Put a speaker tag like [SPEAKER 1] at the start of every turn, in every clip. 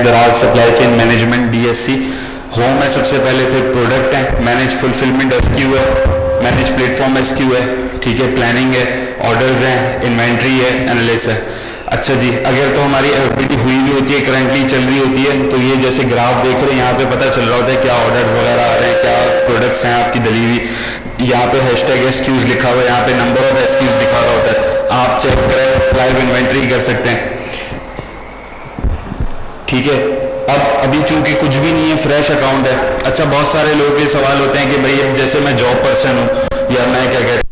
[SPEAKER 1] दराज supply chain management DSC। Home है सबसे पहले, फिर प्रोडक्ट है, मैनेज फुलफिलमेंट SQ है, मैनेज प्लेटफॉर्म SQ है, ठीक है, प्लानिंग है, ऑर्डर्स हैं, इन्वेंट्री है, एनालिसिस है। अच्छा जी, अगर तो हमारी FBD हुई भी होती है, करंटली चल रही होती है, तो ये जैसे ग्राफ देख रहे हैं यहाँ पे पता चल रहा होता है क्या ऑर्डर्स वगैरह आ रहे हैं, क्या प्रोडक्ट्स हैं आपकी दली हुई। यहाँ पे हैशटैग SQs लिखा हुआ है, यहाँ पे नंबर ऑफ SQs लिखा हुआ होता है, आप चेक करें, लाइव इन्वेंट्री कर सकते हैं, ठीक है। अब अभी चूंकि कुछ भी नहीं है, फ्रेश अकाउंट है। अच्छा, बहुत सारे लोग ये सवाल होते हैं कि भाई अब जैसे मैं जॉब पर्सन हूँ या मैं क्या कहते हैं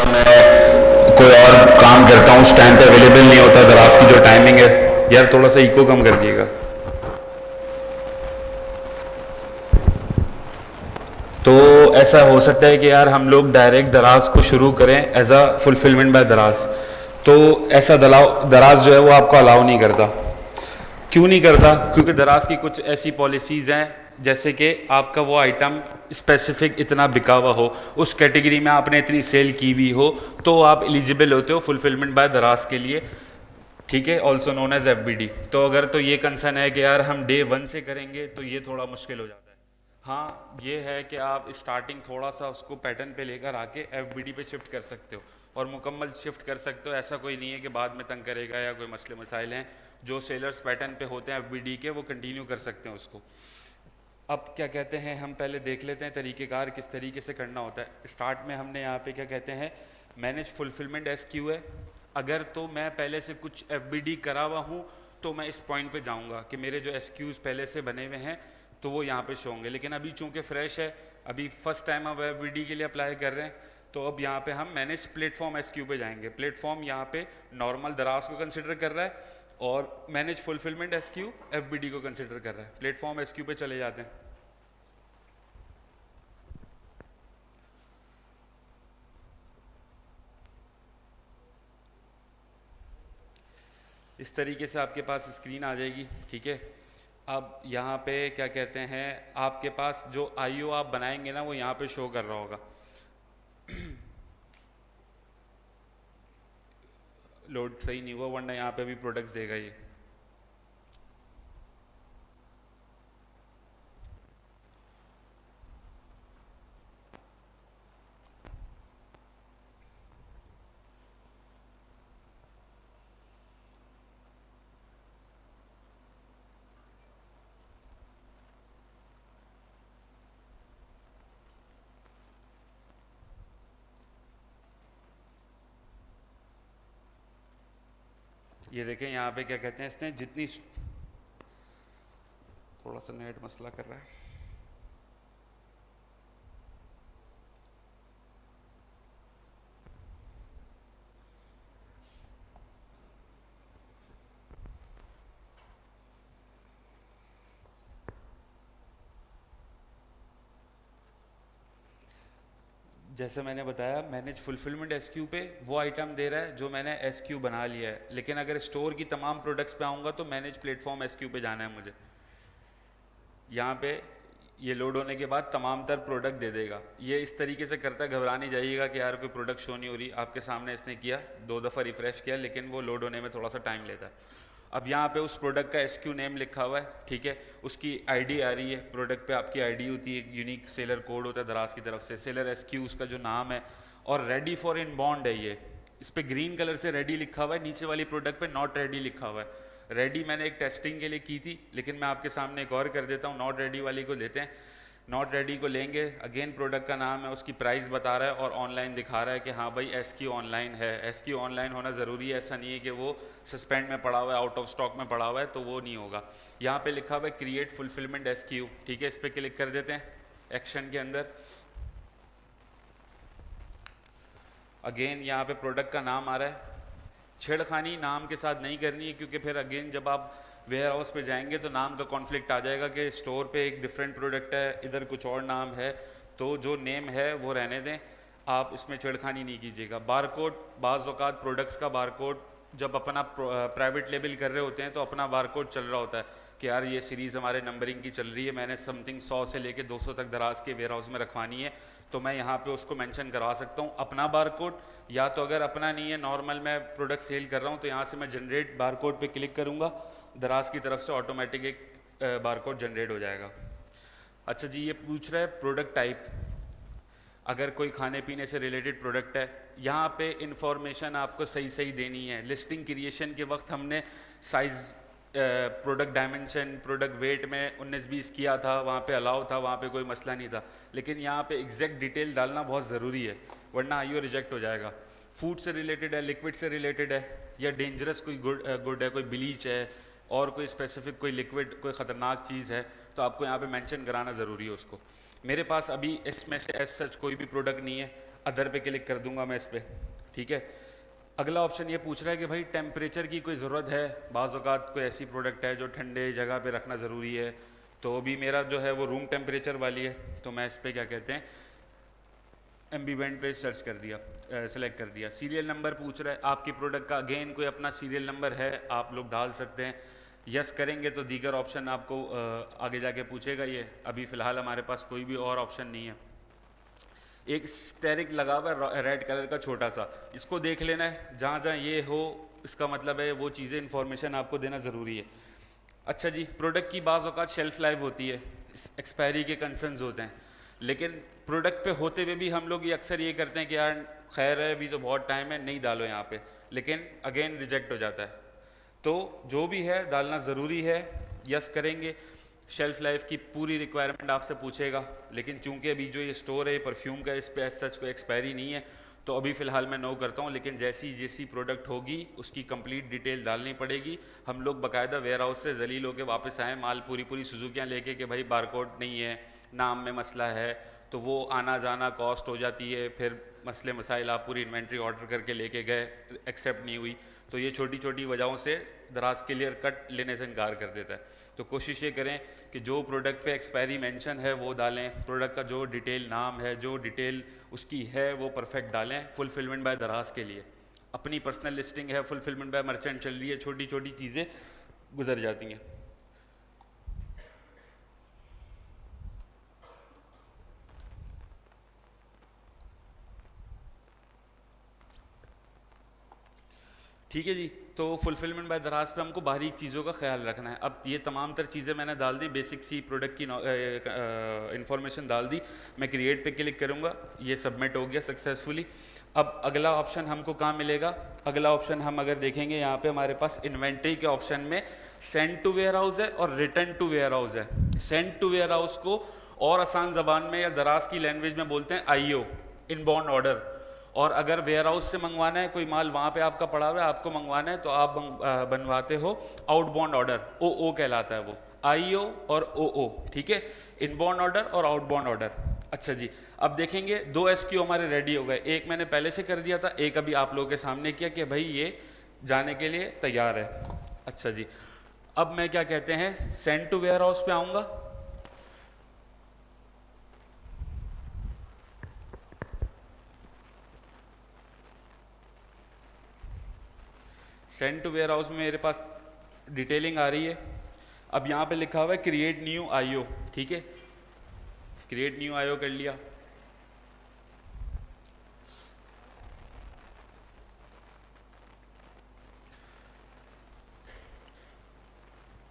[SPEAKER 1] मैं कोई और काम करता हूँ, उस टाइम पे अवेलेबल नहीं होता, दराज की जो टाइमिंग है। यार थोड़ा सा इको कम कर दिएगा। तो ऐसा हो सकता है कि यार हम लोग डायरेक्ट दराज को शुरू करें एज अ फुलफिलमेंट बाय दराज, तो ऐसा दराज जो है वो आपको अलाउ नहीं करता। क्यों नहीं करता? क्योंकि दराज की कुछ ऐसी पॉलिसीज़ हैं, जैसे कि आपका वो आइटम स्पेसिफिक इतना बिका हुआ हो, उस कैटेगरी में आपने इतनी सेल की हुई हो, तो आप एलिजिबल होते हो फुलफिलमेंट बाय दराज के लिए, ठीक है, ऑल्सो नोन एज FBD। तो अगर तो ये कंसर्न है कि यार हम डे 1 से करेंगे तो ये थोड़ा मुश्किल हो जाता है। हाँ, ये है कि आप स्टार्टिंग थोड़ा सा उसको पैटर्न पे लेकर आके FBD पे शिफ्ट कर सकते हो और मुकम्मल शिफ्ट कर सकते हो। ऐसा कोई नहीं है कि बाद में तंग करेगा या कोई मसले मसाइल हैं। जो सेलर्स पैटर्न पे होते हैं FBD के, वो कंटिन्यू कर सकते हैं उसको। अब क्या कहते हैं, हम पहले देख लेते हैं तरीक़ेकार किस तरीके से करना होता है। स्टार्ट में हमने यहाँ पे क्या कहते हैं, मैनेज फुलफिलमेंट SQ है। अगर तो मैं पहले से कुछ FBD करा हुआ हूँ तो मैं इस पॉइंट पे जाऊँगा कि मेरे जो SQs पहले से बने हुए हैं तो वो यहाँ पे शो होंगे। लेकिन अभी चूँकि फ्रेश है, अभी फर्स्ट टाइम हम FBD के लिए अप्लाई कर रहे हैं, तो अब यहाँ पे हम मैनेज प्लेटफॉर्म SQ पे जाएंगे। प्लेटफॉर्म यहाँ पे नॉर्मल दराज को कंसिडर कर रहा है और मैनेज फुलफिलमेंट SQ FBD को कंसिडर कर रहा है। प्लेटफॉर्म SQ पे चले जाते हैं। इस तरीके से आपके पास स्क्रीन आ जाएगी, ठीक है। अब यहाँ पे क्या कहते हैं, आपके पास जो IO आप बनाएंगे ना, वो यहाँ पे शो कर रहा होगा। लोड सही नहीं हुआ, वरना यहाँ पे भी प्रोडक्ट्स देगा ये। ये देखें यहाँ पे क्या कहते हैं, इसने जितनी, थोड़ा सा नेट मसला कर रहा है। जैसे मैंने बताया, मैनेज फुलफिलमेंट SQ पे वो आइटम दे रहा है जो मैंने SQ बना लिया है। लेकिन अगर स्टोर की तमाम प्रोडक्ट्स पे आऊँगा तो मैनेज प्लेटफॉर्म SQ पे जाना है मुझे। यहाँ पे ये लोड होने के बाद तमाम तर प्रोडक्ट दे देगा। ये इस तरीके से करता है, घबरा नहीं जाइएगा कि यार कोई प्रोडक्ट शो नहीं हो रही। आपके सामने इसने किया, 2 दफ़ा रिफ्रेश किया, लेकिन वो लोड होने में थोड़ा सा टाइम लेता है। अब यहाँ पे उस प्रोडक्ट का SQ नेम लिखा हुआ है, ठीक है, उसकी ID आ रही है। प्रोडक्ट पे आपकी ID होती है, यूनिक सेलर कोड होता है दराज की तरफ से, सेलर SQ उसका जो नाम है, और रेडी फॉर इनबाउंड है ये। इस पर ग्रीन कलर से रेडी लिखा हुआ है, नीचे वाली प्रोडक्ट पे नॉट रेडी लिखा हुआ है। रेडी मैंने एक टेस्टिंग के लिए की थी, लेकिन मैं आपके सामने एक और कर देता हूँ। नॉट रेडी वाली को लेते हैं। नॉट रेडी को लेंगे, अगेन प्रोडक्ट का नाम है, उसकी प्राइस बता रहा है और ऑनलाइन दिखा रहा है कि हाँ भाई SQ ऑनलाइन है। SQ ऑनलाइन होना ज़रूरी है, ऐसा नहीं है कि वो सस्पेंड में पड़ा हुआ है, आउट ऑफ स्टॉक में पड़ा हुआ है, तो वो नहीं होगा। यहाँ पे लिखा हुआ है क्रिएट फुलफिलमेंट SQ, ठीक है, इस पर क्लिक कर देते हैं एक्शन के अंदर। अगेन यहाँ पे प्रोडक्ट का नाम आ रहा है। छेड़खानी नाम के साथ नहीं करनी है, क्योंकि फिर अगेन जब आप वेयर हाउस पे जाएंगे तो नाम का कॉन्फ्लिक्ट आ जाएगा कि स्टोर पे एक डिफरेंट प्रोडक्ट है, इधर कुछ और नाम है। तो जो नेम है वो रहने दें, आप इसमें छेड़खानी नहीं कीजिएगा। बारकोड, बाज़ औक़ात प्रोडक्ट्स का बारकोड जब अपना प्राइवेट लेबल कर रहे होते हैं तो अपना बारकोड चल रहा होता है कि यार ये सीरीज़ हमारे नंबरिंग की चल रही है, मैंने समथिंग 100 से लेके 200 तक दराज के वेयर हाउस में रखवानी है, तो मैं यहाँ पे उसको मेंशन करवा सकता हूँ अपना बारकोड। या तो अगर अपना नहीं है, नॉर्मल मैं प्रोडक्ट सेल कर रहा हूँ, तो यहाँ से मैं जनरेट बारकोड पे क्लिक करूँगा दराज की तरफ से ऑटोमेटिक एक बारकोड जनरेट हो जाएगा। अच्छा जी, ये पूछ रहा है प्रोडक्ट टाइप, अगर कोई खाने पीने से रिलेटेड प्रोडक्ट है, यहाँ पे इंफॉर्मेशन आपको सही सही देनी है। लिस्टिंग क्रिएशन के वक्त हमने size, product dimension, product weight में 19-20 किया था, वहाँ पे अलाउ था, वहाँ पे कोई मसला नहीं था। लेकिन यहाँ पे एग्जैक्ट डिटेल डालना बहुत ज़रूरी है, वरना आईओ रिजेक्ट हो जाएगा। फूड से रिलेटेड है, लिक्विड से रिलेटेड है, या डेंजरस कोई गुड है, कोई ब्लीच है, और कोई स्पेसिफिक कोई लिक्विड, कोई ख़तरनाक चीज़ है, तो आपको यहाँ पे मेंशन कराना ज़रूरी है उसको। मेरे पास अभी इसमें से एज सच कोई भी प्रोडक्ट नहीं है, अदर पे क्लिक कर दूंगा मैं इस पर, ठीक है। अगला ऑप्शन ये पूछ रहा है कि भाई टेम्परेचर की कोई ज़रूरत है, बाज़ औक़ात कोई ऐसी प्रोडक्ट है जो ठंडे जगह पे रखना ज़रूरी है, तो अभी मेरा जो है वो रूम टेम्परेचर वाली है, तो मैं इस पर क्या कहते हैं एम्बीवेंट पे सर्च कर दिया, सेलेक्ट कर दिया। सीरियल नंबर पूछ रहा है, आपकी प्रोडक्ट का अगेन कोई अपना सीरियल नंबर है, आप लोग डाल सकते हैं। यस करेंगे तो दीगर ऑप्शन आपको आगे जाके पूछेगा ये, अभी फ़िलहाल हमारे पास कोई भी और ऑप्शन नहीं है। एक स्टेरिक लगा हुआ है रेड कलर का छोटा सा, इसको देख लेना है, जहाँ जहाँ ये हो इसका मतलब है वो चीज़ें इंफॉर्मेशन आपको देना ज़रूरी है। अच्छा जी, प्रोडक्ट की बाज़ औक़ात शेल्फ़ लाइफ होती है, एक्सपायरी के कंसर्न्स होते हैं, लेकिन प्रोडक्ट पे होते हुए भी हम लोग ये अक्सर ये करते हैं कि यार खैर है अभी तो बहुत टाइम है, नहीं डालो यहाँ पे, लेकिन अगेन रिजेक्ट हो जाता है। तो जो भी है डालना ज़रूरी है। यस करेंगे, शेल्फ़ लाइफ की पूरी रिक्वायरमेंट आपसे पूछेगा, लेकिन चूंकि अभी जो ये स्टोर है परफ्यूम का, इस पर एज सच कोई एक्सपायरी नहीं है, तो अभी फ़िलहाल मैं नो करता हूँ। लेकिन जैसी जैसी प्रोडक्ट होगी उसकी कंप्लीट डिटेल डालनी पड़ेगी। हम लोग बाकायदा वेयर हाउस से जलील होकर वापस आएँ माल पूरी सुजुकियाँ लेके कि भाई बारकोड नहीं है, नाम में मसला है, तो वो आना जाना कॉस्ट हो जाती है, फिर मसले मसाइल आप पूरी इन्वेंट्री ऑर्डर करके लेके गए, एक्सेप्ट नहीं हुई, तो ये छोटी छोटी वजहों से दराज क्लियर कट लेने से इनकार कर देता है। तो कोशिश ये करें कि जो प्रोडक्ट पे एक्सपायरी मेंशन है वो डालें, प्रोडक्ट का जो डिटेल नाम है, जो डिटेल उसकी है वो परफेक्ट डालें। फुलफिलमेंट बाय दराज के लिए अपनी पर्सनल लिस्टिंग है, फुलफिलमेंट बाय मर्चेंट चल रही है, छोटी छोटी चीज़ें गुजर जाती हैं। ठीक है जी, तो फुलफिलमेंट बाय दराज पे हमको बारीक चीज़ों का ख्याल रखना है। अब ये तमाम तर चीज़ें मैंने डाल दी, बेसिक सी प्रोडक्ट की इंफॉर्मेशन डाल दी, मैं क्रिएट पे क्लिक करूँगा, ये सबमिट हो गया सक्सेसफुली। अब अगला ऑप्शन हमको कहाँ मिलेगा? अगला ऑप्शन हम अगर देखेंगे यहाँ पे हमारे पास इन्वेंट्री के ऑप्शन में सेंड टू वेयर हाउस है और रिटर्न टू वेयर हाउस है। सेंड टू वेयर हाउस को और आसान ज़बान में या दराज की लैंग्वेज में बोलते हैं आईओ, इनबाउंड ऑर्डर। और अगर वेयर हाउस से मंगवाना है, कोई माल वहाँ पे आपका पड़ा हुआ है, आपको मंगवाना है, तो आप बनवाते हो आउटबाउंड ऑर्डर, ओ कहलाता है वो, आईओ और ओ, ठीक है, इनबाउंड ऑर्डर और आउटबाउंड ऑर्डर। अच्छा जी, अब देखेंगे 2 एसक्यू हमारे रेडी हो गए, एक मैंने पहले से कर दिया था, एक अभी आप लोगों के सामने किया कि भाई ये जाने के लिए तैयार है। अच्छा जी, अब मैं क्या कहते हैं सेंड टू वेयर हाउस पे आऊँगा। सेंड टू वेयर हाउस में मेरे पास डिटेलिंग आ रही है। अब यहाँ पे लिखा हुआ है क्रिएट न्यू आईओ, ठीक है, क्रिएट न्यू आईओ कर लिया।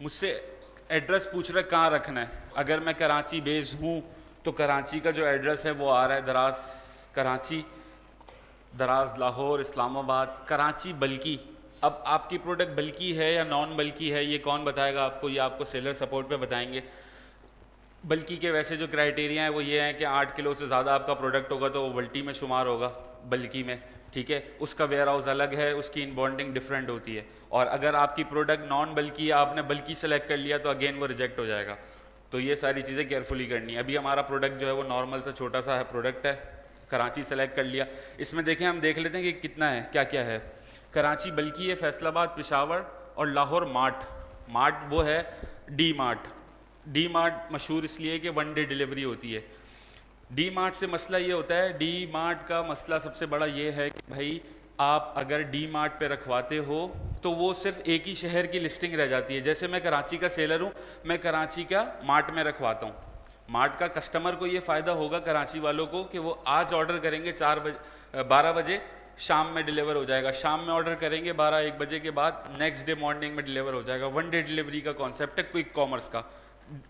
[SPEAKER 1] मुझसे एड्रेस पूछ रहा है कहाँ रखना है। अगर मैं कराची बेस्ड हूँ तो कराची का जो एड्रेस है वो आ रहा है दराज कराची, दराज लाहौर, इस्लामाबाद, कराची बल्कि। अब आपकी प्रोडक्ट बल्कि है या नॉन बल्कि है ये कौन बताएगा आपको? ये आपको सेलर सपोर्ट पे बताएंगे। बल्कि के वैसे जो क्राइटेरिया है वो ये है कि 8 किलो से ज़्यादा आपका प्रोडक्ट होगा तो वो बल्टी में शुमार होगा, बल्कि में, ठीक है। उसका वेयर हाउस अलग है, उसकी इनबॉन्डिंग डिफरेंट होती है। और अगर आपकी प्रोडक्ट नॉन बल्कि है, आपने बल्कि सेलेक्ट कर लिया तो अगेन वो रिजेक्ट हो जाएगा। तो ये सारी चीज़ें केयरफुली करनी है। अभी हमारा प्रोडक्ट जो है वो नॉर्मल सा छोटा सा है प्रोडक्ट है, कराची सेलेक्ट कर लिया। इसमें देखें, हम देख लेते हैं कि कितना है, क्या क्या है। कराची बल्कि है, फैसलाबाद, पेशावर और लाहौर मार्ट वो है डी मार्ट मशहूर इसलिए कि 1 डे डिलीवरी होती है। डी मार्ट से मसला ये होता है, डी मार्ट का मसला सबसे बड़ा ये है कि भाई आप अगर डी मार्ट पे रखवाते हो तो वो सिर्फ एक ही शहर की लिस्टिंग रह जाती है। जैसे मैं कराची का सेलर हूँ, मैं कराची का मार्ट में रखवाता हूँ। मार्ट का कस्टमर को ये फ़ायदा होगा कराची वालों को कि वो आज ऑर्डर करेंगे 12 बजे, शाम में डिलीवर हो जाएगा, शाम में ऑर्डर करेंगे 12-1 बजे के बाद, नेक्स्ट डे मॉर्निंग में डिलीवर हो जाएगा। 1 डे डिलीवरी का कॉन्सेप्ट है क्विक कॉमर्स का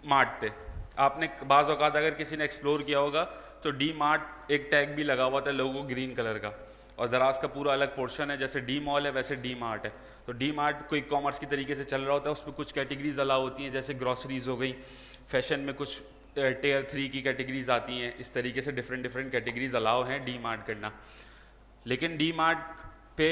[SPEAKER 1] मार्ट पे। आपने बाज़ औक़ात अगर किसी ने एक्सप्लोर किया होगा तो डी मार्ट एक टैग भी लगा हुआ था लोगो ग्रीन कलर का, और दराज का पूरा अलग पोर्शन है, जैसे डी मॉल है वैसे डी मार्ट है। तो डी मार्ट क्विक कॉमर्स की तरीके से चल रहा होता है, उसमें कुछ कैटेगरीज अलाउ होती हैं, जैसे ग्रॉसरीज हो गई, फैशन में कुछ टियर 3 की कैटेगरीज आती हैं, इस तरीके से डिफरेंट कैटेगरीज अलाउ हैं डी मार्ट करना। लेकिन डी मार्ट पे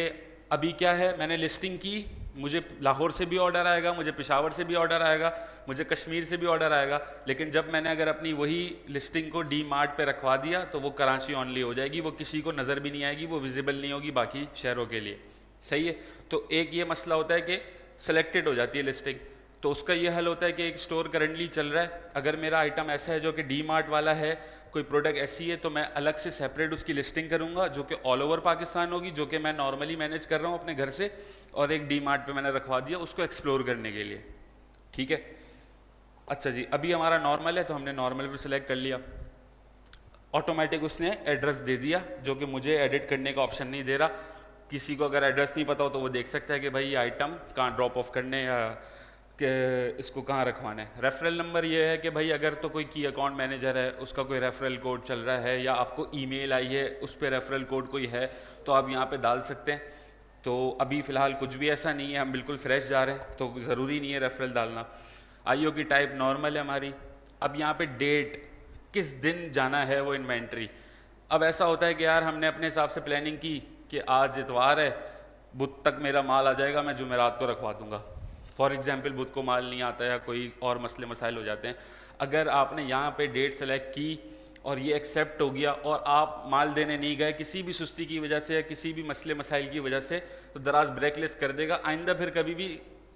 [SPEAKER 1] अभी क्या है, मैंने लिस्टिंग की, मुझे लाहौर से भी ऑर्डर आएगा, मुझे पेशावर से भी ऑर्डर आएगा, मुझे कश्मीर से भी ऑर्डर आएगा, लेकिन जब मैंने अगर अपनी वही लिस्टिंग को डी मार्ट पे रखवा दिया तो वो कराची ओनली हो जाएगी, वो किसी को नज़र भी नहीं आएगी, वो विजिबल नहीं होगी बाकी शहरों के लिए। सही है। तो एक ये मसला होता है कि सिलेक्टेड हो जाती है लिस्टिंग, तो उसका ये हल होता है कि एक स्टोर करंटली चल रहा है, अगर मेरा आइटम ऐसा है जो कि डी मार्ट वाला है, कोई प्रोडक्ट ऐसी है, तो मैं अलग से सेपरेट उसकी लिस्टिंग करूंगा जो कि ऑल ओवर पाकिस्तान होगी, जो कि मैं नॉर्मली मैनेज कर रहा हूँ अपने घर से, और एक डी मार्ट पर मैंने रखवा दिया उसको एक्सप्लोर करने के लिए। ठीक है। अच्छा जी, अभी हमारा नॉर्मल है तो हमने नॉर्मल पर सिलेक्ट कर लिया, ऑटोमेटिक उसने एड्रेस दे दिया जो कि मुझे एडिट करने का ऑप्शन नहीं दे रहा। किसी को अगर एड्रेस नहीं पता हो तो वो देख सकता है कि भाई ये आइटम कहाँ ड्रॉप ऑफ करने या कि इसको कहाँ रखवाना है। रेफरल नंबर ये है कि भाई अगर तो कोई की अकाउंट मैनेजर है, उसका कोई रेफरल कोड चल रहा है, या आपको ईमेल आई है उस पर रेफरल कोड कोई है, तो आप यहाँ पे डाल सकते हैं। तो अभी फ़िलहाल कुछ भी ऐसा नहीं है, हम बिल्कुल फ्रेश जा रहे हैं, तो ज़रूरी नहीं है रेफरल डालना। आईओ की टाइप नॉर्मल है हमारी। अब यहाँ पे डेट, किस दिन जाना है वो इन्वेंट्री। अब ऐसा होता है कि यार हमने अपने हिसाब से प्लानिंग की कि आज इतवार है, बुध तक मेरा माल आ जाएगा, मैं जुमेरात को रखवा दूंगा। फॉर एग्जांपल बुध को माल नहीं आता या कोई और मसले मसाइल हो जाते हैं। अगर आपने यहाँ पे डेट सेलेक्ट की और ये एक्सेप्ट हो गया और आप माल देने नहीं गए किसी भी सुस्ती की वजह से या किसी भी मसले मसाइल की वजह से, तो दराज ब्रेक लिस्ट कर देगा। आइंदा फिर कभी भी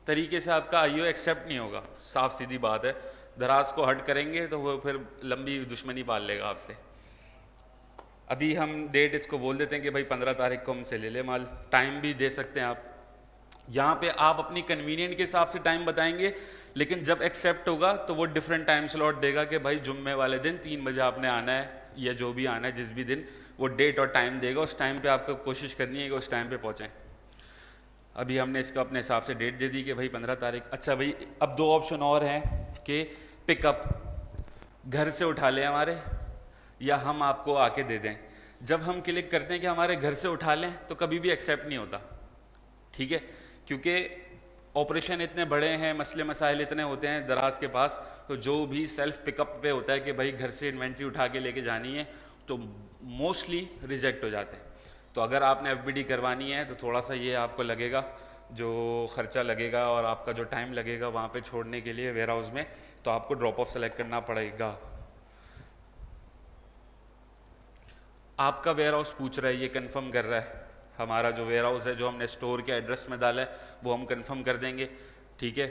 [SPEAKER 1] तरीके से आपका आईओ एक्सेप्ट नहीं होगा, साफ सीधी बात है। दराज को हट करेंगे तो वो फिर लंबी दुश्मनी पाल लेगा आपसे। अभी हम डेट इसको बोल देते हैं कि भाई 15 तारीख को हमसे ले ले माल। टाइम भी दे सकते हैं आप, यहाँ पे आप अपनी कन्वीनियंट के हिसाब से टाइम बताएंगे, लेकिन जब एक्सेप्ट होगा तो वो डिफरेंट टाइम स्लॉट देगा कि भाई जुम्मे वाले दिन 3 बजे आपने आना है, या जो भी आना है जिस भी दिन, वो डेट और टाइम देगा। उस टाइम पे आपको कोशिश करनी है कि उस टाइम पे पहुँचें। अभी हमने इसका अपने हिसाब से डेट दे दी कि भाई 15 तारीख। अच्छा भाई, अब 2 ऑप्शन और हैं कि पिकअप घर से उठा लें हमारे, या हम आपको आके दे दें। जब हम क्लिक करते हैं कि हमारे घर से उठा लें तो कभी भी एक्सेप्ट नहीं होता। ठीक है, क्योंकि ऑपरेशन इतने बड़े हैं, मसले मसाइल इतने होते हैं दराज के पास, तो जो भी सेल्फ पिकअप पे होता है कि भाई घर से इन्वेंट्री उठा के लेके जानी है, तो मोस्टली रिजेक्ट हो जाते हैं। तो अगर आपने एफबीडी करवानी है तो थोड़ा सा ये आपको लगेगा, जो ख़र्चा लगेगा और आपका जो टाइम लगेगा वहाँ पे छोड़ने के लिए वेयर हाउस में, तो आपको ड्रॉप ऑफ सेलेक्ट करना पड़ेगा। आपका वेयर हाउस पूछ रहा है, ये कंफर्म कर रहा है। हमारा जो वेयर हाउस है, जो हमने स्टोर के एड्रेस में डाला है, वो हम कंफर्म कर देंगे। ठीक है।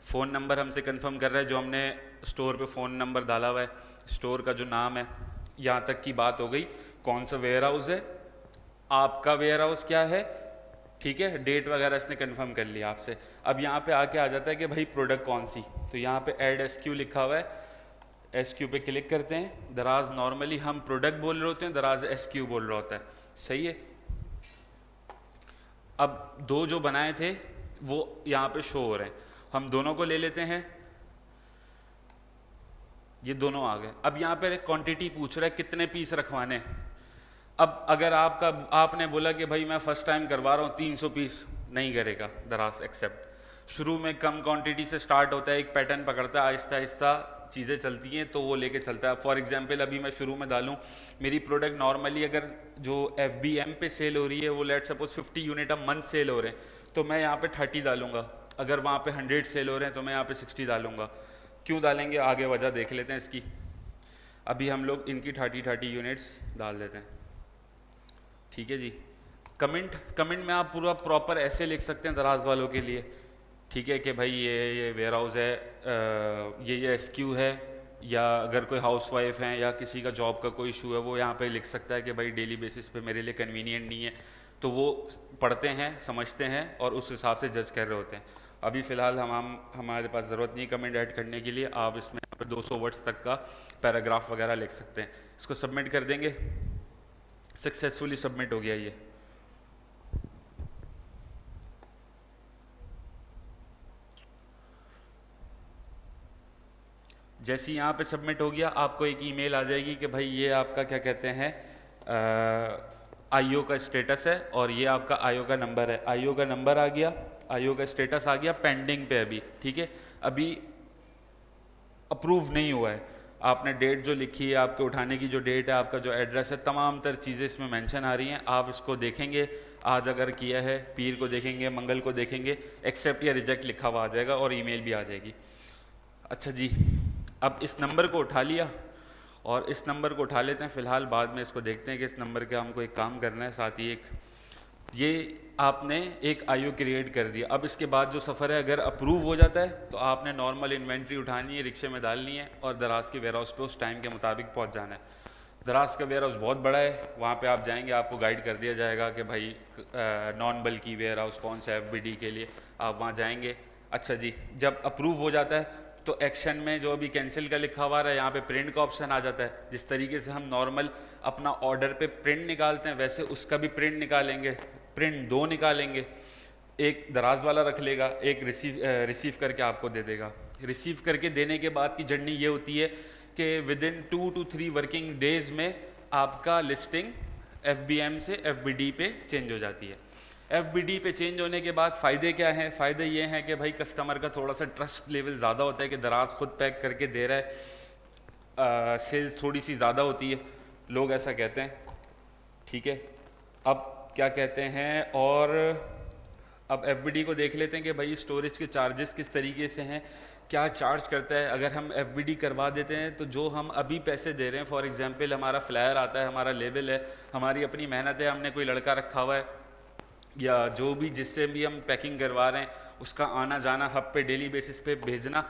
[SPEAKER 1] फ़ोन नंबर हमसे कंफर्म कर रहा है, जो हमने स्टोर पे फ़ोन नंबर डाला हुआ है, स्टोर का जो नाम है। यहाँ तक की बात हो गई, कौन सा वेयर हाउस है, आपका वेयर हाउस क्या है। ठीक है, डेट वगैरह इसने कंफर्म कर लिया आपसे। अब यहाँ पे आके आ जाता है कि भाई प्रोडक्ट कौन सी, तो यहाँ पे ऐड एसक्यू लिखा हुआ है, एसक्यू पे क्लिक करते हैं। दराज नॉर्मली हम प्रोडक्ट बोल रहे होते हैं, दराज एसक्यू बोल रहा होता है। सही है। अब 2 जो बनाए थे वो यहाँ पे शो हो रहे हैं, हम दोनों को ले लेते हैं। ये दोनों आ गए। अब यहाँ पे क्वांटिटी पूछ रहा है कितने पीस रखवाने। अब अगर आपने बोला कि भाई मैं फर्स्ट टाइम करवा रहा हूँ 300 पीस, नहीं करेगा दराज एक्सेप्ट। शुरू में कम क्वांटिटी से स्टार्ट होता है, एक पैटर्न पकड़ता है, आहिस्ता आहिस्ता चीज़ें चलती हैं तो वो लेके चलता है। फॉर एग्जांपल अभी मैं शुरू में डालूं, मेरी प्रोडक्ट नॉर्मली अगर जो FBM पे सेल हो रही है वो let suppose 50 unit a month sale हो रहे हैं, तो मैं यहाँ पे 30 डालूंगा। अगर वहाँ पे 100 सेल हो रहे हैं तो मैं यहाँ पे 60 डालूंगा। क्यों डालेंगे, आगे वजह देख लेते हैं इसकी। अभी हम लोग इनकी 30 यूनिट्स डाल देते हैं। ठीक है जी। कमेंट में आप पूरा प्रॉपर ऐसे लिख सकते हैं दराज वालों के लिए। ठीक है, कि भाई ये वेयर हाउस है, ये SQ है, या अगर कोई हाउसवाइफ है या किसी का जॉब का कोई इशू है, वो यहाँ पे लिख सकता है कि भाई डेली बेसिस पे मेरे लिए कन्वीनियंट नहीं है। तो वो पढ़ते हैं, समझते हैं और उस हिसाब से जज कर रहे होते हैं। अभी फ़िलहाल हमारे पास ज़रूरत नहीं कमेंट ऐड करने के लिए। आप इसमें 200 वर्ड्स तक का पैराग्राफ वगैरह लिख सकते हैं। इसको सबमिट कर देंगे। सक्सेसफुली सबमिट हो गया ये। जैसे ही यहाँ पे सबमिट हो गया आपको एक ईमेल आ जाएगी कि भाई ये आपका क्या कहते हैं आईओ का स्टेटस है और ये आपका आईओ का नंबर है। आईओ का नंबर आ गया, आईओ का स्टेटस आ गया, पेंडिंग पे अभी, ठीक है, अभी अप्रूव नहीं हुआ है। आपने डेट जो लिखी है, आपके उठाने की जो डेट है, आपका जो एड्रेस है, तमाम तर चीज़ें इसमें मेंशन आ रही हैं। आप इसको देखेंगे, आज अगर किया है पीर को देखेंगे, मंगल को देखेंगे, एक्सेप्ट या रिजेक्ट लिखा हुआ आ जाएगा और ईमेल भी आ जाएगी। अच्छा जी, अब इस नंबर को उठा लिया और इस नंबर को उठा लेते हैं फ़िलहाल, बाद में इसको देखते हैं कि इस नंबर के हमको एक काम करना है। साथ ही एक ये आपने एक आईओ क्रिएट कर दिया। अब इसके बाद जो सफ़र है अगर अप्रूव हो जाता है तो आपने नॉर्मल इन्वेंट्री उठानी है, रिक्शे में डालनी है और दराज के वेयर हाउस पे उस टाइम के मुताबिक पहुंच जाना है। दराज का वेयर हाउस बहुत बड़ा है, वहाँ पे आप जाएंगे आपको गाइड कर दिया जाएगा कि भाई नॉन बल्कि वेयर हाउस कौन सा एफबीडी के लिए, आप वहाँ जाएंगे। अच्छा जी, जब अप्रूव हो जाता है तो एक्शन में जो अभी कैंसिल का लिखा हुआ है यहाँ पे प्रिंट का ऑप्शन आ जाता है। जिस तरीके से हम नॉर्मल अपना ऑर्डर पे प्रिंट निकालते हैं वैसे उसका भी प्रिंट निकालेंगे। प्रिंट दो निकालेंगे, एक दराज वाला रख लेगा, एक रिसीव करके आपको दे देगा। रिसीव करके देने के बाद की जर्नी ये होती है कि with in 2 to 3 working days में आपका लिस्टिंग एफबीएम से एफबीडी पे चेंज हो जाती है। एफबीडी पे चेंज होने के बाद फ़ायदे क्या हैं? फ़ायदे ये हैं कि भाई कस्टमर का थोड़ा सा ट्रस्ट लेवल ज़्यादा होता है कि दराज खुद पैक करके दे रहा है, सेल्स थोड़ी सी ज़्यादा होती है, लोग ऐसा कहते हैं, ठीक है। अब क्या कहते हैं, और अब एफबीडी को देख लेते हैं कि भाई स्टोरेज के चार्जेस किस तरीके से हैं, क्या चार्ज करता है। अगर हम एफबीडी करवा देते हैं तो जो हम अभी पैसे दे रहे हैं, फॉर एग्जांपल हमारा फ्लायर आता है, हमारा लेबल है, हमारी अपनी मेहनत है, हमने कोई लड़का रखा हुआ है या जो भी जिससे भी हम पैकिंग करवा रहे हैं उसका आना जाना हब पे डेली बेसिस पे भेजना,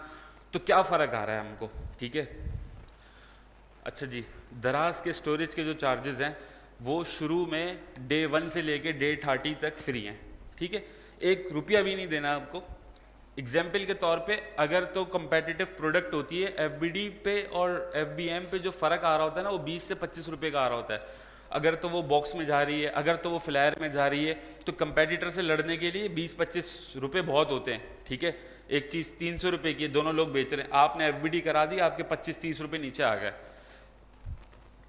[SPEAKER 1] तो क्या फ़र्क आ रहा है हमको, ठीक है। अच्छा जी, दराज के स्टोरेज के जो चार्जेस हैं वो शुरू में डे 1 से लेके डे 30 तक फ्री हैं, ठीक है, 1 रुपया भी नहीं देना आपको। एग्जाम्पल के तौर पे अगर तो कंपेटिटिव प्रोडक्ट होती है एफबीडी पे और एफबीएम पे जो फ़र्क आ रहा होता है ना वो 20 से 25 रुपये का आ रहा होता है। अगर तो वो बॉक्स में जा रही है, अगर तो वो फ्लायर में जा रही है, तो कंपेटिटर से लड़ने के लिए 20-25 रुपये बहुत होते हैं, ठीक है। एक चीज़ 300 रुपये की दोनों लोग बेच रहे हैं, आपने एफबीडी करा दी, आपके 25-30 रुपये नीचे आ गए।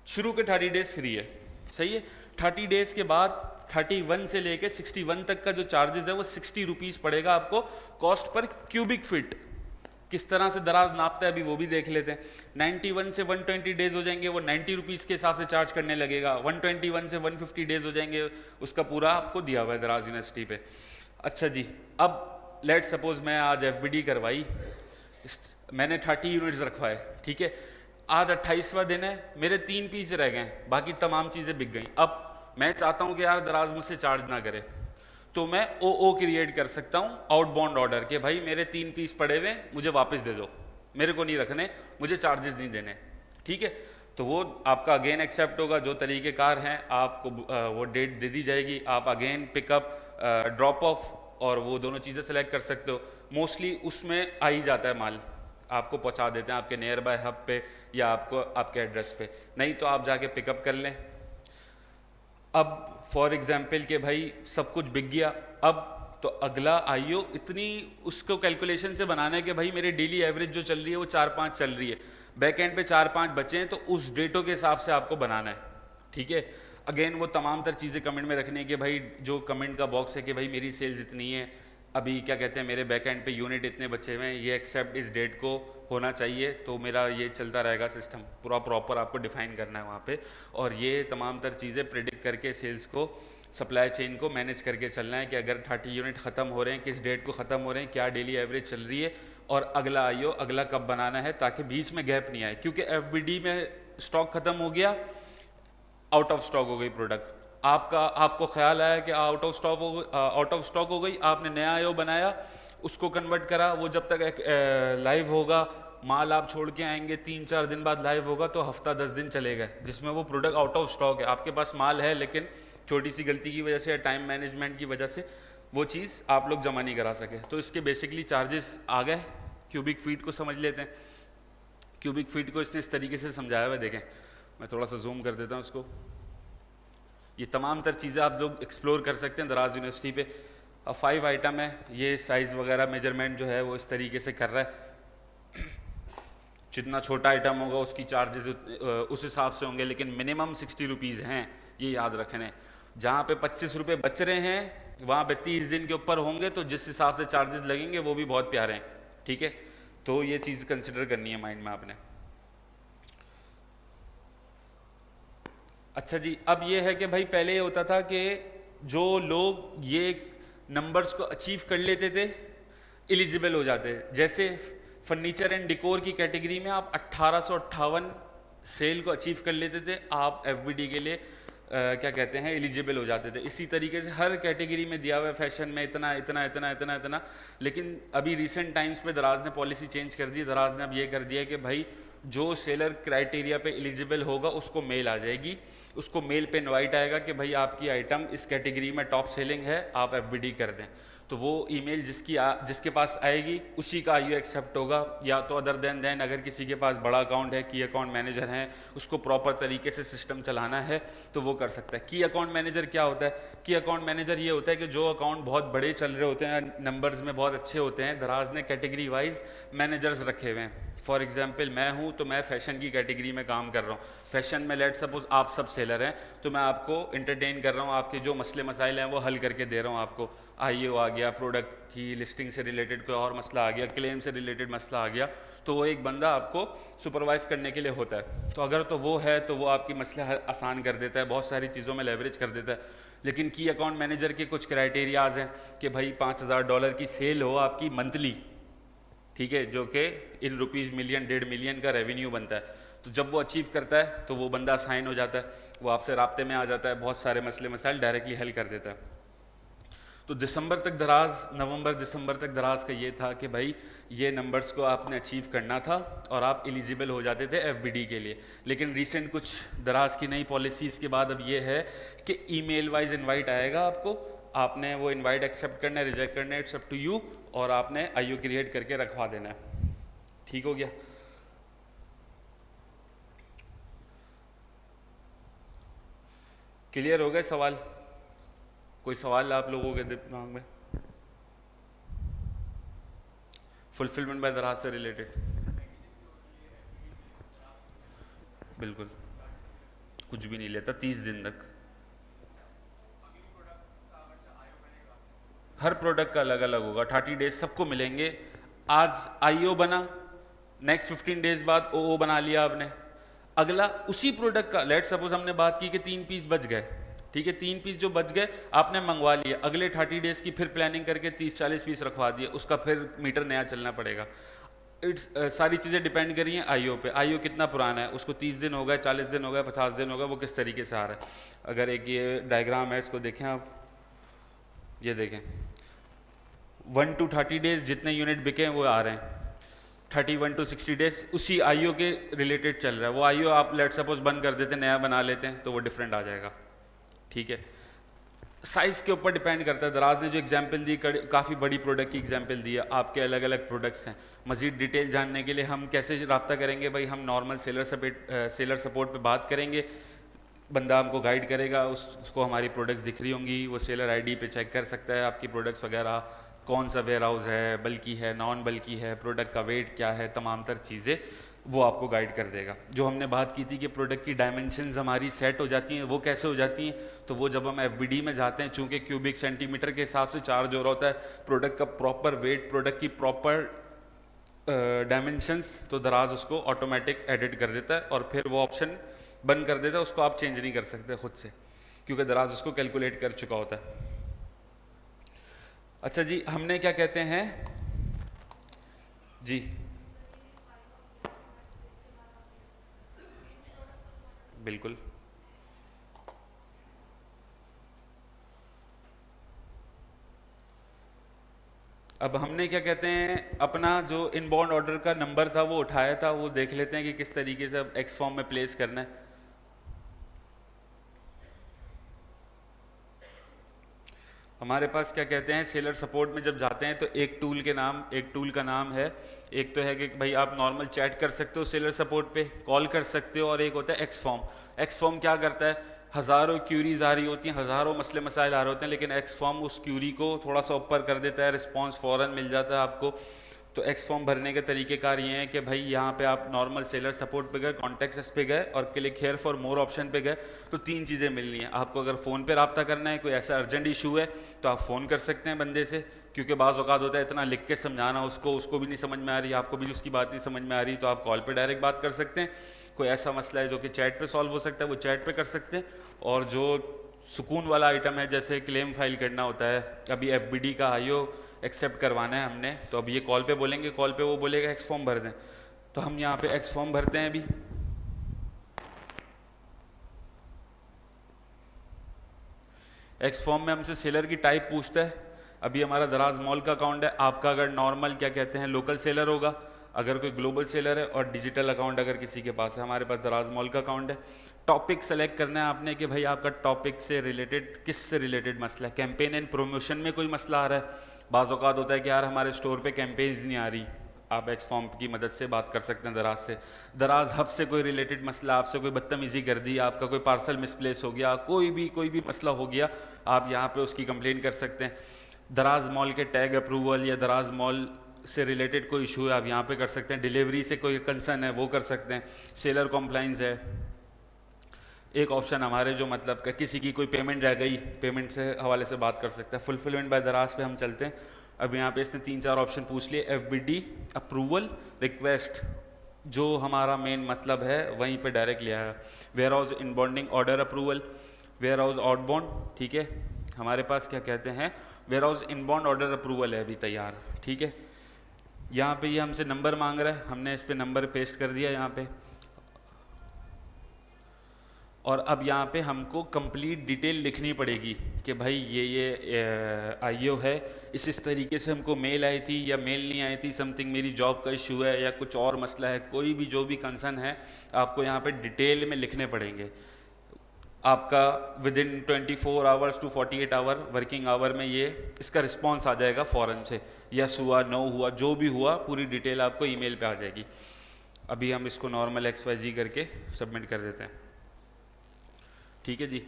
[SPEAKER 1] शुरू के 30 डेज फ्री है, सही है। 30 डेज के बाद 31 से लेके 61 तक का जो चार्जेस है वो 60 रुपीज़ पड़ेगा आपको कॉस्ट पर क्यूबिक फिट। किस तरह से दराज नापता है अभी वो भी देख लेते हैं। 91 से 120 डेज हो जाएंगे वो 90 रुपीज़ के हिसाब से चार्ज करने लगेगा। 121 से 150 डेज हो जाएंगे, उसका पूरा आपको दिया हुआ है दराज यूनिवर्सिटी पे। अच्छा जी, अब लेट सपोज मैं आज एफबीडी करवाई, मैंने 30 यूनिट्स रखवाए, ठीक है। आज 28वां दिन है, मेरे 3 पीस रह गए, बाकी तमाम चीज़ें बिक गई। अब मैं चाहता हूँ कि यार दराज मुझसे चार्ज ना करे, तो मैं ओ क्रिएट कर सकता हूँ आउटबाउंड ऑर्डर के, भाई मेरे 3 पीस पड़े हुए मुझे वापस दे दो, मेरे को नहीं रखने, मुझे चार्जेस नहीं देने, ठीक है। तो वो आपका अगेन एक्सेप्ट होगा। जो तरीक़ेकार हैं आपको वो डेट दे दी जाएगी, आप अगेन पिकअप ड्रॉप ऑफ और वो दोनों चीज़ें सेलेक्ट कर सकते हो। मोस्टली उसमें आ ही जाता है माल, आपको पहुंचा देते हैं आपके नियर बाय हब पे या आपको आपके एड्रेस पे, नहीं तो आप जाके पिकअप कर लें। अब फॉर एग्जांपल के भाई सब कुछ बिक गया, अब तो अगला आईओ इतनी उसको कैलकुलेशन से बनाना है कि भाई मेरे डेली एवरेज जो चल रही है वो 4-5 चल रही है, बैक एंड पे 4-5 बचे हैं, तो उस डेटों के हिसाब से आपको बनाना है, ठीक है। अगेन वो तमाम तर चीज़ें कमेंट में रखनी है कि भाई जो कमेंट का बॉक्स है कि भाई मेरी सेल्स इतनी है, अभी क्या कहते हैं मेरे बैक एंड पे यूनिट इतने बचे हुए हैं, ये एक्सेप्ट इस डेट को होना चाहिए, तो मेरा ये चलता रहेगा सिस्टम पूरा प्रॉपर आपको डिफाइन करना है वहाँ पे। और ये तमाम तर चीज़ें प्रेडिक्ट करके सेल्स को, सप्लाई चेन को मैनेज करके चलना है कि अगर 30 यूनिट ख़त्म हो रहे हैं, किस डेट को ख़त्म हो रहे हैं, क्या डेली एवरेज चल रही है और अगला आईओ अगला कब बनाना है, ताकि बीच में गैप नहीं आए। क्योंकि एफबीडी में स्टॉक ख़त्म हो गया, आउट ऑफ स्टॉक हो गई प्रोडक्ट, आपको ख्याल आया कि आउट ऑफ स्टॉक हो गई, आपने नया आईओ बनाया, उसको कन्वर्ट करा, वो जब तक लाइव होगा, माल आप छोड़ के आएंगे 3-4 दिन बाद लाइव होगा, तो हफ्ता 10 दिन चलेगा जिसमें वो प्रोडक्ट आउट ऑफ स्टॉक है, आपके पास माल है लेकिन छोटी सी गलती की वजह से या टाइम मैनेजमेंट की वजह से वो चीज़ आप लोग जमा नहीं करा सके, तो इसके बेसिकली चार्जेस आ गए। क्यूबिक फीट को समझ लेते हैं। क्यूबिक फीट को इसने इस तरीके से समझाया हुआ, देखें मैं थोड़ा सा जूम कर देता हूँ इसको। ये तमाम तर चीज़ें आप लोग एक्सप्लोर कर सकते हैं दराज यूनिवर्सिटी पे। अब 5 आइटम है, ये साइज़ वगैरह मेजरमेंट जो है वो इस तरीके से कर रहा है। जितना छोटा आइटम होगा उसकी चार्जेस उस हिसाब से होंगे, लेकिन मिनिमम 60 रुपीज़ हैं, ये याद रखने। जहाँ पे 25 रुपये बच रहे हैं वहाँ पे 30 दिन के ऊपर होंगे, तो जिस हिसाब से चार्जेस लगेंगे वो भी बहुत प्यारे हैं, ठीक है। तो ये चीज़ कंसिडर करनी है माइंड में आपने। अच्छा जी, अब ये है कि भाई पहले ये होता था कि जो लोग ये नंबर्स को अचीव कर लेते थे एलिजिबल हो जाते। जैसे फर्नीचर एंड डिकोर की कैटेगरी में आप 1858 सेल को अचीव कर लेते थे, आप एफबीडी के लिए क्या कहते हैं एलिजिबल हो जाते थे। इसी तरीके से हर कैटेगरी में दिया हुआ है, फैशन में इतना इतना इतना इतना इतना। लेकिन अभी रिसेंट टाइम्स पे दराज ने पॉलिसी चेंज कर दी। दराज ने अब ये कर दिया कि भाई जो सेलर क्राइटेरिया पे एलिजिबल होगा उसको मेल आ जाएगी, उसको मेल पे इनवाइट आएगा कि भाई आपकी आइटम इस कैटेगरी में टॉप सेलिंग है, आप एफबीडी कर दें। तो वो ईमेल जिसके पास आएगी उसी का आईओ एक्सेप्ट होगा। या तो अदर देन अगर किसी के पास बड़ा अकाउंट है, की अकाउंट मैनेजर है, उसको प्रॉपर तरीके से सिस्टम चलाना है तो वो कर सकता है। की अकाउंट मैनेजर क्या होता है? की अकाउंट मैनेजर ये होता है कि जो अकाउंट बहुत बड़े चल रहे होते हैं, नंबर्स में बहुत अच्छे होते हैं, दराज ने कैटेगरी वाइज मैनेजर्स रखे हुए हैं। फॉर एग्जाम्पल मैं हूँ तो मैं फैशन की कैटेगरी में काम कर रहा हूँ। फैशन में लेट सपोज आप सब सेलर हैं तो मैं आपको इंटरटेन कर रहा हूँ, आपके जो मसले मसाइल हैं वो हल करके दे रहा हूँ आपको। आईओ आ गया, प्रोडक्ट की लिस्टिंग से रिलेटेड कोई और मसला आ गया, क्लेम से रिलेटेड मसला आ गया, तो वो एक बंदा आपको सुपरवाइज करने के लिए होता है। तो अगर तो वो है तो वो आपकी मसले आसान कर देता है, बहुत सारी चीज़ों में लेवरेज कर देता है। लेकिन की अकाउंट मैनेजर के कुछ क्राइटेरियाज हैं कि भाई $5000 की सेल हो आपकी मंथली, ठीक है, जो कि इन रुपीज़ मिलियन 1.5 मिलियन का रेवेन्यू बनता है। तो जब वो अचीव करता है तो वो बंदा साइन हो जाता है, वो आपसे राब्ते में आ जाता है, बहुत सारे मसले मसाइल डायरेक्टली हल कर देता है। तो नवंबर दिसंबर तक दराज का ये था कि भाई ये नंबर्स को आपने अचीव करना था और आप एलिजिबल हो जाते थे एफबीडी के लिए। लेकिन रिसेंट कुछ दराज की नई पॉलिसीज़ के बाद अब ये है कि ईमेल वाइज इनवाइट आएगा आपको, आपने वो इनवाइट एक्सेप्ट करना है, रिजेक्ट करना है, इट्स अप टू यू, और आपने आईओ क्रिएट करके रखवा देना है। ठीक हो गया? क्लियर हो गए सवाल? कोई सवाल आप लोगों के दिमाग में फुलफिलमेंट बाय दराज से रिलेटेड? बिल्कुल कुछ भी नहीं लेता 30 दिन तक। हर प्रोडक्ट का अलग अलग होगा, 30 डेज सबको मिलेंगे। आज आईओ बना, नेक्स्ट 15 डेज बाद ओओ बना लिया आपने, अगला उसी प्रोडक्ट का, लेट सपोज हमने बात की कि 3 पीस बच गए, ठीक है, 3 पीस जो बच गए आपने मंगवा लिए, अगले 30 डेज की फिर प्लानिंग करके 30-40 पीस रखवा दिए, उसका फिर मीटर नया चलना पड़ेगा। सारी चीज़ें डिपेंड कर रही हैं आईओ पे। आईओ कितना पुराना है, उसको 30 दिन हो गए, 40 दिन हो गए, 50 दिन हो गए, वो किस तरीके से आ रहा है। अगर एक ये डायग्राम है, इसको देखें आप, ये देखें 1 to 30 डेज जितने यूनिट बिके हैं वो आ रहे हैं, 31 to 60 डेज उसी आईओ के रिलेटेड चल रहा है। वो आईओ आप लेट सपोज बंद कर देते, नया बना लेते हैं तो वो डिफरेंट आ जाएगा, ठीक है। साइज़ के ऊपर डिपेंड करता है। दराज ने जो एग्जांपल दी, काफ़ी बड़ी प्रोडक्ट की एग्जांपल दी है, आपके अलग अलग प्रोडक्ट्स हैं। मज़ीद डिटेल जानने के लिए हम कैसे रब्ता करेंगे भाई? हम नॉर्मल सेलर सपोर्ट पे बात करेंगे, बंदा हमको गाइड करेगा, उसको हमारी प्रोडक्ट्स दिख रही होंगी, वो सेलर आईडी पे चेक कर सकता है आपकी प्रोडक्ट्स वगैरह, कौन सा वेयर हाउस है, बल्कि है, नॉन बल्कि है, प्रोडक्ट का वेट क्या है, तमाम तर चीज़ें वो आपको गाइड कर देगा। जो हमने बात की थी कि प्रोडक्ट की डायमेंशंस हमारी सेट हो जाती हैं, वो कैसे हो जाती हैं? तो वो जब हम एफबीडी में जाते हैं, चूँकि क्यूबिक सेंटीमीटर के हिसाब से चार्ज हो रहा होता है, प्रोडक्ट का प्रॉपर वेट, प्रोडक्ट की प्रॉपर डायमेंशंस, तो दराज उसको ऑटोमेटिक एडिट कर देता है और फिर वो ऑप्शन बंद कर देता है, उसको आप चेंज नहीं कर सकते खुद से, क्योंकि दराज उसको कैलकुलेट कर चुका होता है। अच्छा जी, हमने क्या कहते हैं जी, बिल्कुल अब हमने क्या कहते हैं, अपना जो इनबाउंड ऑर्डर का नंबर था वो उठाया था, वो देख लेते हैं कि किस तरीके से अब एक्स फॉर्म में प्लेस करना है। हमारे पास क्या कहते हैं, सेलर सपोर्ट में जब जाते हैं तो एक टूल का नाम है, एक तो है कि भाई आप नॉर्मल चैट कर सकते हो सेलर सपोर्ट पे, कॉल कर सकते हो, और एक होता है एक्स फॉर्म। एक्स फॉर्म क्या करता है, हज़ारों क्यूरीज आ रही होती हैं, हज़ारों मसले मसाइल आ रहे होते हैं, लेकिन एक्स फॉर्म उस क्यूरी को थोड़ा सा ऊपर कर देता है, रिस्पॉन्स फ़ौरन मिल जाता है आपको। तो एक्स फॉर्म भरने के तरीक़ेकार ये हैं कि भाई यहाँ पे आप नॉर्मल सेलर सपोर्ट पे गए, कॉन्टेक्ट्स पे गए और click here for more option पे गए, तो 3 चीज़ें मिलनी है आपको। अगर फ़ोन पे रब्ता करना है, कोई ऐसा अर्जेंट इशू है तो आप फ़ोन कर सकते हैं बंदे से, क्योंकि बाज़ औक़ात होता है इतना लिख के समझाना उसको भी नहीं समझ में आ रही, आपको भी उसकी बात नहीं समझ में आ रही, तो आप कॉल पे डायरेक्ट बात कर सकते हैं। कोई ऐसा मसला है जो कि चैट पे सॉल्व हो सकता है, वो चैट पे कर सकते हैं। और जो सुकून वाला आइटम है, जैसे क्लेम फाइल करना होता है, अभी FBD का IO एक्सेप्ट करवाना है हमने, तो अब ये कॉल पे बोलेंगे, कॉल पे वो बोलेगा एक्स फॉर्म भर दें, तो हम यहाँ पे एक्स फॉर्म भरते हैं। अभी एक्स फॉर्म में हमसे सेलर की टाइप पूछता है। अभी हमारा दराज मॉल का अकाउंट है, आपका अगर नॉर्मल क्या कहते हैं लोकल सेलर होगा, अगर कोई ग्लोबल सेलर है, और डिजिटल अकाउंट अगर किसी के पास है। हमारे पास दराज मॉल का अकाउंट है। टॉपिक सेलेक्ट करना है आपने कि भाई आपका टॉपिक से रिलेटेड, किस से रिलेटेड मसला है। कैंपेन एंड प्रमोशन में कोई मसला आ रहा है, बाज़ औक़ात होता है कि यार हमारे स्टोर पे कैंपेन्स नहीं आ रही, आप एक्स फॉर्म की मदद से बात कर सकते हैं दराज से। दराज हब से कोई रिलेटेड मसला, आपसे कोई बदतमीज़ी कर दी, आपका कोई पार्सल मिसप्लेस हो गया, कोई भी मसला हो गया, आप यहाँ पे उसकी कंप्लेन कर सकते हैं। दराज मॉल के टैग अप्रूवल या दराज मॉल से रिलेटेड कोई इशू है, आप यहाँ पे कर सकते हैं। डिलीवरी से कोई कंसर्न है, वो कर सकते हैं। सेलर कॉम्प्लाइंस है एक ऑप्शन हमारे, जो मतलब कि किसी की कोई पेमेंट रह गई, पेमेंट से हवाले से बात कर सकते हैं। फुलफिलमेंट बाय दराज पे हम चलते हैं। अब यहाँ पे इसने 3-4 ऑप्शन पूछ लिए। FBD अप्रूवल रिक्वेस्ट, जो हमारा मेन मतलब है वहीं पे डायरेक्ट लिया है। Warehouse inbounding order approval, warehouse outbound, ठीक है। हमारे पास क्या कहते हैं, warehouse inbound order approval है अभी तैयार, ठीक है। यहाँ पे ये हमसे नंबर मांग रहा है, हमने इस पे नंबर पेस्ट कर दिया यहाँ पे। और अब यहाँ पे हमको कंप्लीट डिटेल लिखनी पड़ेगी कि भाई ये IO है, इस तरीके से हमको मेल आई थी या मेल नहीं आई थी, समथिंग मेरी जॉब का इशू है या कुछ और मसला है, कोई भी जो भी कंसर्न है आपको यहाँ पे डिटेल में लिखने पड़ेंगे। आपका within 24 hours to 48 hour working hour में ये इसका रिस्पॉन्स आ जाएगा फ़ौरन से, यस हुआ, नो हुआ, जो भी हुआ पूरी डिटेल आपको ईमेल पे आ जाएगी। अभी हम इसको नॉर्मल XYZ करके सबमिट कर देते हैं, ठीक है जी।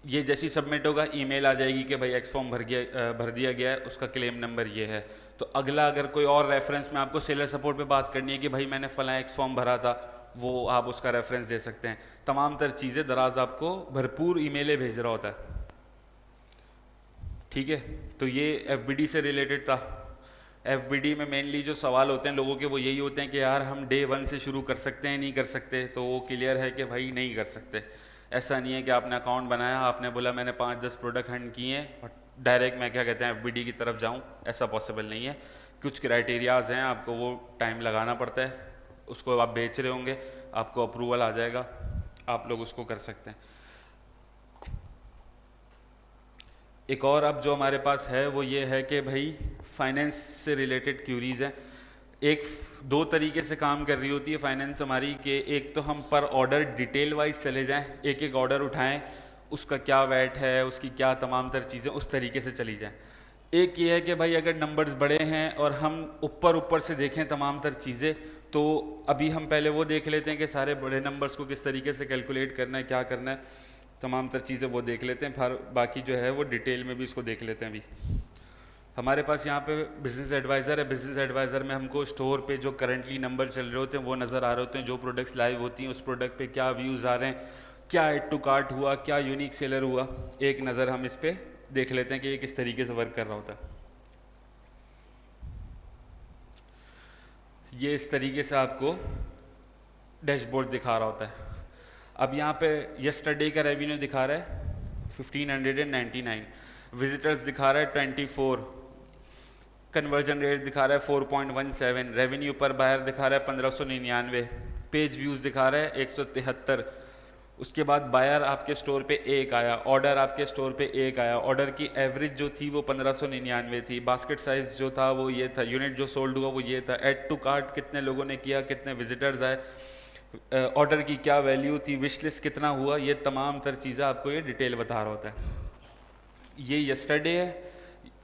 [SPEAKER 1] ये जैसी सबमिट होगा ईमेल आ जाएगी कि भाई एक्स फॉर्म भर दिया गया है, उसका क्लेम नंबर ये है। तो अगला अगर कोई और रेफरेंस में आपको सेलर सपोर्ट पे बात करनी है कि भाई मैंने फलां एक्स फॉर्म भरा था, वो आप उसका रेफरेंस दे सकते हैं। तमाम तर चीज़ें दराज आपको भरपूर ईमेलें भेज रहा होता है, ठीक है। तो ये FBD से रिलेटेड था। FBD में मेनली जो सवाल होते हैं लोगों के वो यही होते हैं कि यार हम डे 1 से शुरू कर सकते हैं, नहीं कर सकते। तो वो क्लियर है कि भाई नहीं कर सकते। ऐसा नहीं है कि आपने अकाउंट बनाया, आपने बोला मैंने 5-10 प्रोडक्ट हैंड किए हैं और डायरेक्ट मैं क्या कहते हैं FBD की तरफ जाऊं, ऐसा पॉसिबल नहीं है। कुछ क्राइटेरियाज हैं, आपको वो टाइम लगाना पड़ता है। उसको आप बेच रहे होंगे, आपको अप्रूवल आ जाएगा, आप लोग उसको कर सकते हैं। एक और अब जो हमारे पास है वो ये है कि भाई फाइनेंस से रिलेटेड क्यूरीज हैं। एक 2 तरीके से काम कर रही होती है फाइनेंस हमारी, कि एक तो हम पर ऑर्डर डिटेल वाइज चले जाएं, एक एक ऑर्डर उठाएं, उसका क्या वैट है, उसकी क्या तमाम तर चीज़ें, उस तरीके से चली जाएं। एक ये है कि भाई अगर नंबर्स बड़े हैं और हम ऊपर से देखें तमाम तर चीज़ें, तो अभी हम पहले वो देख लेते हैं कि सारे बड़े नंबर्स को किस तरीके से कैलकुलेट करना है, क्या करना है, तमाम तर चीज़ें वो देख लेते हैं। फिर बाकी जो है वो डिटेल में भी इसको देख लेते हैं। अभी हमारे पास यहाँ पे बिज़नेस एडवाइज़र है। बिज़नेस एडवाइज़र में हमको स्टोर पे जो करंटली नंबर चल रहे होते हैं वो नज़र आ रहे होते हैं, जो प्रोडक्ट्स लाइव होती हैं उस प्रोडक्ट पे क्या व्यूज़ आ रहे हैं, क्या ऐड टू कार्ट हुआ, क्या यूनिक सेलर हुआ, एक नज़र हम इस पर देख लेते हैं कि ये किस तरीके से वर्क कर रहा होता है। ये इस तरीके से आपको डैशबोर्ड दिखा रहा होता है। अब यहाँ पे यस्टरडे का रेवेन्यू दिखा रहा है 1599, विजिटर्स दिखा रहा है 24, कन्वर्जन रेट दिखा रहा है 4.17, रेवेन्यू पर बायर दिखा रहा है 1599, पेज व्यूज़ दिखा रहा है 173। उसके बाद बायर आपके स्टोर पे 1 आया, ऑर्डर आपके स्टोर पे 1 आया, ऑर्डर की एवरेज जो थी वो 1599 थी, बास्केट साइज़ जो था वो ये था, यूनिट जो सोल्ड हुआ वो ये था, ऐड टू कार्ट कितने लोगों ने किया, कितने विजिटर्स आए, ऑर्डर की क्या वैल्यू थी, विश लिस्ट कितना हुआ, ये तमाम तर चीज़ें आपको ये डिटेल बता रहा होता है। ये यस्टरडे है,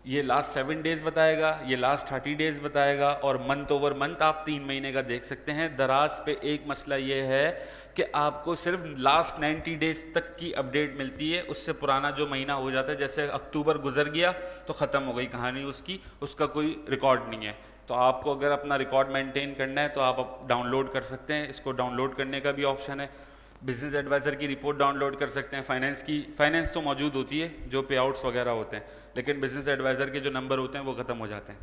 [SPEAKER 1] ये लास्ट 7 डेज़ बताएगा, ये लास्ट 30 डेज़ बताएगा, और मंथ ओवर मंथ आप 3 महीने का देख सकते हैं। दराज पे एक मसला ये है कि आपको सिर्फ लास्ट 90 डेज़ तक की अपडेट मिलती है, उससे पुराना जो महीना हो जाता है, जैसे अक्टूबर गुजर गया तो ख़त्म हो गई कहानी उसकी, उसका कोई रिकॉर्ड नहीं है। तो आपको अगर अपना रिकॉर्ड मेंटेन करना है तो आप डाउनलोड कर सकते हैं, इसको डाउनलोड करने का भी ऑप्शन है। बिजनेस एडवाइज़र की रिपोर्ट डाउनलोड कर सकते हैं। फाइनेंस तो मौजूद होती है, जो पे आउट्स वगैरह होते हैं, लेकिन बिजनेस एडवाइज़र के जो नंबर होते हैं वो ख़त्म हो जाते हैं।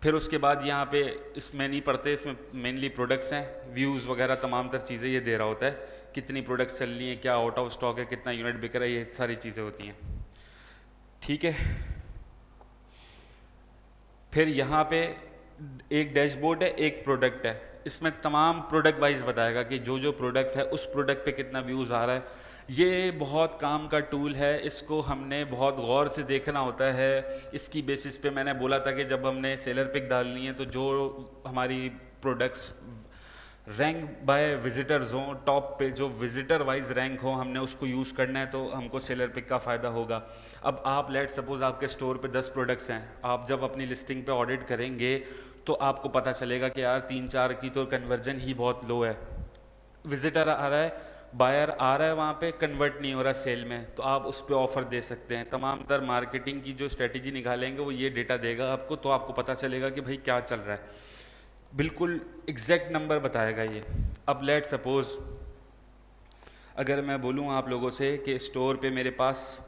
[SPEAKER 1] फिर उसके बाद यहाँ पे इसमें नहीं पढ़ते, इसमें मेनली प्रोडक्ट्स हैं, व्यूज़ वगैरह तमाम तर चीज़ें ये दे रहा होता है, कितनी प्रोडक्ट्स चल रही हैं, क्या आउट ऑफ स्टॉक है, कितना यूनिट बिक रहा है, ये सारी चीज़ें होती हैं। ठीक है, फिर यहाँ पे एक डैशबोर्ड है, एक प्रोडक्ट है, इसमें तमाम प्रोडक्ट वाइज बताएगा कि जो जो प्रोडक्ट है उस प्रोडक्ट पे कितना व्यूज़ आ रहा है। ये बहुत काम का टूल है, इसको हमने बहुत गौर से देखना होता है। इसकी बेसिस पे मैंने बोला था कि जब हमने सेलर पिक डालनी है तो जो हमारी प्रोडक्ट्स रैंक बाय विजिटर्स हों, टॉप पे जो विजिटर वाइज रैंक हो, हमने उसको यूज़ करना है, तो हमको सेलर पिक का फ़ायदा होगा। अब आप लेट सपोज आपके स्टोर पे 10 प्रोडक्ट्स हैं, आप जब अपनी लिस्टिंग पे ऑडिट करेंगे तो आपको पता चलेगा कि यार 3-4 की तो कन्वर्जन ही बहुत लो है, विजिटर आ रहा है, बायर आ रहा है, वहाँ पे कन्वर्ट नहीं हो रहा सेल में, तो आप उस पर ऑफ़र दे सकते हैं। तमाम तर मार्केटिंग की जो स्ट्रेटजी निकालेंगे वो ये डेटा देगा आपको, तो आपको पता चलेगा कि भाई क्या चल रहा है, बिल्कुल एग्जैक्ट नंबर बताएगा ये। अब लेट सपोज अगर मैं बोलूँ आप लोगों से कि स्टोर पे मेरे पास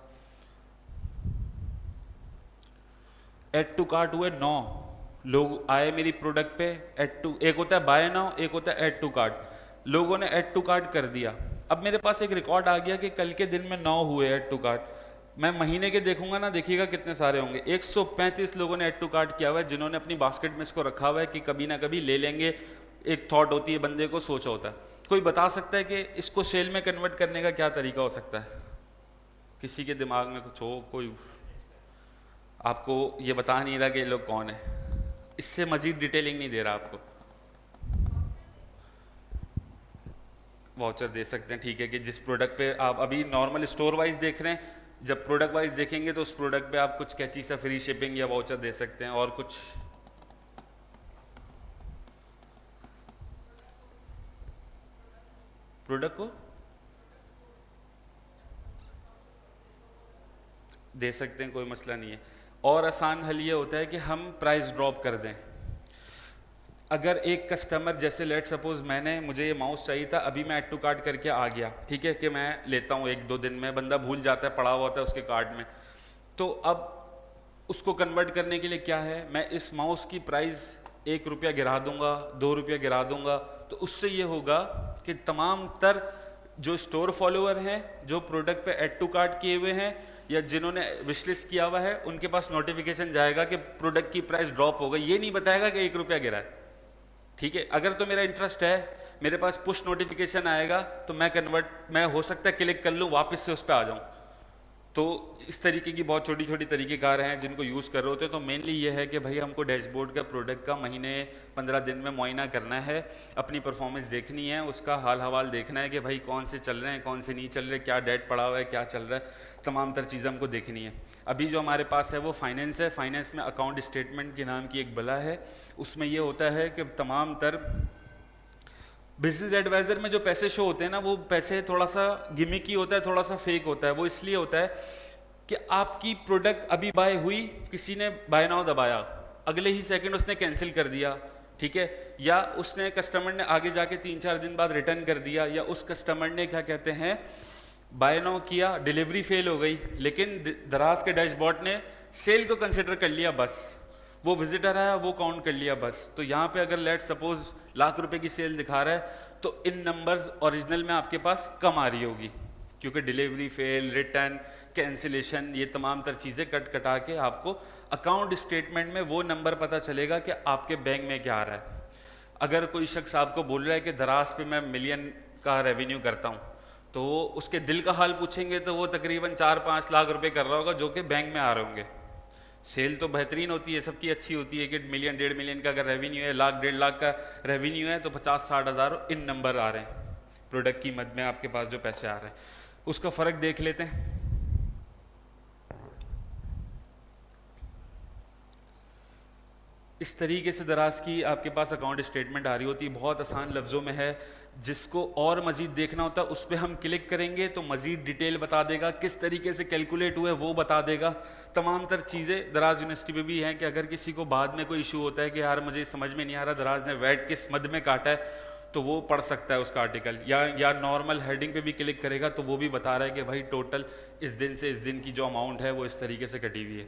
[SPEAKER 1] ऐड टू कार्ट हुए 9 लोग आए मेरी प्रोडक्ट पे, एक होता है बाय नाउ, एक होता है ऐड टू कार्ट। लोगों ने ऐड टू कार्ट कर दिया, अब मेरे पास एक रिकॉर्ड आ गया कि कल के दिन में 9 हुए ऐड टू कार्ट। मैं महीने के देखूंगा ना, देखिएगा कितने सारे होंगे। 135 लोगों ने ऐड टू कार्ट किया हुआ है, जिन्होंने अपनी बास्केट में इसको रखा हुआ है कि कभी ना कभी ले लेंगे। एक थॉट होती है बंदे को, सोचा होता है। कोई बता सकता है कि इसको सेल में कन्वर्ट करने का क्या तरीका हो सकता है? किसी के दिमाग में कुछ हो? कोई आपको ये बता नहीं रहा कि ये लोग कौन है, इससे मजीद डिटेलिंग नहीं दे रहा आपको। वाउचर दे सकते हैं, ठीक है, कि जिस प्रोडक्ट पे आप अभी नॉर्मल स्टोर वाइज देख रहे हैं, जब प्रोडक्ट वाइज देखेंगे तो उस प्रोडक्ट पे आप कुछ कैची सा फ्री शिपिंग या वाउचर दे सकते हैं। और कुछ प्रोडक्ट को दे सकते हैं, कोई मसला नहीं है। और आसान हल ये होता है कि हम प्राइस ड्रॉप कर दें। अगर एक कस्टमर, जैसे लेट सपोज मुझे ये माउस चाहिए था, अभी मैं ऐड टू कार्ट करके आ गया, ठीक है, कि मैं लेता हूँ 1-2 दिन में, बंदा भूल जाता है, पड़ा हुआ होता है उसके कार्ट में, तो अब उसको कन्वर्ट करने के लिए क्या है, मैं इस माउस की प्राइस 1 रुपया गिरा दूंगा, 2 रुपया गिरा दूंगा, तो उससे ये होगा कि तमाम तर जो स्टोर फॉलोअर हैं, जो प्रोडक्ट पे ऐड टू कार्ट किए हुए हैं या जिन्होंने विशलिस्ट किया हुआ है, उनके पास नोटिफिकेशन जाएगा कि प्रोडक्ट की प्राइस ड्रॉप हो गई। ये नहीं बताएगा कि 1 रुपया गिरा है, ठीक है। अगर तो मेरा इंटरेस्ट है, मेरे पास पुश नोटिफिकेशन आएगा तो मैं हो सकता है क्लिक कर लूँ, वापस से उस पर आ जाऊँ। तो इस तरीके की बहुत छोटी छोटी तरीक़ेकार हैं जिनको यूज़ कर रहे होते हैं। तो मेनली ये है कि भाई हमको डैशबोर्ड का प्रोडक्ट का महीने 15 दिन में मुआयना करना है, अपनी परफॉर्मेंस देखनी है, उसका हाल हवाल देखना है कि भाई कौन से चल रहे हैं, कौन से नहीं चल रहे, क्या डेट पड़ा हुआ है, क्या चल रहा है, तमाम तर चीज़ें हमको देखनी है। अभी जो हमारे पास है वो फाइनेंस है। फाइनेंस में अकाउंट स्टेटमेंट के नाम की एक बला है, उसमें ये होता है कि तमाम तर बिजनेस एडवाइज़र में जो पैसे शो होते हैं ना, वो पैसे थोड़ा सा गिमिकी होता है, थोड़ा सा फेक होता है। वो इसलिए होता है कि आपकी प्रोडक्ट अभी बाय हुई, किसी ने बाय नाउ दबाया, अगले ही सेकंड उसने कैंसिल कर दिया, ठीक है, या उसने कस्टमर ने आगे जाके 3-4 दिन बाद रिटर्न कर दिया, या उस कस्टमर ने क्या कहते हैं बाय नाउ किया, डिलीवरी फेल हो गई, लेकिन दराज के डैशबोर्ड ने सेल को कंसिडर कर लिया, बस वो विजिटर आया वो काउंट कर लिया बस। तो यहाँ पे अगर लेट सपोज लाख रुपए की सेल दिखा रहा है तो इन नंबर्स ओरिजिनल में आपके पास कम आ रही होगी, क्योंकि डिलीवरी फेल, रिटर्न, कैंसिलेशन, ये तमाम तर चीज़ें कट कटा के आपको अकाउंट स्टेटमेंट में वो नंबर पता चलेगा कि आपके बैंक में क्या आ रहा है। अगर कोई शख्स आपको बोल रहा है कि दराज पे मैं मिलियन का रेवेन्यू करता हूँ, तो उसके दिल का हाल पूछेंगे तो वो तकरीबन 4-5 लाख रुपए कर रहा होगा जो कि बैंक में आ रहे होंगे। सेल तो बेहतरीन होती है, सबकी अच्छी होती है कि मिलियन 1.5 मिलियन का अगर रेवेन्यू है, 1-1.5 लाख का रेवेन्यू है, तो 50-60 हज़ार इन नंबर आ रहे हैं प्रोडक्ट की मद में आपके पास जो पैसे आ रहे हैं। उसका फ़र्क देख लेते हैं। इस तरीके से दराज की आपके पास अकाउंट स्टेटमेंट आ रही होती है, बहुत आसान लफ्ज़ों में है। जिसको और मज़ीद देखना होता है उस पर हम क्लिक करेंगे तो मज़ीद डिटेल बता देगा, किस तरीके से कैलकुलेट हुए वो बता देगा। तमाम तर चीज़ें दराज यूनिवर्सिटी में भी हैं कि अगर किसी को बाद में कोई इशू होता है कि यार मुझे समझ में नहीं आ रहा दराज ने वैट किस मद में काटा है, तो वो पढ़ सकता है उसका आर्टिकल, या नॉर्मल हेडिंग पे भी क्लिक करेगा तो वो भी बता रहा है कि भाई टोटल इस दिन से इस दिन की जो अमाउंट है वो इस तरीके से कटी हुई है।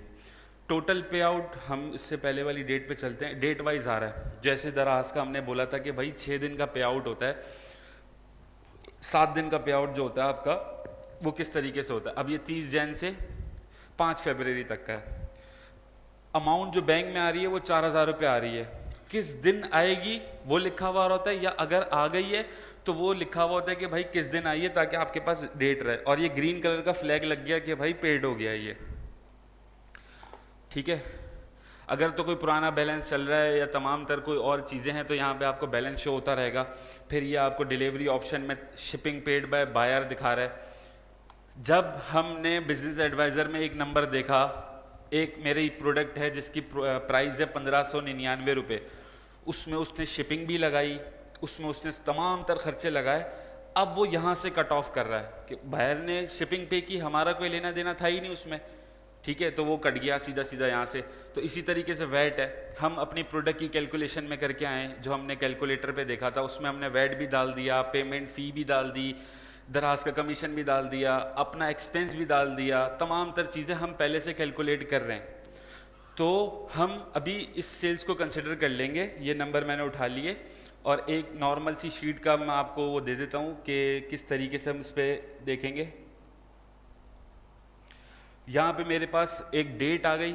[SPEAKER 1] टोटल पे आउट, हम इससे पहले वाली डेट पे चलते हैं, डेट वाइज आ रहा है। जैसे दराज का हमने बोला था कि भाई 6 दिन का पे आउट होता है, 7 दिन का पे आउट जो होता है आपका वो किस तरीके से होता है। अब ये 30 जैन से 5 फरवरी तक का है। अमाउंट जो बैंक में आ रही है वो 4,000 रुपये आ रही है, किस दिन आएगी वो लिखा हुआ होता है, या अगर आ गई है तो वो लिखा हुआ होता है कि भाई किस दिन आई है, ताकि आपके पास डेट रहे। और ये ग्रीन कलर का फ्लैग लग गया कि भाई पेड हो गया ये, ठीक है। अगर तो कोई पुराना बैलेंस चल रहा है या तमाम तर कोई और चीज़ें हैं तो यहाँ पे आपको बैलेंस शो होता रहेगा। फिर ये आपको डिलीवरी ऑप्शन में शिपिंग पेड बाय बायर दिखा रहा है। जब हमने बिजनेस एडवाइज़र में एक नंबर देखा, एक मेरी प्रोडक्ट है जिसकी प्राइस है 1599 रुपये, उसमें उसने शिपिंग भी लगाई, उसमें उसने तमाम तर खर्चे लगाए। अब वो यहाँ से कट ऑफ कर रहा है कि बायर ने शिपिंग पे की, हमारा कोई लेना देना था ही नहीं उसमें, ठीक है, तो वो कट गया सीधा सीधा यहाँ से। तो इसी तरीके से वैट है, हम अपनी प्रोडक्ट की कैलकुलेशन में करके आए, जो हमने कैलकुलेटर पे देखा था उसमें हमने वैट भी डाल दिया, पेमेंट फ़ी भी डाल दी, दराज का कमीशन भी डाल दिया, अपना एक्सपेंस भी डाल दिया, तमाम तर चीज़ें हम पहले से कैलकुलेट कर रहे हैं। तो हम अभी इस सेल्स को कंसिडर कर लेंगे, ये नंबर मैंने उठा लिए, और एक नॉर्मल सी शीट का मैं आपको वो दे देता हूँ कि किस तरीके से हम इस पर देखेंगे। यहाँ पे मेरे पास एक डेट आ गई,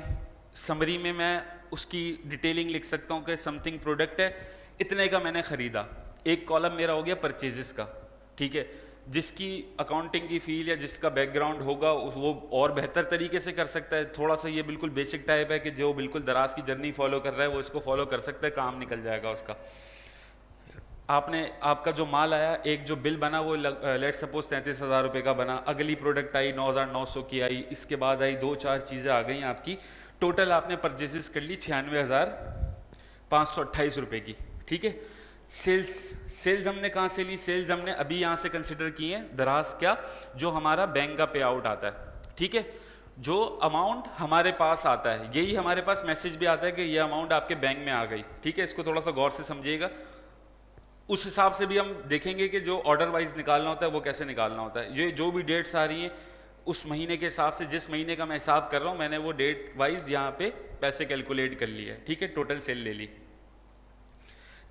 [SPEAKER 1] समरी में मैं उसकी डिटेलिंग लिख सकता हूँ कि समथिंग प्रोडक्ट है, इतने का मैंने ख़रीदा। एक कॉलम मेरा हो गया परचेजेस का, ठीक है, जिसकी अकाउंटिंग की फील या जिसका बैकग्राउंड होगा वो और बेहतर तरीके से कर सकता है। थोड़ा सा ये बिल्कुल बेसिक टाइप है कि जो बिल्कुल दराज की जर्नी फॉलो कर रहा है वो इसको फॉलो कर सकता है, काम निकल जाएगा उसका। आपका जो माल आया, एक जो बिल बना वो लेट सपोज 33,000 रुपये का बना, अगली प्रोडक्ट आई 9,900 की आई, इसके बाद आई 2-4 चीज़ें आ गई आपकी, टोटल आपने परचेजेस कर ली 96,528 रुपये की, ठीक है। सेल्स हमने कहाँ से ली? सेल्स हमने अभी यहाँ से कंसिडर किए हैं दराज क्या, जो हमारा बैंक का पे आउट आता है, ठीक है, जो अमाउंट हमारे पास आता है, यही हमारे पास मैसेज भी आता है कि ये अमाउंट आपके बैंक में आ गई, ठीक है। इसको थोड़ा सा गौर से समझिएगा। उस हिसाब से भी हम देखेंगे कि जो ऑर्डर वाइज निकालना होता है वो कैसे निकालना होता है। ये जो भी डेट्स आ रही हैं उस महीने के हिसाब से, जिस महीने का मैं हिसाब कर रहा हूँ, मैंने वो डेट वाइज यहाँ पे पैसे कैलकुलेट कर लिए, ठीक है, टोटल सेल ले ली।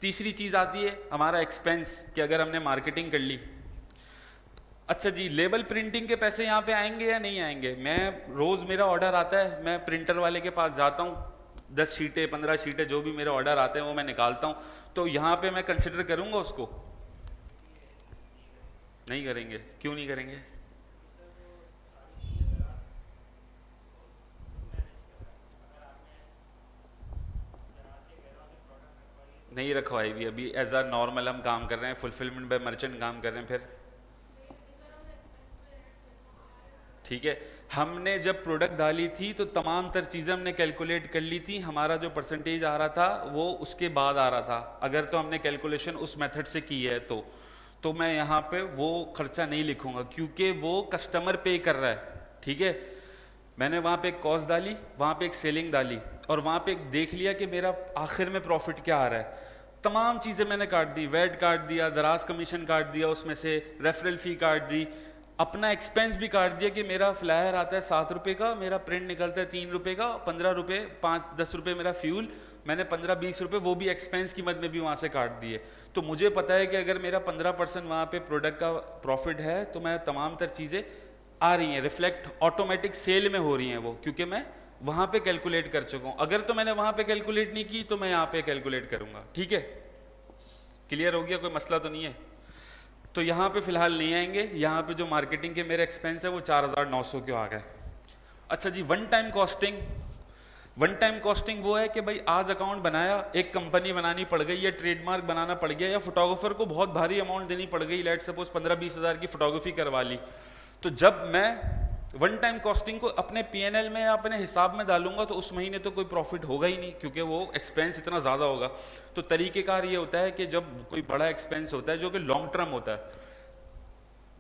[SPEAKER 1] तीसरी चीज़ आती है हमारा एक्सपेंस, कि अगर हमने मार्केटिंग कर ली, अच्छा जी लेबल प्रिंटिंग के पैसे यहाँ पे आएंगे या नहीं आएंगे? मैं रोज़ मेरा ऑर्डर आता है, मैं प्रिंटर वाले के पास जाता हूँ, 10 शीटें 15 शीटें जो भी मेरे ऑर्डर आते हैं वो मैं निकालता हूँ, तो यहाँ पे मैं कंसिडर करूँगा उसको? नहीं करेंगे। क्यों नहीं करेंगे? नहीं रखवाई हुई अभी, एज आ नॉर्मल हम काम कर रहे हैं, फुलफिलमेंट बाय मर्चेंट काम कर रहे हैं। फिर ठीक है, हमने जब प्रोडक्ट डाली थी तो तमाम तर चीज़ें हमने कैलकुलेट कर ली थी, हमारा जो परसेंटेज आ रहा था वो उसके बाद आ रहा था। अगर तो हमने कैलकुलेशन उस मेथड से की है तो मैं यहाँ पे वो खर्चा नहीं लिखूंगा, क्योंकि वो कस्टमर पे कर रहा है, ठीक है। मैंने वहाँ पे एक कॉस्ट डाली, वहाँ पे एक सेलिंग डाली, और वहाँ पे एक देख लिया कि मेरा आखिर में प्रॉफिट क्या आ रहा है। तमाम चीज़ें मैंने काट दी, वैट काट दिया, दराज कमीशन काट दिया, उसमें से रेफरल फ़ी काट दी, अपना एक्सपेंस भी काट दिया कि मेरा फ्लायर आता है 7 रुपये का, मेरा प्रिंट निकलता है 3 रुपये का, 15 रुपये 5-10 रुपये मेरा फ्यूल, मैंने 15-20 रुपये वो भी एक्सपेंस की मद में भी वहाँ से काट दिए। तो मुझे पता है कि अगर मेरा 15% वहाँ पे प्रोडक्ट का प्रॉफिट है तो मैं तमाम तर चीज़ें आ रही हैं, रिफ्लेक्ट ऑटोमेटिक सेल में हो रही हैं वो, क्योंकि मैं वहाँ पे कैलकुलेट कर चुका हूँ। अगर तो मैंने वहाँ पे कैलकुलेट नहीं की तो मैं यहाँ पे कैलकुलेट करूँगा, ठीक है। क्लियर हो गया? कोई मसला तो नहीं है? तो यहाँ पे फिलहाल नहीं आएंगे, यहाँ पे जो मार्केटिंग के मेरे एक्सपेंस है वो 4,900 के आ गए। अच्छा जी, वन टाइम कॉस्टिंग वो है कि भाई आज अकाउंट बनाया, एक कंपनी बनानी पड़ गई या ट्रेडमार्क बनाना पड़ गया या फोटोग्राफर को बहुत भारी अमाउंट देनी पड़ गई, लेट सपोज 15-20 हज़ार की फोटोग्राफी करवा ली, तो जब मैं वन टाइम कॉस्टिंग को अपने पीएनएल में या अपने हिसाब में डालूंगा तो उस महीने तो कोई प्रॉफिट होगा ही नहीं, क्योंकि वो एक्सपेंस इतना ज़्यादा होगा। तो तरीक़ेकार ये होता है कि जब कोई बड़ा एक्सपेंस होता है जो कि लॉन्ग टर्म होता है,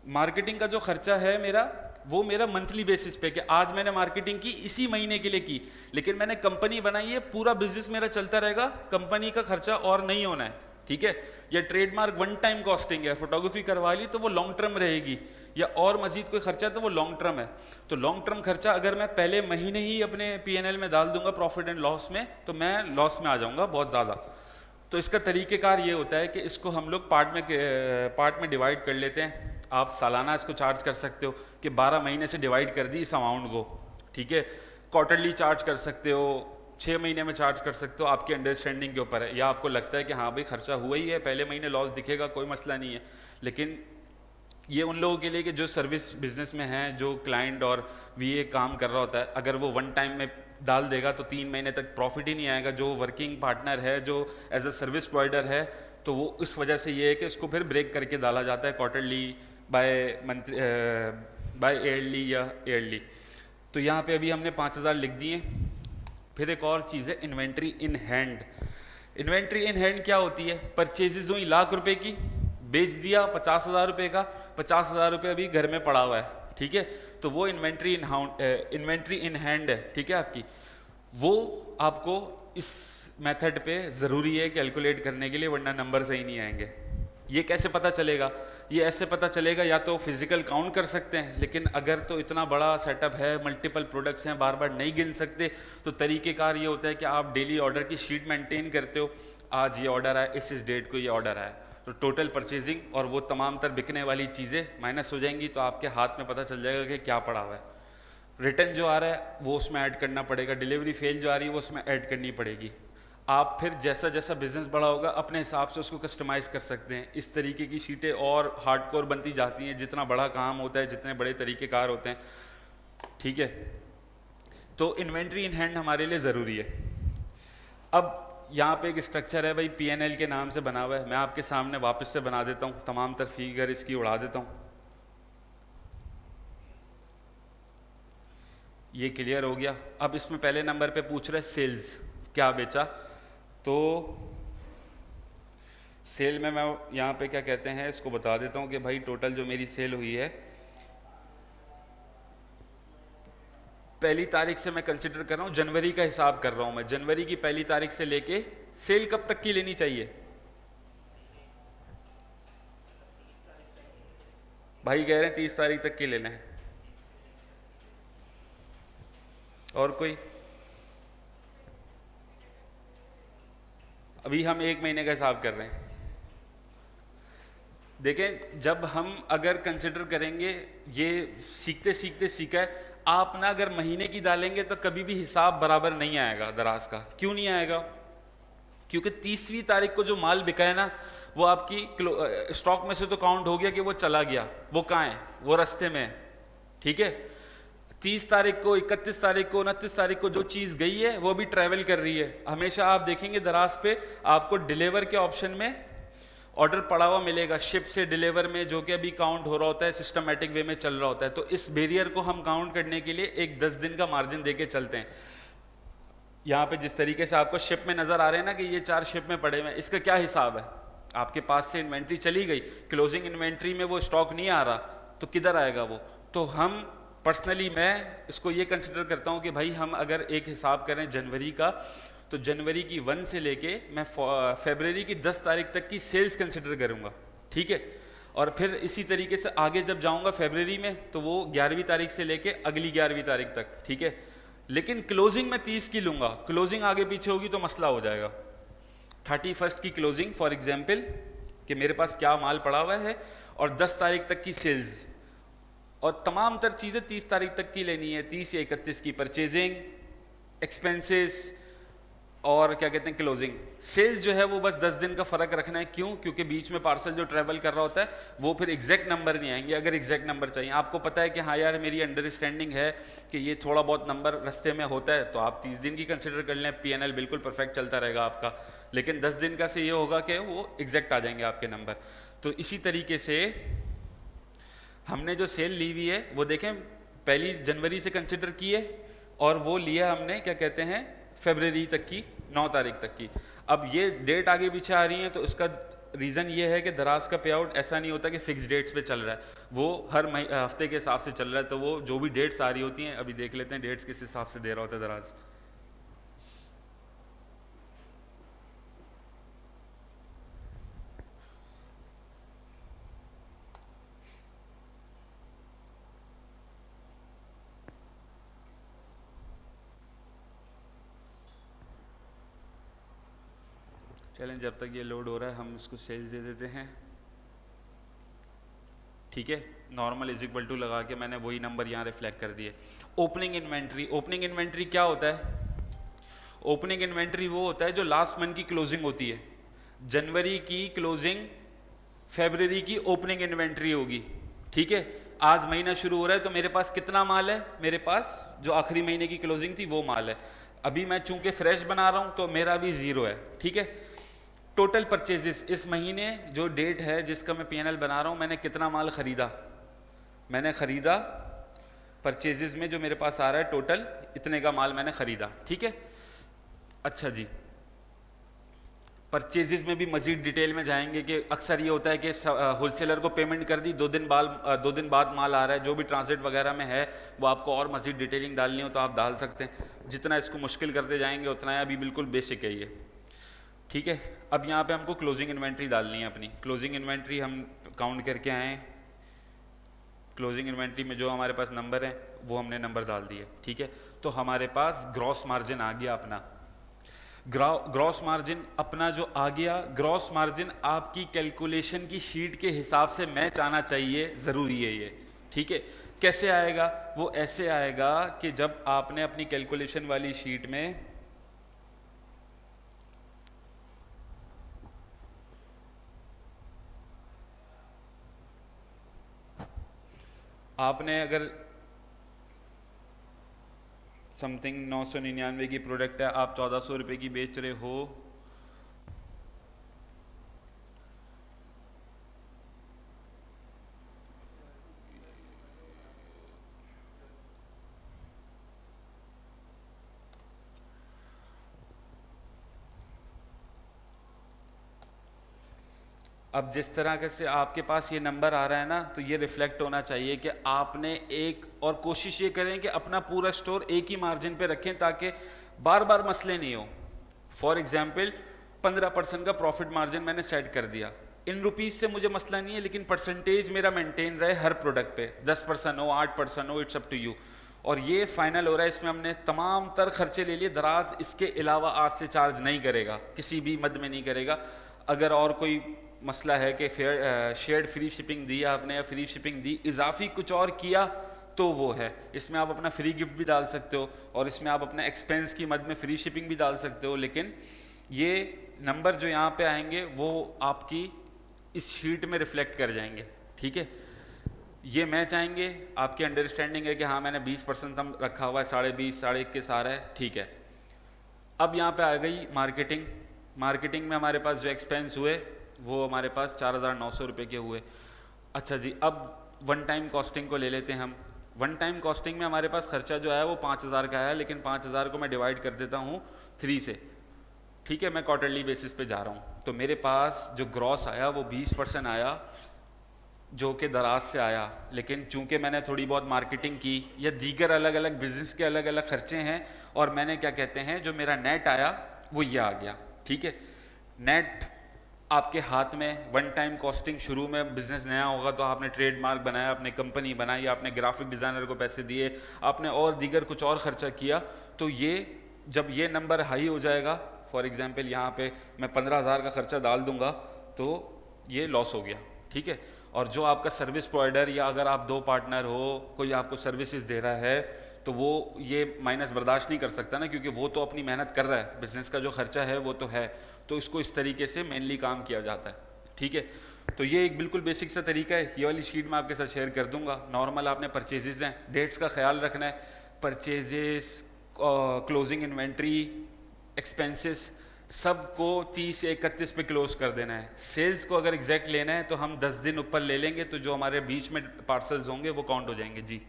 [SPEAKER 1] मार्केटिंग का जो खर्चा है मेरा, वो मेरा मंथली बेसिस पे, कि आज मैंने मार्केटिंग की इसी महीने के लिए की, लेकिन मैंने कंपनी बनाई है, पूरा बिजनेस मेरा चलता रहेगा, कंपनी का खर्चा और नहीं होना है, ठीक है। या ट्रेडमार्क वन टाइम कॉस्टिंग है, फोटोग्राफी करवा ली तो वो लॉन्ग टर्म रहेगी, या और मजीद कोई खर्चा है तो वो लॉन्ग टर्म है। तो लॉन्ग टर्म खर्चा अगर मैं पहले महीने ही अपने पीएनएल में डाल दूंगा प्रॉफिट एंड लॉस में, तो मैं लॉस में आ जाऊंगा बहुत ज़्यादा। तो इसका तरीक़ेकार ये होता है कि इसको हम लोग पार्ट में डिवाइड कर लेते हैं। आप सालाना इसको चार्ज कर सकते हो कि 12 महीने से डिवाइड कर दी इस अमाउंट को, ठीक है। क्वार्टरली चार्ज कर सकते हो, 6 महीने में चार्ज कर सकते हो, आपकी अंडरस्टैंडिंग के ऊपर है। या आपको लगता है कि हाँ भाई खर्चा हुआ ही है, पहले महीने लॉस दिखेगा, कोई मसला नहीं है। लेकिन ये उन लोगों के लिए कि जो सर्विस बिजनेस में हैं, जो क्लाइंट और वीए काम कर रहा होता है, अगर वो वन टाइम में डाल देगा तो 3 महीने तक प्रॉफिट ही नहीं आएगा। जो वर्किंग पार्टनर है, जो एज अ सर्विस प्रोवाइडर है, तो वो इस वजह से ये है कि इसको फिर ब्रेक करके डाला जाता है क्वार्टरली, बाय ईयरली या ईयरली। तो यहाँ पे अभी हमने 5000 लिख दिए। फिर एक और चीज़ है inventory in hand. Inventory in hand क्या होती है? परचेजेज हुई ₹1,00,000 की, बेच दिया 50,000 रुपये का, 50,000 रुपये अभी घर में पड़ा हुआ है, ठीक है। तो वो इन्वेंट्री इन हैंड है, ठीक है आपकी। वो आपको इस मेथड पे ज़रूरी है कैलकुलेट करने के लिए, वरना नंबर सही नहीं आएंगे। ये कैसे पता चलेगा? ये ऐसे पता चलेगा, या तो फिजिकल काउंट कर सकते हैं, लेकिन अगर तो इतना बड़ा सेटअप है, मल्टीपल प्रोडक्ट्स हैं, बार बार नहीं गिन सकते, तो तरीक़ेकार ये होता है कि आप डेली ऑर्डर की शीट मेंटेन करते हो। आज ये ऑर्डर आया, इस डेट को ये ऑर्डर आया, तो टोटल परचेजिंग और वो तमाम तर बिकने वाली चीज़ें माइनस हो जाएंगी, तो आपके हाथ में पता चल जाएगा कि क्या पड़ा हुआ है। रिटर्न जो आ रहा है वो उसमें ऐड करना पड़ेगा, डिलीवरी फेल जो आ रही है वो उसमें ऐड करनी पड़ेगी। आप फिर जैसा जैसा बिजनेस बड़ा होगा अपने हिसाब से उसको कस्टमाइज़ कर सकते हैं। इस तरीके की शीटें और हार्डकोर बनती जाती हैं जितना बड़ा काम होता है, जितने बड़े तरीक़ेकार होते हैं, ठीक है। तो इन्वेंट्री इन हैंड हमारे लिए ज़रूरी है। अब यहाँ पे एक स्ट्रक्चर है भाई, पीएनएल के नाम से बना हुआ है। मैं आपके सामने वापस से बना देता हूँ, तमाम तर फिगर इसकी उड़ा देता हूँ। ये क्लियर हो गया। अब इसमें पहले नंबर पे पूछ रहा है सेल्स, क्या बेचा। तो सेल में मैं यहाँ पे क्या कहते हैं इसको बता देता हूँ कि भाई टोटल जो मेरी सेल हुई है, पहली तारीख से मैं कंसिडर कर रहा हूँ, जनवरी का हिसाब कर रहा हूँ मैं। जनवरी की पहली तारीख से लेके सेल कब तक की लेनी चाहिए भाई? कह रहे हैं 30 तारीख तक की लेना है। और कोई? अभी हम 1 महीने का हिसाब कर रहे हैं। देखें, जब हम अगर कंसिडर करेंगे, ये सीखते सीखते सीखा है, आप ना अगर महीने की डालेंगे तो कभी भी हिसाब बराबर नहीं आएगा दराज का। क्यों नहीं आएगा? क्योंकि 30वीं तारीख को जो माल बिका है ना, वो आपकी स्टॉक में से तो काउंट हो गया कि वो चला गया, वो कहाँ है? वो रास्ते में है, ठीक है। 30 तारीख को, 31 तारीख को, 29 तारीख को जो चीज़ गई है वो भी ट्रैवल कर रही है। हमेशा आप देखेंगे दराज पे आपको डिलीवर के ऑप्शन में ऑर्डर पड़ा हुआ मिलेगा, शिप से डिलीवर में, जो कि अभी काउंट हो रहा होता है, सिस्टमेटिक वे में चल रहा होता है। तो इस बैरियर को हम काउंट करने के लिए एक 10 दिन का मार्जिन देके चलते हैं। यहाँ पे जिस तरीके से आपको शिप में नज़र आ रहे हैं ना कि ये 4 शिप में पड़े हुए हैं, इसका क्या हिसाब है? आपके पास से इन्वेंट्री चली गई, क्लोजिंग इन्वेंट्री में वो स्टॉक नहीं आ रहा, तो किधर आएगा वो? तो हम पर्सनली मैं इसको ये कंसिडर करता हूँ कि भाई हम अगर एक हिसाब करें जनवरी का, तो जनवरी की 1 से लेके मैं फरवरी की 10 तारीख तक की सेल्स कंसिडर करूँगा, ठीक है। और फिर इसी तरीके से आगे जब जाऊँगा फरवरी में, तो वो 11वीं तारीख से लेके अगली 11वीं तारीख तक, ठीक है। लेकिन क्लोजिंग मैं 30 की लूँगा, क्लोजिंग आगे पीछे होगी तो मसला हो जाएगा। 31st की क्लोजिंग फॉर एग्जाम्पल, कि मेरे पास क्या माल पड़ा हुआ है, और 10 तारीख तक की सेल्स, और तमाम तर चीज़ें 30 तारीख तक की लेनी है। 30 या 31 की परचेजिंग, एक्सपेंसेस और क्या कहते हैं क्लोजिंग। सेल्स जो है वो बस 10 दिन का फ़र्क रखना है। क्यों? क्योंकि बीच में पार्सल जो ट्रैवल कर रहा होता है वो फिर एग्जैक्ट नंबर नहीं आएंगे। अगर एग्जैक्ट नंबर चाहिए, आपको पता है कि हाँ यार मेरी अंडरस्टैंडिंग है कि ये थोड़ा बहुत नंबर रास्ते में होता है, तो आप 30 दिन की कंसिडर कर लें, पीएनएल बिल्कुल परफेक्ट चलता रहेगा आपका। लेकिन 10 दिन का से ये होगा कि वो एग्जैक्ट आ जाएंगे आपके नंबर। तो इसी तरीके से हमने जो सेल ली हुई है वो देखें, पहली जनवरी से कंसिडर किए और वो लिया हमने क्या कहते हैं फरवरी तक की, 9 तारीख तक की। अब ये डेट आगे पीछे आ रही है तो इसका रीज़न ये है कि दराज का पे आउट ऐसा नहीं होता कि फिक्स डेट्स पे चल रहा है, वो हर हफ्ते के हिसाब से चल रहा है। तो वो जो भी डेट्स आ रही होती हैं, अभी देख लेते हैं डेट्स किस हिसाब से दे रहा होता है दराज। चलें, जब तक ये लोड हो रहा है हम इसको सेल्स दे देते हैं। ठीक है, नॉर्मल इज इक्वल टू लगा के मैंने वही नंबर यहाँ रिफ्लेक्ट कर दिए। ओपनिंग इन्वेंट्री, ओपनिंग इन्वेंट्री क्या होता है? ओपनिंग इन्वेंट्री वो होता है जो लास्ट मंथ की क्लोजिंग होती है। जनवरी की क्लोजिंग फरवरी की ओपनिंग इन्वेंट्री होगी। ठीक है, आज महीना शुरू हो रहा है तो मेरे पास कितना माल है? मेरे पास जो आखिरी महीने की क्लोजिंग थी वो माल है। अभी मैं चूंकि फ्रेश बना रहा हूँ तो मेरा भी ज़ीरो है। ठीक है, टोटल परचेजेस इस महीने जो डेट है जिसका मैं पीएनएल बना रहा हूँ, मैंने कितना माल खरीदा? मैंने खरीदा परचेजेस में जो मेरे पास आ रहा है टोटल इतने का माल मैंने खरीदा। ठीक है, अच्छा जी, परचेजेस में भी मजीद डिटेल में जाएंगे कि अक्सर ये होता है कि होलसेलर को पेमेंट कर दी, 2 दिन बाद माल आ रहा है, जो भी ट्रांजिट वगैरह में है वो आपको और मजीद डिटेलिंग डालनी हो तो आप डाल सकते हैं। जितना इसको मुश्किल करते जाएंगे उतना है, अभी बिल्कुल बेसिक है ये। ठीक है, अब यहाँ पे हमको क्लोजिंग इन्वेंट्री डालनी है अपनी। क्लोजिंग इन्वेंट्री हम काउंट करके आए, क्लोजिंग इन्वेंट्री में जो हमारे पास नंबर है वो हमने नंबर डाल दिए। ठीक है, तो हमारे पास ग्रॉस मार्जिन आ गया अपना। ग्रॉस मार्जिन अपना जो आ गया, ग्रॉस मार्जिन आपकी कैलकुलेशन की शीट के हिसाब से मैच आना चाहिए, ज़रूरी है ये। ठीक है, कैसे आएगा? वो ऐसे आएगा कि जब आपने अपनी कैलकुलेशन वाली शीट में आपने अगर समथिंग 999 की प्रोडक्ट है, आप 1400 रुपये की बेच रहे हो, अब जिस तरह के से आपके पास ये नंबर आ रहा है ना, तो ये रिफ्लेक्ट होना चाहिए कि आपने एक और कोशिश ये करें कि अपना पूरा स्टोर एक ही मार्जिन पे रखें ताकि बार बार मसले नहीं हो। फॉर एग्जांपल 15% का प्रॉफिट मार्जिन मैंने सेट कर दिया, इन रुपीज़ से मुझे मसला नहीं है, लेकिन परसेंटेज मेरा मेंटेन रहे हर प्रोडक्ट पे, 10% हो, 8% हो, इट्स अप टू यू। और ये फाइनल हो रहा है, इसमें हमने तमाम तर खर्चे ले लिए। दराज इसके अलावा आपसे चार्ज नहीं करेगा, किसी भी मद में नहीं करेगा। अगर और कोई मसला है कि शेयर्ड फ्री शिपिंग दी आपने या फ्री शिपिंग दी, इजाफी कुछ और किया तो वो है, इसमें आप अपना फ्री गिफ्ट भी डाल सकते हो और इसमें आप अपने एक्सपेंस की मद में फ्री शिपिंग भी डाल सकते हो। लेकिन ये नंबर जो यहाँ पे आएंगे वो आपकी इस शीट में रिफ्लेक्ट कर जाएंगे। ठीक है, ये मैच आएंगे, आपकी अंडरस्टैंडिंग है कि हाँ मैंने 20% हम रखा हुआ है, 20.5, 21.5 आ रहा है। ठीक है, अब यहाँ पे आ गई मार्केटिंग। मार्केटिंग में हमारे पास जो एक्सपेंस हुए वो हमारे पास 4,900 रुपये के हुए। अच्छा जी, अब वन टाइम कॉस्टिंग को ले लेते हैं हम। वन टाइम कॉस्टिंग में हमारे पास खर्चा जो है वो 5,000 का है, लेकिन 5,000 को मैं डिवाइड कर देता हूँ 3 से। ठीक है, मैं क्वार्टरली बेसिस पे जा रहा हूँ, तो मेरे पास जो ग्रॉस आया वो 20% आया, जो कि दराज से आया। लेकिन चूंकि मैंने थोड़ी बहुत मार्केटिंग की या दीगर अलग अलग बिजनेस के अलग अलग खर्चे हैं, और मैंने क्या कहते हैं जो मेरा नेट आया वो ये आ गया। ठीक है, नेट आपके हाथ में। वन टाइम कॉस्टिंग शुरू में बिजनेस नया होगा तो आपने ट्रेडमार्क बनाया, आपने कंपनी बनाई, आपने ग्राफिक डिज़ाइनर को पैसे दिए, आपने और दीगर कुछ और खर्चा किया, तो ये जब ये नंबर हाई हो जाएगा, फॉर एग्जांपल यहाँ पे मैं 15,000 का खर्चा डाल दूंगा तो ये लॉस हो गया। ठीक है, और जो आपका सर्विस प्रोवाइडर या अगर आप 2 पार्टनर हो, कोई आपको सर्विसेज दे रहा है, तो वो ये माइनस बर्दाश्त नहीं कर सकता ना, क्योंकि वो तो अपनी मेहनत कर रहा है, बिजनेस का जो खर्चा है वो तो है। तो इसको इस तरीके से मेनली काम किया जाता है। ठीक है, तो ये एक बिल्कुल बेसिक सा तरीका है, ये वाली शीट मैं आपके साथ शेयर कर दूंगा। नॉर्मल आपने परचेजेस हैं, डेट्स का ख्याल रखना है, परचेजेस, क्लोजिंग इन्वेंट्री, एक्सपेंसेस सबको 30 से 31 पे क्लोज कर देना है। सेल्स को अगर एग्जैक्ट लेना है तो हम 10 दिन ऊपर ले लेंगे, तो जो हमारे बीच में पार्सल्स होंगे वो काउंट हो जाएंगे। जी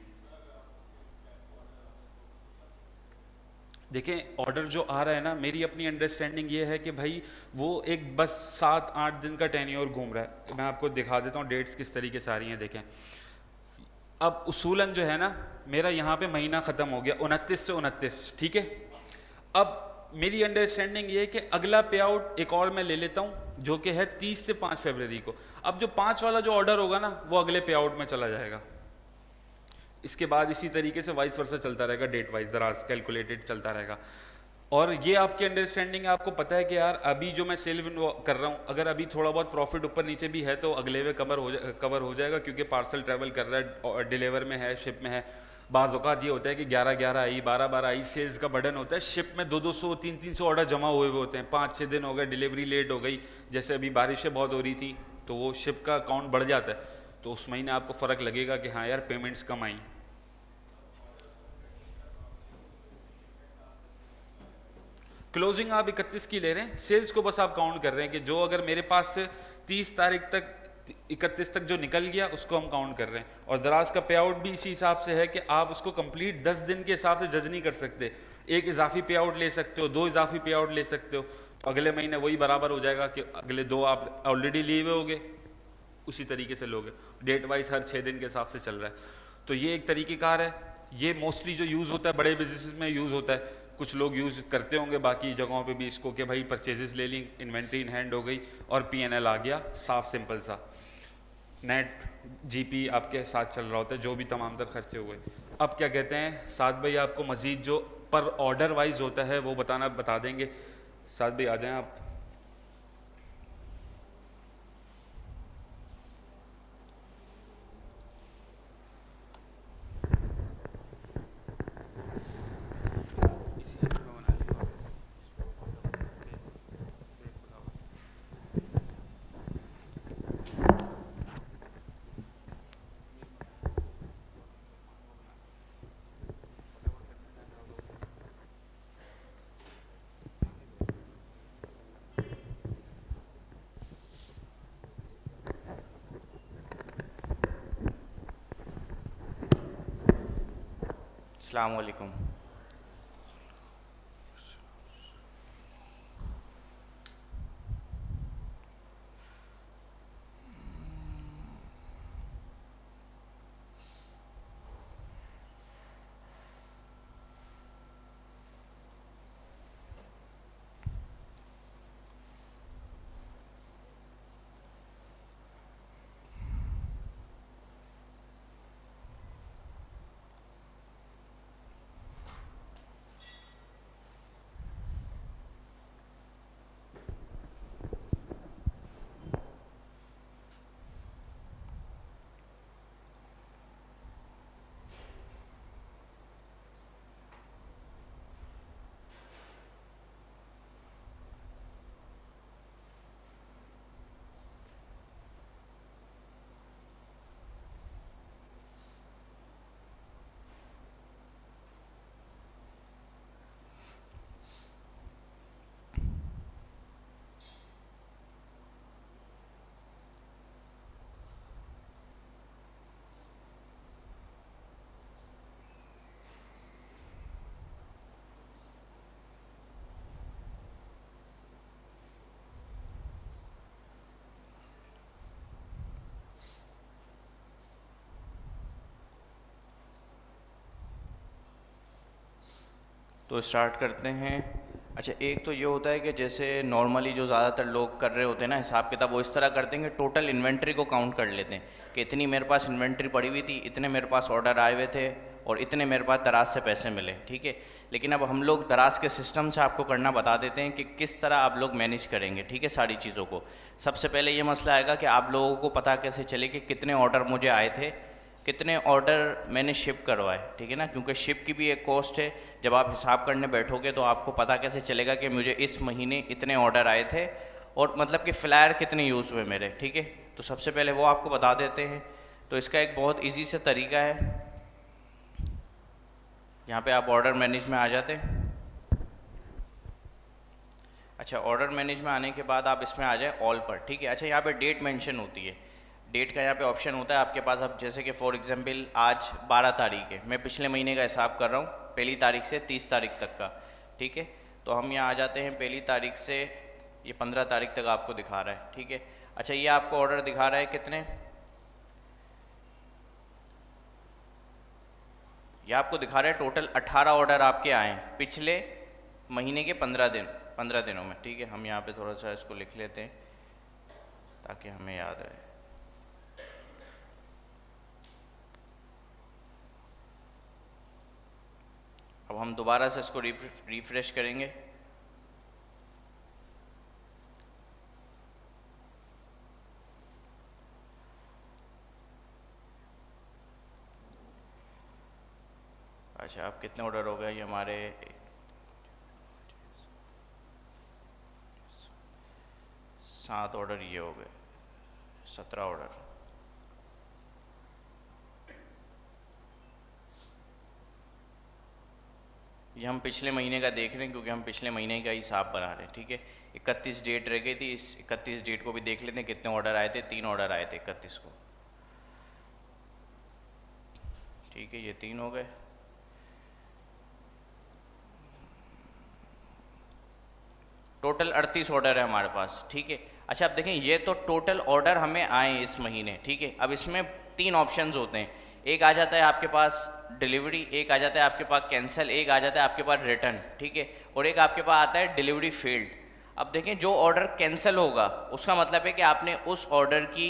[SPEAKER 1] देखें ऑर्डर जो आ रहा है ना, मेरी अपनी अंडरस्टैंडिंग ये है कि भाई वो एक बस 7-8 दिन का टेन्योर घूम रहा है। मैं आपको दिखा देता हूँ डेट्स किस तरीके से आ रही हैं। देखें अब उसूलन जो है ना, मेरा यहाँ पे महीना ख़त्म हो गया 29 से 29, ठीक है। अब मेरी अंडरस्टैंडिंग ये है कि अगला पे आउट एक और मैं ले लेता हूँ जो कि है 30 से 5 फरवरी को। अब जो 5 वाला जो ऑर्डर होगा ना वो अगले पे आउट में चला जाएगा। इसके बाद इसी तरीके से वाइस वर्सा चलता रहेगा, डेट वाइज दराज कैलकुलेटेड चलता रहेगा। और ये आपकी अंडरस्टैंडिंग है, आपको पता है कि यार अभी जो मैं सेल कर रहा हूँ, अगर अभी थोड़ा बहुत प्रॉफिट ऊपर नीचे भी है तो अगले वे कवर हो जाएगा, क्योंकि पार्सल ट्रैवल कर रहा है और डिलीवर में है, शिप में है। बाज़ औक़ात ये होता है कि 11-11 आई, 12-12 आई, सेल्स का बर्डन होता है, शिप में 200-200 300-300 ऑर्डर जमा हुए होते हैं। 5-6 दिन हो गए, डिलीवरी लेट हो गई, जैसे अभी बारिशें बहुत हो रही थी तो वो शिप का अकाउंट बढ़ जाता है। तो उस महीने आपको फ़र्क लगेगा कि हाँ यार पेमेंट्स कम आई। क्लोजिंग आप 31 की ले रहे हैं, सेल्स को बस आप काउंट कर रहे हैं कि जो अगर मेरे पास से 30 तारीख तक 31 तक जो निकल गया उसको हम काउंट कर रहे हैं। और दराज का पे आउट भी इसी हिसाब से है कि आप उसको कंप्लीट 10 दिन के हिसाब से जज नहीं कर सकते। एक इजाफी पे आउट ले सकते हो, 2 इजाफी पे आउट ले सकते हो, तो अगले महीने वही बराबर हो जाएगा कि अगले 2 आप ऑलरेडी लिए हुए होगे, उसी तरीके से लोगे। डेट वाइज हर 6 दिन के हिसाब से चल रहा है। तो ये एक तरीक़ेकार है, ये मोस्टली जो यूज़ होता है बड़े बिजनेस में यूज़ होता है। कुछ लोग यूज़ करते होंगे बाकी जगहों पे भी इसको कि भाई परचेजेस ले ली, इन्वेंट्री इन हैंड हो गई और पीएनएल आ गया, साफ सिंपल सा। नेट जीपी आपके साथ चल रहा होता है, जो भी तमाम तर खर्चे हुए। अब क्या कहते हैं साद भाई, आपको मज़ीद जो पर ऑर्डर वाइज होता है वो बता देंगे। साद भाई आ जाएँ आप।
[SPEAKER 2] अस्सलाम वालेकुम। तो स्टार्ट करते हैं। अच्छा, एक तो ये होता है कि जैसे नॉर्मली जो ज़्यादातर लोग कर रहे होते हैं ना हिसाब किताब, वो इस तरह करते हैं कि टोटल इन्वेंट्री को काउंट कर लेते हैं कि इतनी मेरे पास इन्वेंट्री पड़ी हुई थी, इतने मेरे पास ऑर्डर आए हुए थे और इतने मेरे पास दराज से पैसे मिले, ठीक है। लेकिन अब हम लोग दराज के सिस्टम से आपको करना बता देते हैं कि किस तरह आप लोग मैनेज करेंगे, ठीक है, सारी चीज़ों को। सबसे पहले ये मसला आएगा कि आप लोगों को पता कैसे चले कि कितने ऑर्डर मुझे आए थे, कितने ऑर्डर मैंने शिप करवाए, ठीक है ना, क्योंकि शिप की भी एक कॉस्ट है। जब आप हिसाब करने बैठोगे तो आपको पता कैसे चलेगा कि मुझे इस महीने इतने ऑर्डर आए थे और मतलब कि फ्लायर कितने यूज़ हुए मेरे, ठीक है। तो सबसे पहले वो आपको बता देते हैं। तो इसका एक बहुत ईजी सा तरीका है, यहाँ पे आप ऑर्डर मैनेज में आ जाते हैं। अच्छा, ऑर्डर मैनेज में आने के बाद आप इसमें आ जाए ऑल पर, ठीक है। अच्छा, यहाँ पे डेट मेंशन होती है, डेट का यहाँ पे ऑप्शन होता है आपके पास। अब जैसे कि फॉर एग्जांपल आज 12 तारीख है, मैं पिछले महीने का हिसाब कर रहा हूँ, पहली तारीख से 30 तारीख तक का। ठीक है। तो हम यहाँ आ जाते हैं पहली तारीख से ये 15 तारीख तक आपको दिखा रहा है, ठीक है। अच्छा, ये आपको ऑर्डर दिखा रहा है कितने, ये आपको दिखा रहा है टोटल 18 ऑर्डर आपके आए हैं पिछले महीने के 15 दिनों में, ठीक है। हम यहाँ पे थोड़ा सा इसको लिख लेते हैं ताकि हमें याद रहे। अब हम दोबारा से इसको रिफ्रेश करेंगे। अच्छा, अब कितने ऑर्डर हो गए ये हमारे, 7 ऑर्डर ये हो गए, 17 ऑर्डर। ये हम पिछले महीने का देख रहे हैं क्योंकि हम पिछले महीने का हिसाब बना रहे हैं, ठीक है। 31 डेट रह गई थी, इस 31 डेट को भी देख लेते हैं कितने ऑर्डर आए थे। 3 ऑर्डर आए थे 31 को, ठीक है। ये 3 हो गए। टोटल 38 ऑर्डर है हमारे पास, ठीक है। अच्छा, अब देखें, ये तो टोटल ऑर्डर हमें आए इस महीने, ठीक है। अब इसमें 3 ऑप्शंस होते हैं, एक आ जाता है आपके पास डिलीवरी, एक आ जाता है आपके पास कैंसिल, एक आ जाता है आपके पास रिटर्न, ठीक है। और एक आपके पास आता है डिलीवरी फेल्ड। अब देखें, जो ऑर्डर कैंसिल होगा उसका मतलब है कि आपने उस ऑर्डर की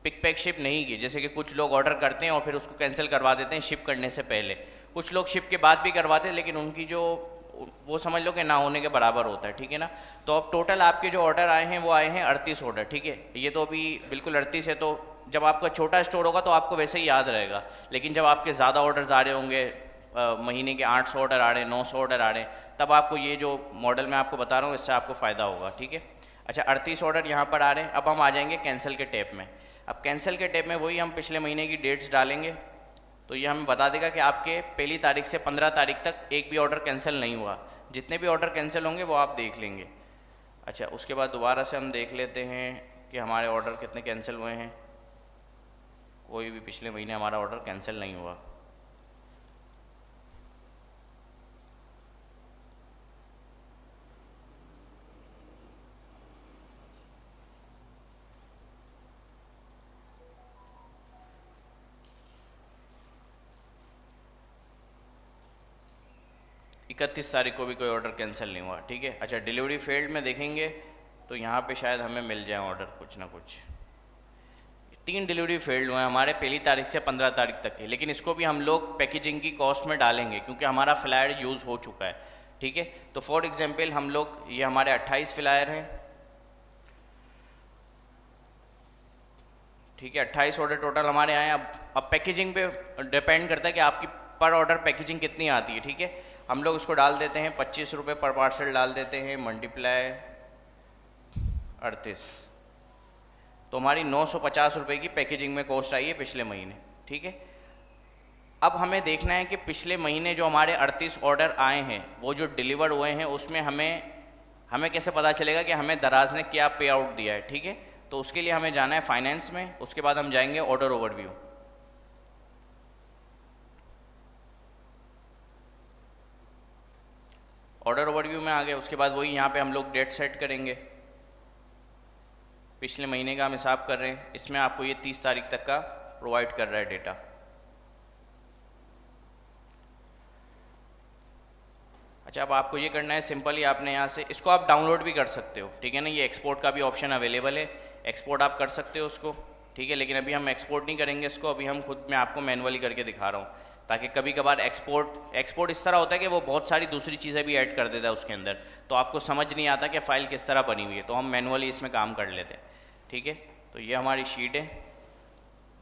[SPEAKER 2] पिक पैक शिप नहीं की। जैसे कि कुछ लोग ऑर्डर करते हैं और फिर उसको कैंसिल करवा देते हैं शिप करने से पहले, कुछ लोग शिप के बाद भी करवाते हैं, लेकिन उनकी जो वो समझ लो कि ना होने के बराबर होता है, ठीक है ना। तो अब टोटल आपके जो ऑर्डर आए हैं वो आए हैं 38 ऑर्डर, ठीक है। ये तो अभी बिल्कुल 38 है, तो जब आपका छोटा स्टोर होगा तो आपको वैसे ही याद रहेगा, लेकिन जब आपके ज़्यादा ऑर्डर्स आ रहे होंगे, महीने के 800 ऑर्डर आ रहे हैं, 900 ऑर्डर आ रहे हैं, तब आपको ये जो मॉडल मैं आपको बता रहा हूँ इससे आपको फ़ायदा होगा, ठीक है। अच्छा, 38 ऑर्डर यहाँ पर आ रहे हैं। अब हम आ जाएंगे कैंसिल के टैब में। अब कैंसिल के टैब में वही हम पिछले महीने की डेट्स डालेंगे, तो ये हमें बता देगा कि आपके पहली तारीख से 15 तारीख तक एक भी ऑर्डर कैंसिल नहीं हुआ। जितने भी ऑर्डर कैंसिल होंगे वो आप देख लेंगे। अच्छा, उसके बाद दोबारा से हम देख लेते हैं कि हमारे ऑर्डर कितने कैंसिल हुए हैं। कोई भी पिछले महीने हमारा ऑर्डर कैंसिल नहीं हुआ। इकतीस तारीख को भी कोई ऑर्डर कैंसिल नहीं हुआ, ठीक है। अच्छा, डिलीवरी फेल्ड में देखेंगे तो यहाँ पे शायद हमें मिल जाए ऑर्डर कुछ ना कुछ। 3 डिलीवरी फेल्ड हुए हैं हमारे पहली तारीख से 15 तारीख तक के, लेकिन इसको भी हम लोग पैकेजिंग की कॉस्ट में डालेंगे क्योंकि हमारा फ्लायर यूज़ हो चुका है, ठीक है। तो फॉर एग्जांपल हम लोग, ये हमारे 28 फ्लायर हैं, ठीक है। 28 ऑर्डर टोटल हमारे आए। अब पैकेजिंग पे डिपेंड करता है कि आपकी पर ऑर्डर पैकेजिंग कितनी आती है, ठीक है। हम लोग उसको डाल देते हैं 25 रुपये पर पार्सल डाल देते हैं, मल्टीप्लाई 38, तो हमारी 950 रुपये की पैकेजिंग में कॉस्ट आई है पिछले महीने, ठीक है। अब हमें देखना है कि पिछले महीने जो हमारे 38 ऑर्डर आए हैं वो जो डिलीवर हुए हैं उसमें हमें कैसे पता चलेगा कि हमें दराज ने क्या पे आउट दिया है, ठीक है। तो उसके लिए हमें जाना है फाइनेंस में, उसके बाद हम जाएंगे ऑर्डर ओवरव्यू। ऑर्डर ओवरव्यू में आ गए, उसके बाद वही यहाँ पे हम लोग डेट सेट करेंगे। पिछले महीने का हम हिसाब कर रहे हैं, इसमें आपको ये 30 तारीख तक का प्रोवाइड कर रहा है डेटा। अच्छा, अब आपको ये करना है सिंपली, आपने यहाँ से इसको आप डाउनलोड भी कर सकते हो, ठीक है ना। ये एक्सपोर्ट का भी ऑप्शन अवेलेबल है, एक्सपोर्ट आप कर सकते हो उसको, ठीक है। लेकिन अभी हम एक्सपोर्ट नहीं करेंगे इसको, अभी हम खुद मैं आपको मैनुअली करके दिखा रहा हूँ, ताकि कभी कभार एक्सपोर्ट इस तरह होता है कि वो बहुत सारी दूसरी चीज़ें भी ऐड कर देता है उसके अंदर, तो आपको समझ नहीं आता कि फ़ाइल किस तरह बनी हुई है, तो हम मैनुअली इसमें काम कर लेते हैं, ठीक है। तो ये हमारी शीट है,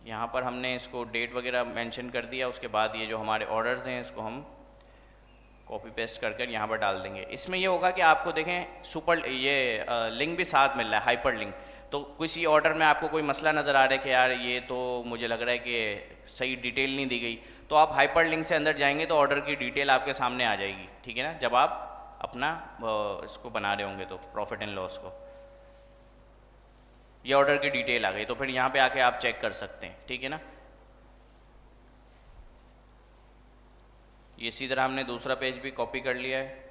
[SPEAKER 2] यहाँ पर हमने इसको डेट वगैरह मेंशन कर दिया। उसके बाद ये जो हमारे ऑर्डर्स हैं इसको हम कॉपी पेस्ट कर यहाँ पर डाल देंगे। इसमें ये होगा कि आपको देखें सुपर ये लिंक भी साथ मिल रहा है, हाइपर लिंक। तो किसी ऑर्डर में आपको कोई मसला नज़र आ रहा है कि यार ये तो मुझे लग रहा है कि सही डिटेल नहीं दी गई, तो आप हाइपर लिंक से अंदर जाएंगे तो ऑर्डर की डिटेल आपके सामने आ जाएगी, ठीक है ना। जब आप अपना इसको बना रहे होंगे तो प्रॉफिट एंड लॉस को, ये ऑर्डर की डिटेल आ गई, तो फिर यहाँ पे आके आप चेक कर सकते हैं, ठीक है ना। ये इसी तरह हमने दूसरा पेज भी कॉपी कर लिया है।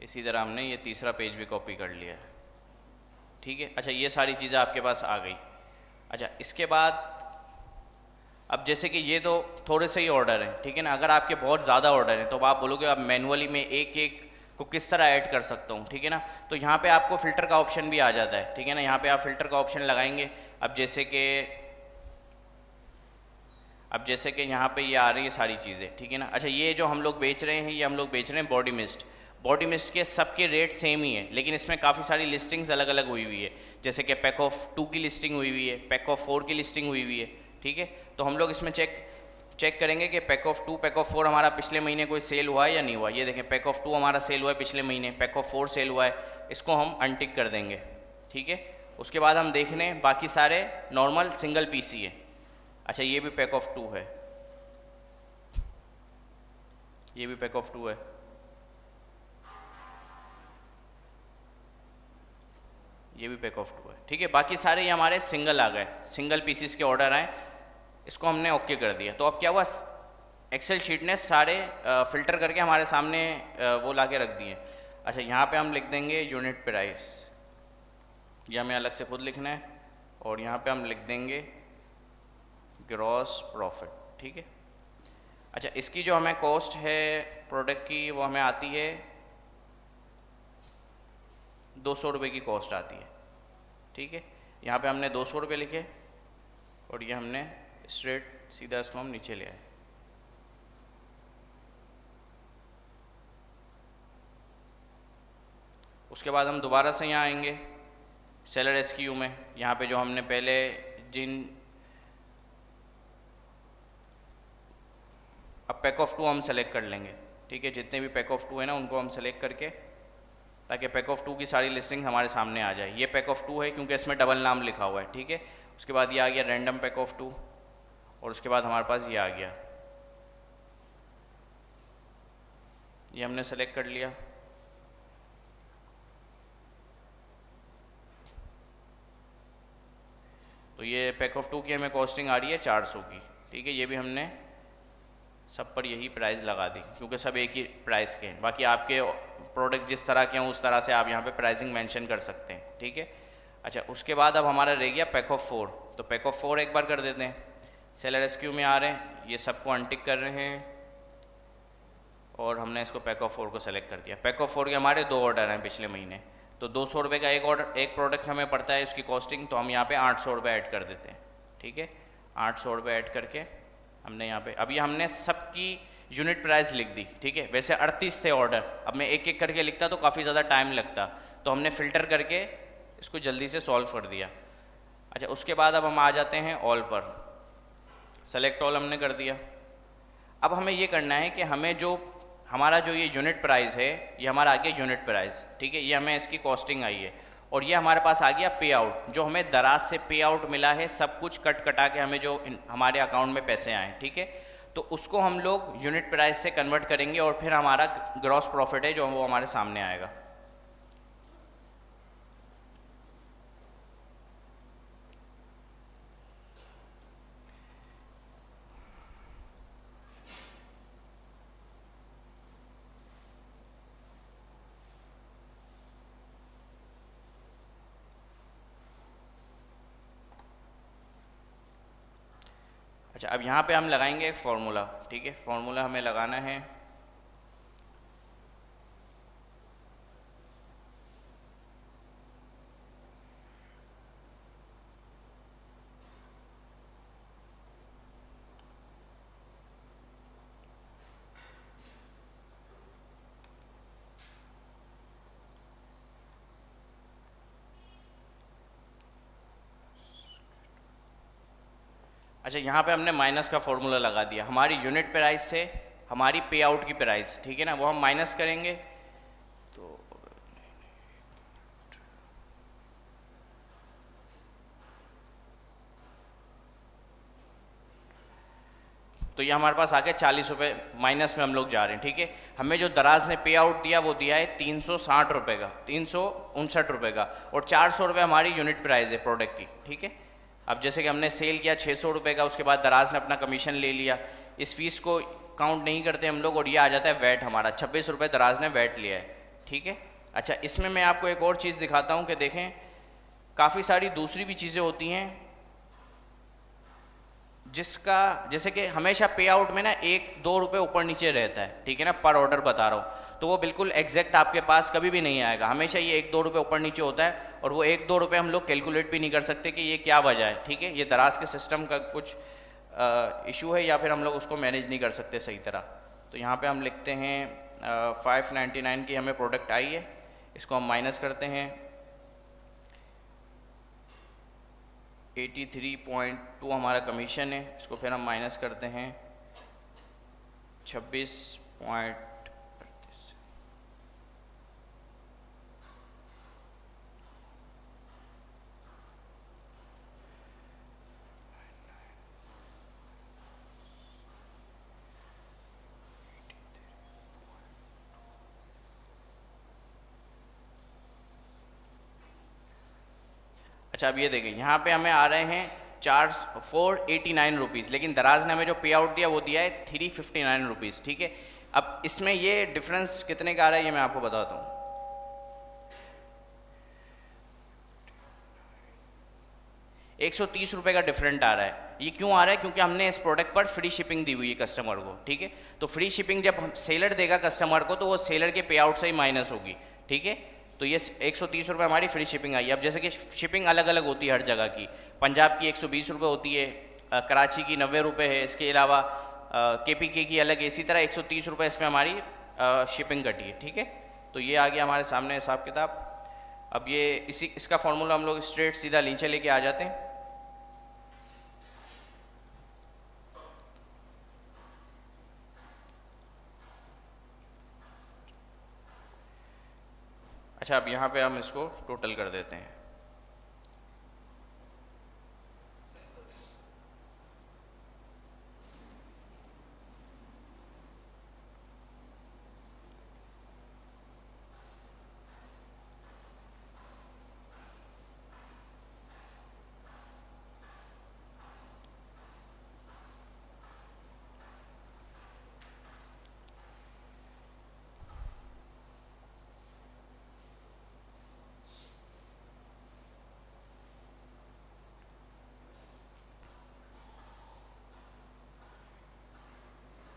[SPEAKER 2] इसी तरह हमने ये तीसरा पेज भी कॉपी कर लिया है, ठीक है। अच्छा, ये सारी चीज़ें आपके पास आ गई। अच्छा, इसके बाद अब जैसे कि ये तो थोड़े से ही ऑर्डर हैं, ठीक है ना। अगर आपके बहुत ज़्यादा ऑर्डर हैं तो आप बोलोगे अब मैनुअली में एक एक को किस तरह ऐड कर सकता हूँ, ठीक है ना। तो यहाँ पे आपको फ़िल्टर का ऑप्शन भी आ जाता है, ठीक है ना। यहाँ पे आप फ़िल्टर का ऑप्शन लगाएंगे। अब जैसे कि यहाँ पे ये आ रही है सारी चीज़ें, ठीक है ना। अच्छा, ये जो हम लोग बेच रहे हैं, ये हम लोग बेच रहे हैं बॉडी मिस्ट। बॉडी मिस्ट के सबके रेट सेम ही है, लेकिन इसमें काफ़ी सारी लिस्टिंग्स अलग अलग हुई हुई है। जैसे कि पैक ऑफ 2 की लिस्टिंग हुई हुई है, पैक ऑफ 4 की लिस्टिंग हुई हुई है, ठीक है। तो हम लोग इसमें चेक करेंगे कि पैक ऑफ 2, पैक ऑफ 4 हमारा पिछले महीने कोई सेल हुआ है या नहीं हुआ। ये देखें, पैक ऑफ 2 हमारा सेल हुआ है पिछले महीने, पैक ऑफ 4 सेल हुआ है, इसको हम अनटिक कर देंगे, ठीक है। उसके बाद हम देख लें बाकी सारे नॉर्मल सिंगल पीस ही है। अच्छा, ये भी पैक ऑफ 2 है, ये भी पैक ऑफ 2 है, ये भी पैक ऑफ 2 है, ठीक है। बाकी सारे ये हमारे सिंगल आ गए, सिंगल पीसीस के ऑर्डर आए, इसको हमने ओके कर दिया। तो अब क्या हुआ, एक्सेल शीट ने सारे फ़िल्टर करके हमारे सामने वो ला के रख दिए। अच्छा, यहाँ पे हम लिख देंगे यूनिट प्राइस, ये हमें अलग से खुद लिखना है, और यहाँ पे हम लिख देंगे ग्रॉस प्रॉफिट, ठीक है। अच्छा, इसकी जो हमें कॉस्ट है प्रोडक्ट की, वो हमें आती है 200 रुपये की कॉस्ट आती है, ठीक है। यहाँ पे हमने 200 रुपये लिखे, और ये हमने स्ट्रेट सीधा इसको हम नीचे ले आए। उसके बाद हम दोबारा से यहाँ आएंगे सेलर एसक्यू में। यहाँ पे जो हमने पहले अब पैक ऑफ 2 हम सेलेक्ट कर लेंगे, ठीक है। जितने भी पैक ऑफ 2 है ना, उनको हम सेलेक्ट करके, ताकि पैक ऑफ 2 की सारी लिस्टिंग हमारे सामने आ जाए। ये पैक ऑफ 2 है क्योंकि इसमें डबल नाम लिखा हुआ है, ठीक है। उसके बाद ये आ गया रैंडम पैक ऑफ 2, और उसके बाद हमारे पास ये आ गया, ये हमने सेलेक्ट कर लिया। तो ये पैक ऑफ 2 की हमें कॉस्टिंग आ रही है 400 की, ठीक है। ये भी हमने सब पर यही प्राइस लगा दी, क्योंकि सब एक ही प्राइस के हैं। बाकी आपके प्रोडक्ट जिस तरह के हैं उस तरह से आप यहाँ पे प्राइसिंग मेंशन कर सकते हैं, ठीक है। अच्छा, उसके बाद अब हमारा रह गया पैक ऑफ 4। तो पैक ऑफ 4 एक बार कर देते हैं। सेलर एसक्यू में आ रहे हैं, ये सबको अनटिक कर रहे हैं, और हमने इसको पैक ऑफ 4 को सेलेक्ट कर दिया। पैक ऑफ 4 के हमारे 2 ऑर्डर हैं पिछले महीने, तो 200 रुपये का एक प्रोडक्ट हमें पड़ता है उसकी कॉस्टिंग, तो हम यहाँ पे 800 रुपये ऐड कर देते हैं, ठीक है। 800 रुपये ऐड करके हमने यहाँ पे, अभी हमने सबकी यूनिट प्राइस लिख दी, ठीक है। वैसे 38 थे ऑर्डर, अब मैं एक एक करके लिखता तो काफ़ी ज़्यादा टाइम लगता, तो हमने फ़िल्टर करके इसको जल्दी से सॉल्व कर दिया। अच्छा, उसके बाद अब हम आ जाते हैं ऑल पर, सेलेक्ट ऑल हमने कर दिया। अब हमें ये करना है कि हमें जो हमारा जो ये यूनिट प्राइस है, ये हमारा आ गया यूनिट प्राइस, ठीक है। ये हमें इसकी कॉस्टिंग आई है, और ये हमारे पास आ गया पे आउट, जो हमें दराज से पे आउट मिला है, सब कुछ कट कटा के हमें जो हमारे अकाउंट में पैसे आए, ठीक है। तो उसको हम लोग यूनिट प्राइस से कन्वर्ट करेंगे, और फिर हमारा ग्रॉस प्रॉफिट है जो वो हमारे सामने आएगा। अच्छा, अब यहाँ पे हम लगाएंगे एक फार्मूला, ठीक है। फार्मूला हमें लगाना है अच्छा, यहाँ पे हमने माइनस का फॉर्मूला लगा दिया हमारी यूनिट प्राइस से हमारी पे आउट की प्राइस, ठीक है ना, वो हम माइनस करेंगे। तो ये हमारे पास आ गया 40 रुपये माइनस में हम लोग जा रहे हैं, ठीक है। हमें जो दराज ने पे आउट दिया वो दिया है 360 रुपये का, 359 रुपये का, और 400 रुपये हमारी यूनिट प्राइस है प्रोडक्ट की, ठीक है। अब जैसे कि हमने सेल किया 600 रुपये का, उसके बाद दराज ने अपना कमीशन ले लिया, इस फीस को काउंट नहीं करते हम लोग, और ये आ जाता है वैट हमारा 26 रुपये दराज ने वैट लिया है, ठीक है। अच्छा, इसमें मैं आपको एक और चीज़ दिखाता हूँ कि देखें, काफ़ी सारी दूसरी भी चीज़ें होती हैं जिसका, जैसे कि हमेशा पे आउट में ना 1-2 रुपये ऊपर नीचे रहता है, ठीक है ना, पर ऑर्डर बता रहा हूँ, तो वो बिल्कुल एग्जैक्ट आपके पास कभी भी नहीं आएगा, हमेशा ये 1-2 रुपये ऊपर नीचे होता है, और वो 1-2 रुपये हम लोग कैलकुलेट भी नहीं कर सकते कि ये क्या वजह है, ठीक है। ये दराज के सिस्टम का कुछ इशू है, या फिर हम लोग उसको मैनेज नहीं कर सकते सही तरह। तो यहाँ पर हम लिखते हैं 599 की हमें प्रोडक्ट आई है, इसको हम माइनस करते हैं 83.2 हमारा कमीशन है, इसको फिर हम माइनस करते हैं 26 अच्छा, अब ये देखें, यहाँ पे हमें आ रहे हैं 489 रुपीज़, लेकिन दराज ने हमें जो पे आउट दिया वो दिया है 359 रुपीज़, ठीक है। अब इसमें ये डिफरेंस कितने का आ रहा है ये मैं आपको बताता हूँ। ₹130 का डिफरेंट आ रहा है। ये क्यों आ रहा है? क्योंकि हमने इस प्रोडक्ट पर फ्री शिपिंग दी हुई है कस्टमर को, ठीक है। तो फ्री शिपिंग जब हम सेलर देगा कस्टमर को, तो वो सेलर के पे आउट से ही माइनस होगी, ठीक है। तो ये ₹130 हमारी फ्री शिपिंग आई। अब जैसे कि शिपिंग अलग अलग होती है हर जगह की, पंजाब की ₹120 होती है, कराची की ₹90 है, इसके अलावा KPK की अलग है, इसी तरह ₹130 इसमें हमारी शिपिंग कटी है, ठीक है। तो ये आ गया हमारे सामने हिसाब किताब। अब ये इसका फॉर्मूला हम लोग स्ट्रेट सीधा नीचे लेके आ जाते हैं। अच्छा, अब यहाँ पे हम इसको टोटल कर देते हैं।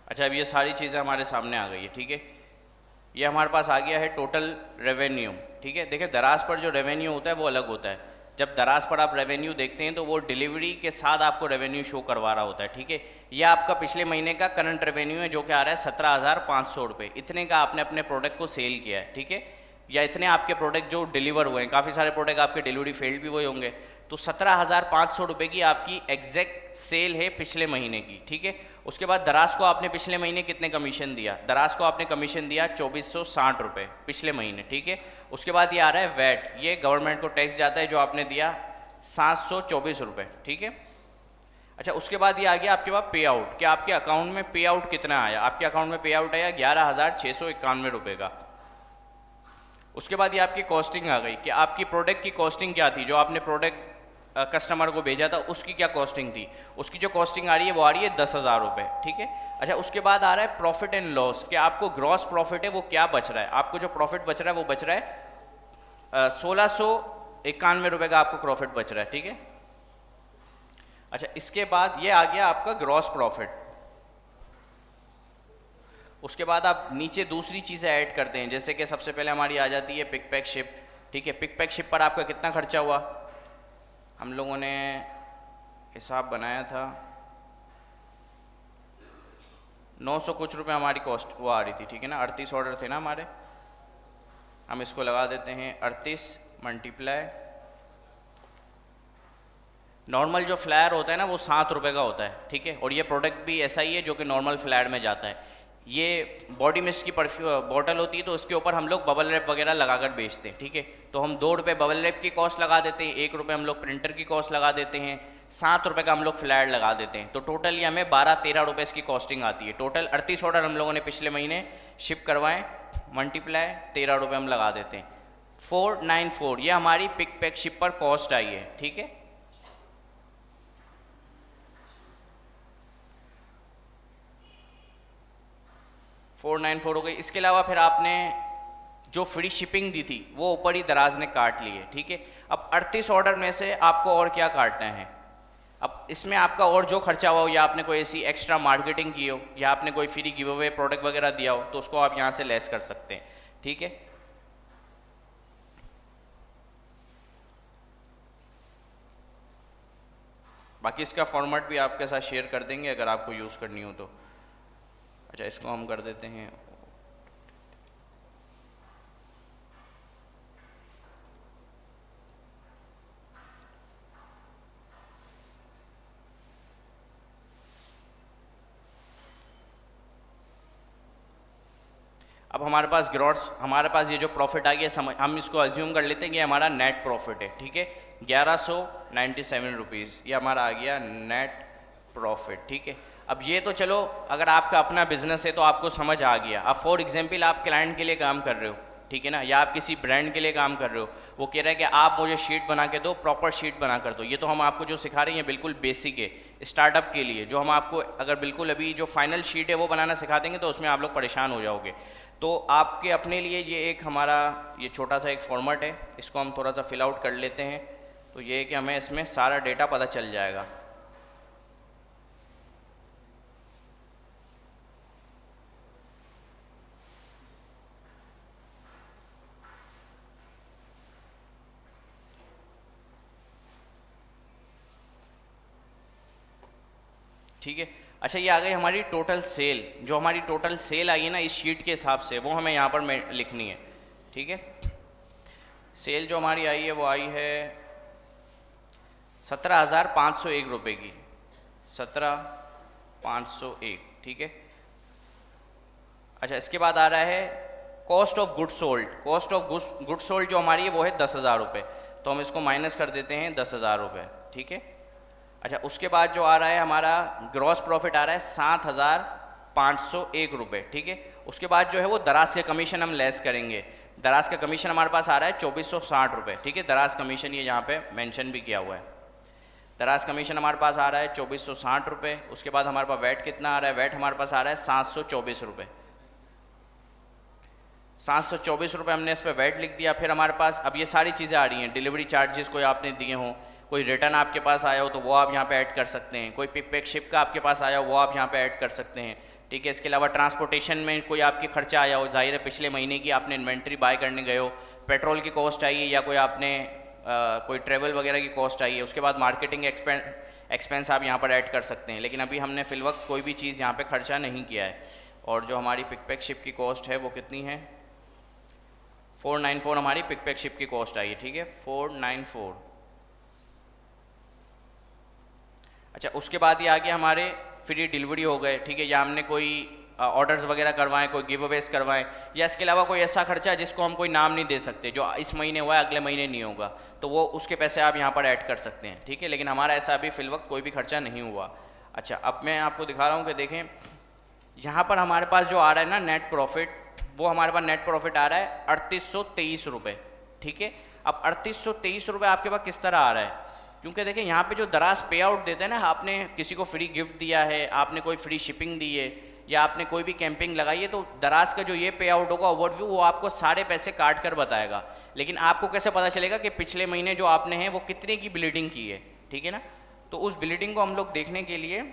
[SPEAKER 2] अच्छा, अब ये सारी चीज़ें हमारे सामने आ गई है, ठीक है। ये हमारे पास आ गया है टोटल रेवेन्यू, ठीक है। देखिए, दराज पर जो रेवेन्यू होता है वो अलग होता है। जब दराज पर आप रेवेन्यू देखते हैं तो वो डिलीवरी के साथ आपको रेवेन्यू शो करवा रहा होता है, ठीक है। यह आपका पिछले महीने का करंट रेवेन्यू है, जो कि आ रहा है 17,500 रुपये। इतने का आपने अपने प्रोडक्ट को सेल किया है, ठीक है, या इतने आपके प्रोडक्ट जो डिलीवर हुए हैं, काफ़ी सारे प्रोडक्ट आपके डिलीवरी फेल्ड भी हुए होंगे, तो 17,500 रुपये की आपकी एग्जैक्ट सेल है पिछले महीने की, ठीक है। उसके बाद दराज को आपने पिछले महीने कितने कमीशन दिया? दराज को आपने कमीशन दिया 2460 रुपये पिछले महीने, ठीक है। उसके बाद ये आ रहा है वैट, ये गवर्नमेंट को टैक्स जाता है, जो आपने दिया 724 रुपये, ठीक है। अच्छा, उसके बाद ये आ गया आपके पास पे आउट, कि आपके अकाउंट में पे आउट कितना आया। आपके अकाउंट में पे आउट आया 11,691 रुपये का। उसके बाद ये आपकी कॉस्टिंग आ गई, कि आपकी प्रोडक्ट की कॉस्टिंग क्या थी, जो आपने प्रोडक्ट कस्टमर को भेजा था उसकी क्या कॉस्टिंग थी। उसकी जो कॉस्टिंग आ रही है वो आ रही है 10,000 रुपये, ठीक है। अच्छा, उसके बाद आ रहा है प्रॉफिट एंड लॉस, कि आपको ग्रॉस प्रॉफिट है वो क्या बच रहा है। आपको जो प्रॉफिट बच रहा है वो बच रहा है 1,691 रुपये का आपको प्रॉफिट बच रहा है, ठीक है। अच्छा, इसके बाद ये आ गया आपका ग्रॉस प्रॉफिट। उसके बाद आप नीचे दूसरी चीज़ें ऐड करते हैं, जैसे कि सबसे पहले हमारी आ जाती है पिक पैक शिप, ठीक है। पिक पैक शिप पर आपका कितना खर्चा हुआ, हम लोगों ने हिसाब बनाया था 900 कुछ रुपए हमारी कॉस्ट वो आ रही थी, ठीक है ना। 38 ऑर्डर थे ना हमारे, हम इसको लगा देते हैं 38 मल्टीप्लाई, नॉर्मल जो फ्लायर होता है ना वो 7 रुपये का होता है, ठीक है। और ये प्रोडक्ट भी ऐसा ही है जो कि नॉर्मल फ्लायर में जाता है। ये बॉडी मिस्ट की बॉटल होती है, तो उसके ऊपर हम लोग बबल रैप वगैरह लगाकर बेचते हैं, ठीक है। तो हम 2 रुपये बबल रैप की कॉस्ट लगा देते हैं, 1 रुपये हम लोग प्रिंटर की कॉस्ट लगा देते हैं, 7 रुपये का हम लोग फ्लैट लगा देते हैं। तो टोटल ये हमें 12-13 रुपये इसकी कॉस्टिंग आती है। टोटल 38 ऑर्डर हम लोगों ने पिछले महीने शिप करवाएं, मल्टीप्लाई 13 रुपये हम लगा देते हैं, 494 ये हमारी पिक पैक शिप पर कॉस्ट आई है, ठीक है। $494 हो गई। इसके अलावा फिर आपने जो फ्री शिपिंग दी थी वो ऊपर ही दराज ने काट ली है, ठीक है। अब 38 ऑर्डर में से आपको और क्या काटना है, अब इसमें आपका और जो खर्चा हुआ हो, या आपने कोई ऐसी एक्स्ट्रा मार्केटिंग की हो, या आपने कोई फ्री गिव अवे प्रोडक्ट वगैरह दिया हो, तो उसको आप यहाँ से लेस कर सकते हैं, ठीक है। बाकी इसका फॉर्मेट भी आपके साथ शेयर कर देंगे अगर आपको यूज़ करनी हो तो। अच्छा, इसको हम कर देते हैं अब हमारे पास ग्रॉस, हमारे पास ये जो प्रॉफिट आ गया, हम इसको अज्यूम कर लेते हैं कि हमारा नेट प्रॉफिट है, ठीक है। 1197 रुपीज़ ये हमारा आ गया नेट प्रॉफिट, ठीक है। अब ये तो चलो अगर आपका अपना बिजनेस है तो आपको समझ आ गया। अब फॉर एग्जांपल आप क्लाइंट के लिए काम कर रहे हो, ठीक है ना, या आप किसी ब्रांड के लिए काम कर रहे हो, वो कह रहा है कि आप मुझे शीट बना के दो, प्रॉपर शीट बना कर दो। ये तो हम आपको जो सिखा रहे हैं बिल्कुल बेसिक है स्टार्टअप के लिए। जो हम आपको अगर बिल्कुल अभी जो फाइनल शीट है वो बनाना सिखा देंगे तो उसमें आप लोग परेशान हो जाओगे। तो आपके अपने लिए ये एक हमारा ये छोटा सा एक फॉर्मेट है, इसको हम थोड़ा सा फिल आउट कर लेते हैं। तो ये है कि हमें इसमें सारा डेटा पता चल जाएगा। ठीक है। अच्छा, ये आ गई हमारी टोटल सेल। जो हमारी टोटल सेल आई है ना इस शीट के हिसाब से, वो हमें यहाँ पर लिखनी है, ठीक है। सेल जो हमारी आई है वो आई है 17,501 रुपये की, 17,501, ठीक है। अच्छा, इसके बाद आ रहा है cost of good sold. Cost of good sold जो हमारी है वो है 10,000 रुपये, तो हम इसको माइनस कर देते हैं 10,000 रुपये, ठीक है। अच्छा, उसके बाद जो आ रहा है हमारा ग्रॉस प्रॉफिट आ रहा है 7,501 रुपये, ठीक है। उसके बाद जो है वो दराज के कमीशन हम लेस करेंगे। दराज का कमीशन हमारे पास आ रहा है 2,460 रुपये, ठीक है। दराज कमीशन ये यहाँ पे मेंशन भी किया हुआ है। दराज कमीशन हमारे पास आ रहा है 2,460 रुपये। उसके बाद हमारे पास वैट कितना आ रहा है, वैट हमारे पास आ रहा है 724 रुपये। 724 रुपये हमने इस पर वैट लिख दिया। फिर हमारे पास अब ये सारी चीज़ें आ रही हैं, डिलीवरी चार्जेस कोई आपने दिए हों, कोई रिटर्न आपके पास आया हो तो वो आप यहाँ पे ऐड कर सकते हैं, कोई पिक पैक शिप का आपके पास आया हो वो आप यहाँ पे ऐड कर सकते हैं, ठीक है। इसके अलावा ट्रांसपोर्टेशन में कोई आपके खर्चा आया हो, जाहिर है पिछले महीने की आपने इन्वेंट्री बाय करने गए हो, पेट्रोल की कॉस्ट आई है, या कोई आपने कोई ट्रेवल वगैरह की कॉस्ट आई है। उसके बाद मार्केटिंग एक्सपेंस आप यहाँ पर ऐड कर सकते हैं। लेकिन अभी हमने फिल वक्त कोई भी चीज़ यहाँ पर खर्चा नहीं किया है। और जो हमारी पिक पैक शिप की कॉस्ट है वो कितनी है, 494 हमारी पिक पैक शिप की कॉस्ट आई है, ठीक है, 494। अच्छा, उसके बाद ये आ गया हमारे फ्री डिलीवरी हो गए, ठीक है। या हमने कोई ऑर्डर्स वगैरह करवाएं, कोई गिव अवेज करवाएं, या इसके अलावा कोई ऐसा खर्चा है जिसको हम कोई नाम नहीं दे सकते, जो इस महीने हुआ है अगले महीने नहीं होगा, तो वो उसके पैसे आप यहाँ पर ऐड कर सकते हैं, ठीक है। लेकिन हमारा ऐसा अभी फिल वक्त कोई भी खर्चा नहीं हुआ। अच्छा, अब मैं आपको दिखा रहा हूँ कि देखें यहाँ पर हमारे पास जो आ रहा है ना नेट प्रॉफिट, वो हमारे पास नेट प्रॉफिट आ रहा है 3823 रुपये, ठीक है। अब 3823 रुपये आपके पास किस तरह आ रहा है, क्योंकि देखिए यहाँ पे जो दराज पे आउट देते हैं ना, आपने किसी को फ्री गिफ्ट दिया है, आपने कोई फ्री शिपिंग दी है, या आपने कोई भी कैंपिंग लगाई है, तो दराज का जो ये पे आउट होगा ओवरव्यू, वो आपको सारे पैसे काट कर बताएगा। लेकिन आपको कैसे पता चलेगा कि पिछले महीने जो आपने है वो कितने की ब्लीडिंग की है, ठीक है ना। तो उस ब्लीडिंग को हम लोग देखने के लिए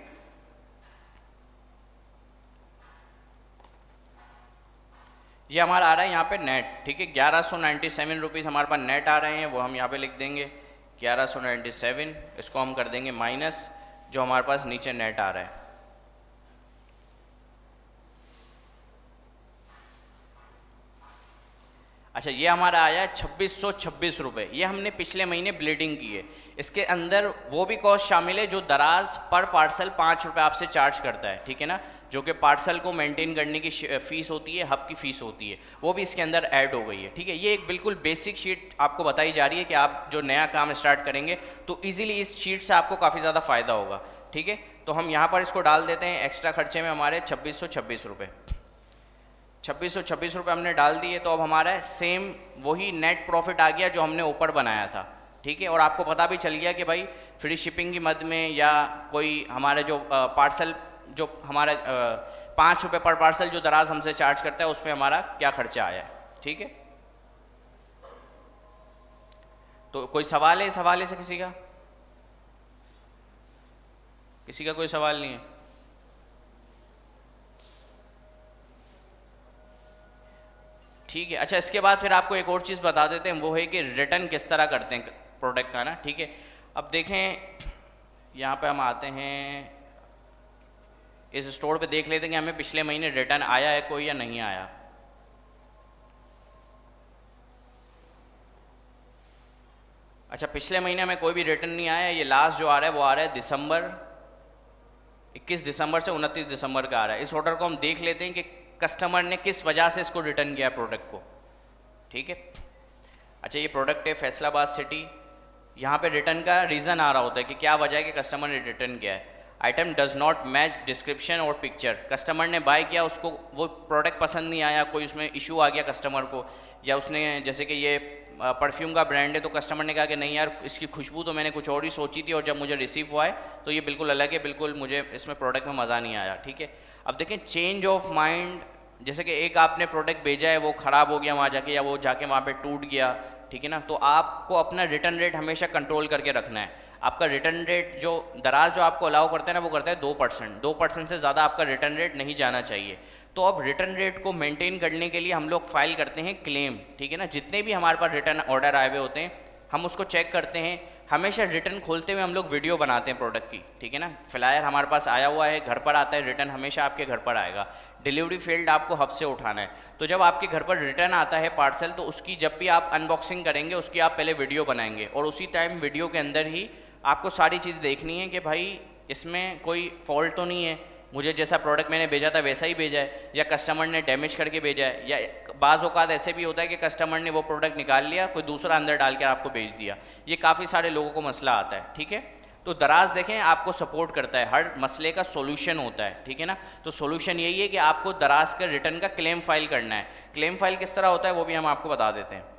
[SPEAKER 2] ये हमारा आ रहा है यहाँ पे नेट, ठीक है। 1197 रुपीज़ हमारे पास नेट आ रहे हैं, वो हम यहाँ पे लिख देंगे 1197। इसको हम कर देंगे माइनस जो हमारे पास नीचे नेट आ रहा है। अच्छा, ये हमारा आया 2626 रुपये, ये हमने पिछले महीने ब्लीडिंग की है। इसके अंदर वो भी कॉस्ट शामिल है जो दराज पर पार्सल 5 रुपये आपसे चार्ज करता है, ठीक है ना, जो कि पार्सल को मेंटेन करने की फ़ीस होती है, हब की फ़ीस होती है, वो भी इसके अंदर ऐड हो गई है, ठीक है। ये एक बिल्कुल बेसिक शीट आपको बताई जा रही है कि आप जो नया काम स्टार्ट करेंगे तो ईजिली इस शीट से आपको काफ़ी ज़्यादा फ़ायदा होगा, ठीक है। तो हम यहाँ पर इसको डाल देते हैं एक्स्ट्रा खर्चे में हमारे 2626 रुपये। 2626 रुपये हमने डाल दिए, तो अब हमारा सेम वही नेट प्रॉफिट आ गया जो हमने ऊपर बनाया था, ठीक है। और आपको पता भी चल गया कि भाई फ्री शिपिंग की मद में या कोई हमारे जो पार्सल जो हमारा 5 रुपये पर पार्सल जो दराज हमसे चार्ज करता है उसमें हमारा क्या खर्चा आया है, ठीक है। तो कोई सवाल है इस हवाले से किसी का? किसी का कोई सवाल नहीं है? ठीक है। अच्छा, इसके बाद फिर आपको एक और चीज़ बता देते हैं, वो है कि रिटर्न किस तरह करते हैं प्रोडक्ट का ना। ठीक है, अब देखें यहाँ पे हम आते हैं, इस स्टोर पे देख लेते हैं कि हमें पिछले महीने रिटर्न आया है कोई या नहीं आया। अच्छा, पिछले महीने हमें कोई भी रिटर्न नहीं आया। ये लास्ट जो आ रहा है वो आ रहा है दिसंबर, 21 दिसंबर से 29 दिसंबर का आ रहा है। इस ऑर्डर को हम देख लेते हैं कि कस्टमर ने किस वजह से इसको रिटर्न किया प्रोडक्ट को। ठीक है। अच्छा, ये प्रोडक्ट है फैसलाबाद सिटी। यहाँ पे रिटर्न का रीज़न आ रहा होता है कि क्या वजह है कि कस्टमर ने रिटर्न किया है। Item does not match description और पिक्चर। कस्टमर ने बाय किया, उसको वो प्रोडक्ट पसंद नहीं आया, कोई उसमें इशू आ गया कस्टमर को, या उसने जैसे कि ये परफ्यूम का ब्रांड है तो कस्टमर ने कहा कि नहीं यार, इसकी खुशबू तो मैंने कुछ और ही सोची थी और जब मुझे रिसीव हुआ है तो ये बिल्कुल अलग है, बिल्कुल मुझे इसमें प्रोडक्ट में मज़ा नहीं आया। ठीक है। अब देखें चेंज ऑफ माइंड, जैसे कि एक आपने प्रोडक्ट भेजा है, वो ख़राब हो गया वहाँ जाके, या वो जाके वहाँ पे टूट गया, ठीक है ना, तो आपको अपना रिटर्न रेट हमेशा कंट्रोल करके रखना है। आपका रिटर्न रेट जो दराज जो आपको अलाउ करता है ना, वो करता है 2%। 2% से ज़्यादा आपका रिटर्न रेट नहीं जाना चाहिए। तो अब रिटर्न रेट को मेंटेन करने के लिए हम लोग फाइल करते हैं क्लेम। ठीक है ना, जितने भी हमारे पास रिटर्न ऑर्डर आए हुए होते हैं हम उसको चेक करते हैं। हमेशा रिटर्न खोलते हुए हम लोग वीडियो बनाते हैं प्रोडक्ट की। ठीक है ना, फ्लायर हमारे पास आया हुआ है, घर पर आता है, रिटर्न हमेशा आपके घर पर आएगा। डिलीवरी फील्ड आपको हब से उठाना है, तो जब आपके घर पर रिटर्न आता है पार्सल, तो उसकी जब भी आप अनबॉक्सिंग करेंगे उसकी आप पहले वीडियो बनाएंगे, और उसी टाइम वीडियो के अंदर ही आपको सारी चीज़ देखनी है कि भाई इसमें कोई फॉल्ट तो नहीं है, मुझे जैसा प्रोडक्ट मैंने भेजा था वैसा ही भेजा है, या कस्टमर ने डैमेज करके भेजा है, या बाज़ औक़ात ऐसे भी होता है कि कस्टमर ने वो प्रोडक्ट निकाल लिया, कोई दूसरा अंदर डाल के आपको भेज दिया। ये काफ़ी सारे लोगों को मसला आता है। ठीक है, तो दराज देखें आपको सपोर्ट करता है, हर मसले का सोल्यूशन होता है। ठीक है ना, तो सोल्यूशन यही है कि आपको दराज का रिटर्न का क्लेम फाइल करना है। क्लेम फाइल किस तरह होता है वो भी हम आपको बता देते हैं।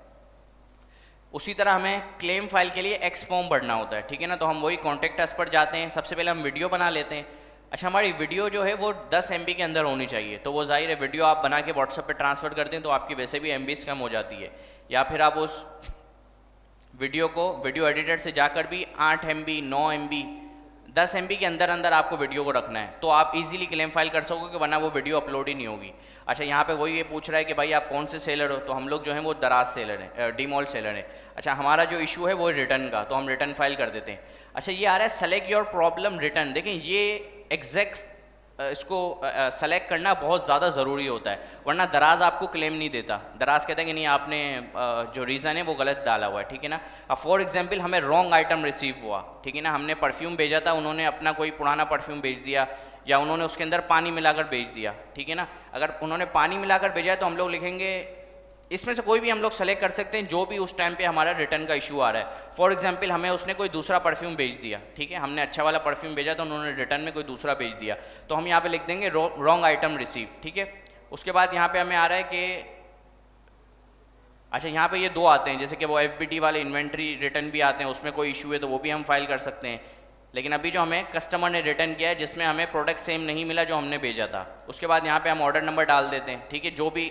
[SPEAKER 2] उसी तरह हमें क्लेम फाइल के लिए एक्स फॉर्म भरना होता है। ठीक है ना, तो हम वही कॉन्टेक्ट अस पर जाते हैं, सबसे पहले हम वीडियो बना लेते हैं। अच्छा, हमारी वीडियो जो है वो 10 MB के अंदर होनी चाहिए, तो वो जाहिर है वीडियो आप बना के व्हाट्सएप पे ट्रांसफ़र करते हैं तो आपकी वैसे भी MBs कम हो जाती है, या फिर आप उस वीडियो को वीडियो एडिटर से जाकर भी 8 MB 9 MB 10 MB के अंदर अंदर आपको वीडियो को रखना है, तो आप इजीली क्लेम फाइल कर सकोगे, वरना वो वीडियो अपलोड ही नहीं होगी। अच्छा, यहाँ पे वही ये पूछ रहा है कि भाई आप कौन से सेलर हो, तो हम लोग जो हैं वो दराज सेलर हैं, डीमॉल सेलर हैं। अच्छा, हमारा जो इशू है वो रिटर्न का, तो हम रिटर्न फाइल कर देते हैं। अच्छा, ये आ रहा है सेलेक्ट योर प्रॉब्लम रिटर्न। देखें ये एग्जैक्ट इसको सेलेक्ट करना बहुत ज़्यादा ज़रूरी होता है, वरना दराज आपको क्लेम नहीं देता। दराज कहता है कि नहीं आपने जो रीज़न है वो गलत डाला हुआ है। ठीक है ना, अब फॉर एग्जांपल हमें रॉन्ग आइटम रिसीव हुआ, ठीक है ना, हमने परफ्यूम भेजा था, उन्होंने अपना कोई पुराना परफ्यूम भेज दिया, या उन्होंने उसके अंदर पानी मिलाकर भेज दिया। ठीक है ना, अगर उन्होंने पानी मिलाकर भेजा है तो हम लोग लिखेंगे, इसमें से कोई भी हम लोग सेलेक्ट कर सकते हैं जो भी उस टाइम पे हमारा रिटर्न का इशू आ रहा है। फॉर एग्जांपल हमें उसने कोई दूसरा परफ्यूम भेज दिया, ठीक है, हमने अच्छा वाला परफ्यूम भेजा तो उन्होंने रिटर्न में कोई दूसरा भेज दिया, तो हम यहाँ पे लिख देंगे रॉन्ग आइटम रिसीव। ठीक है, उसके बाद यहाँ पे हमें आ रहा है कि अच्छा, यहाँ पे ये दो आते हैं, जैसे कि वो FBT वाले इन्वेंट्री रिटर्न भी आते हैं, उसमें कोई इशू है तो वो भी हम फाइल कर सकते हैं। लेकिन अभी जो हमें कस्टमर ने रिटर्न किया है जिसमें हमें प्रोडक्ट सेम नहीं मिला जो हमने भेजा था, उसके बाद यहाँ पे हम ऑर्डर नंबर डाल देते हैं। ठीक है, जो भी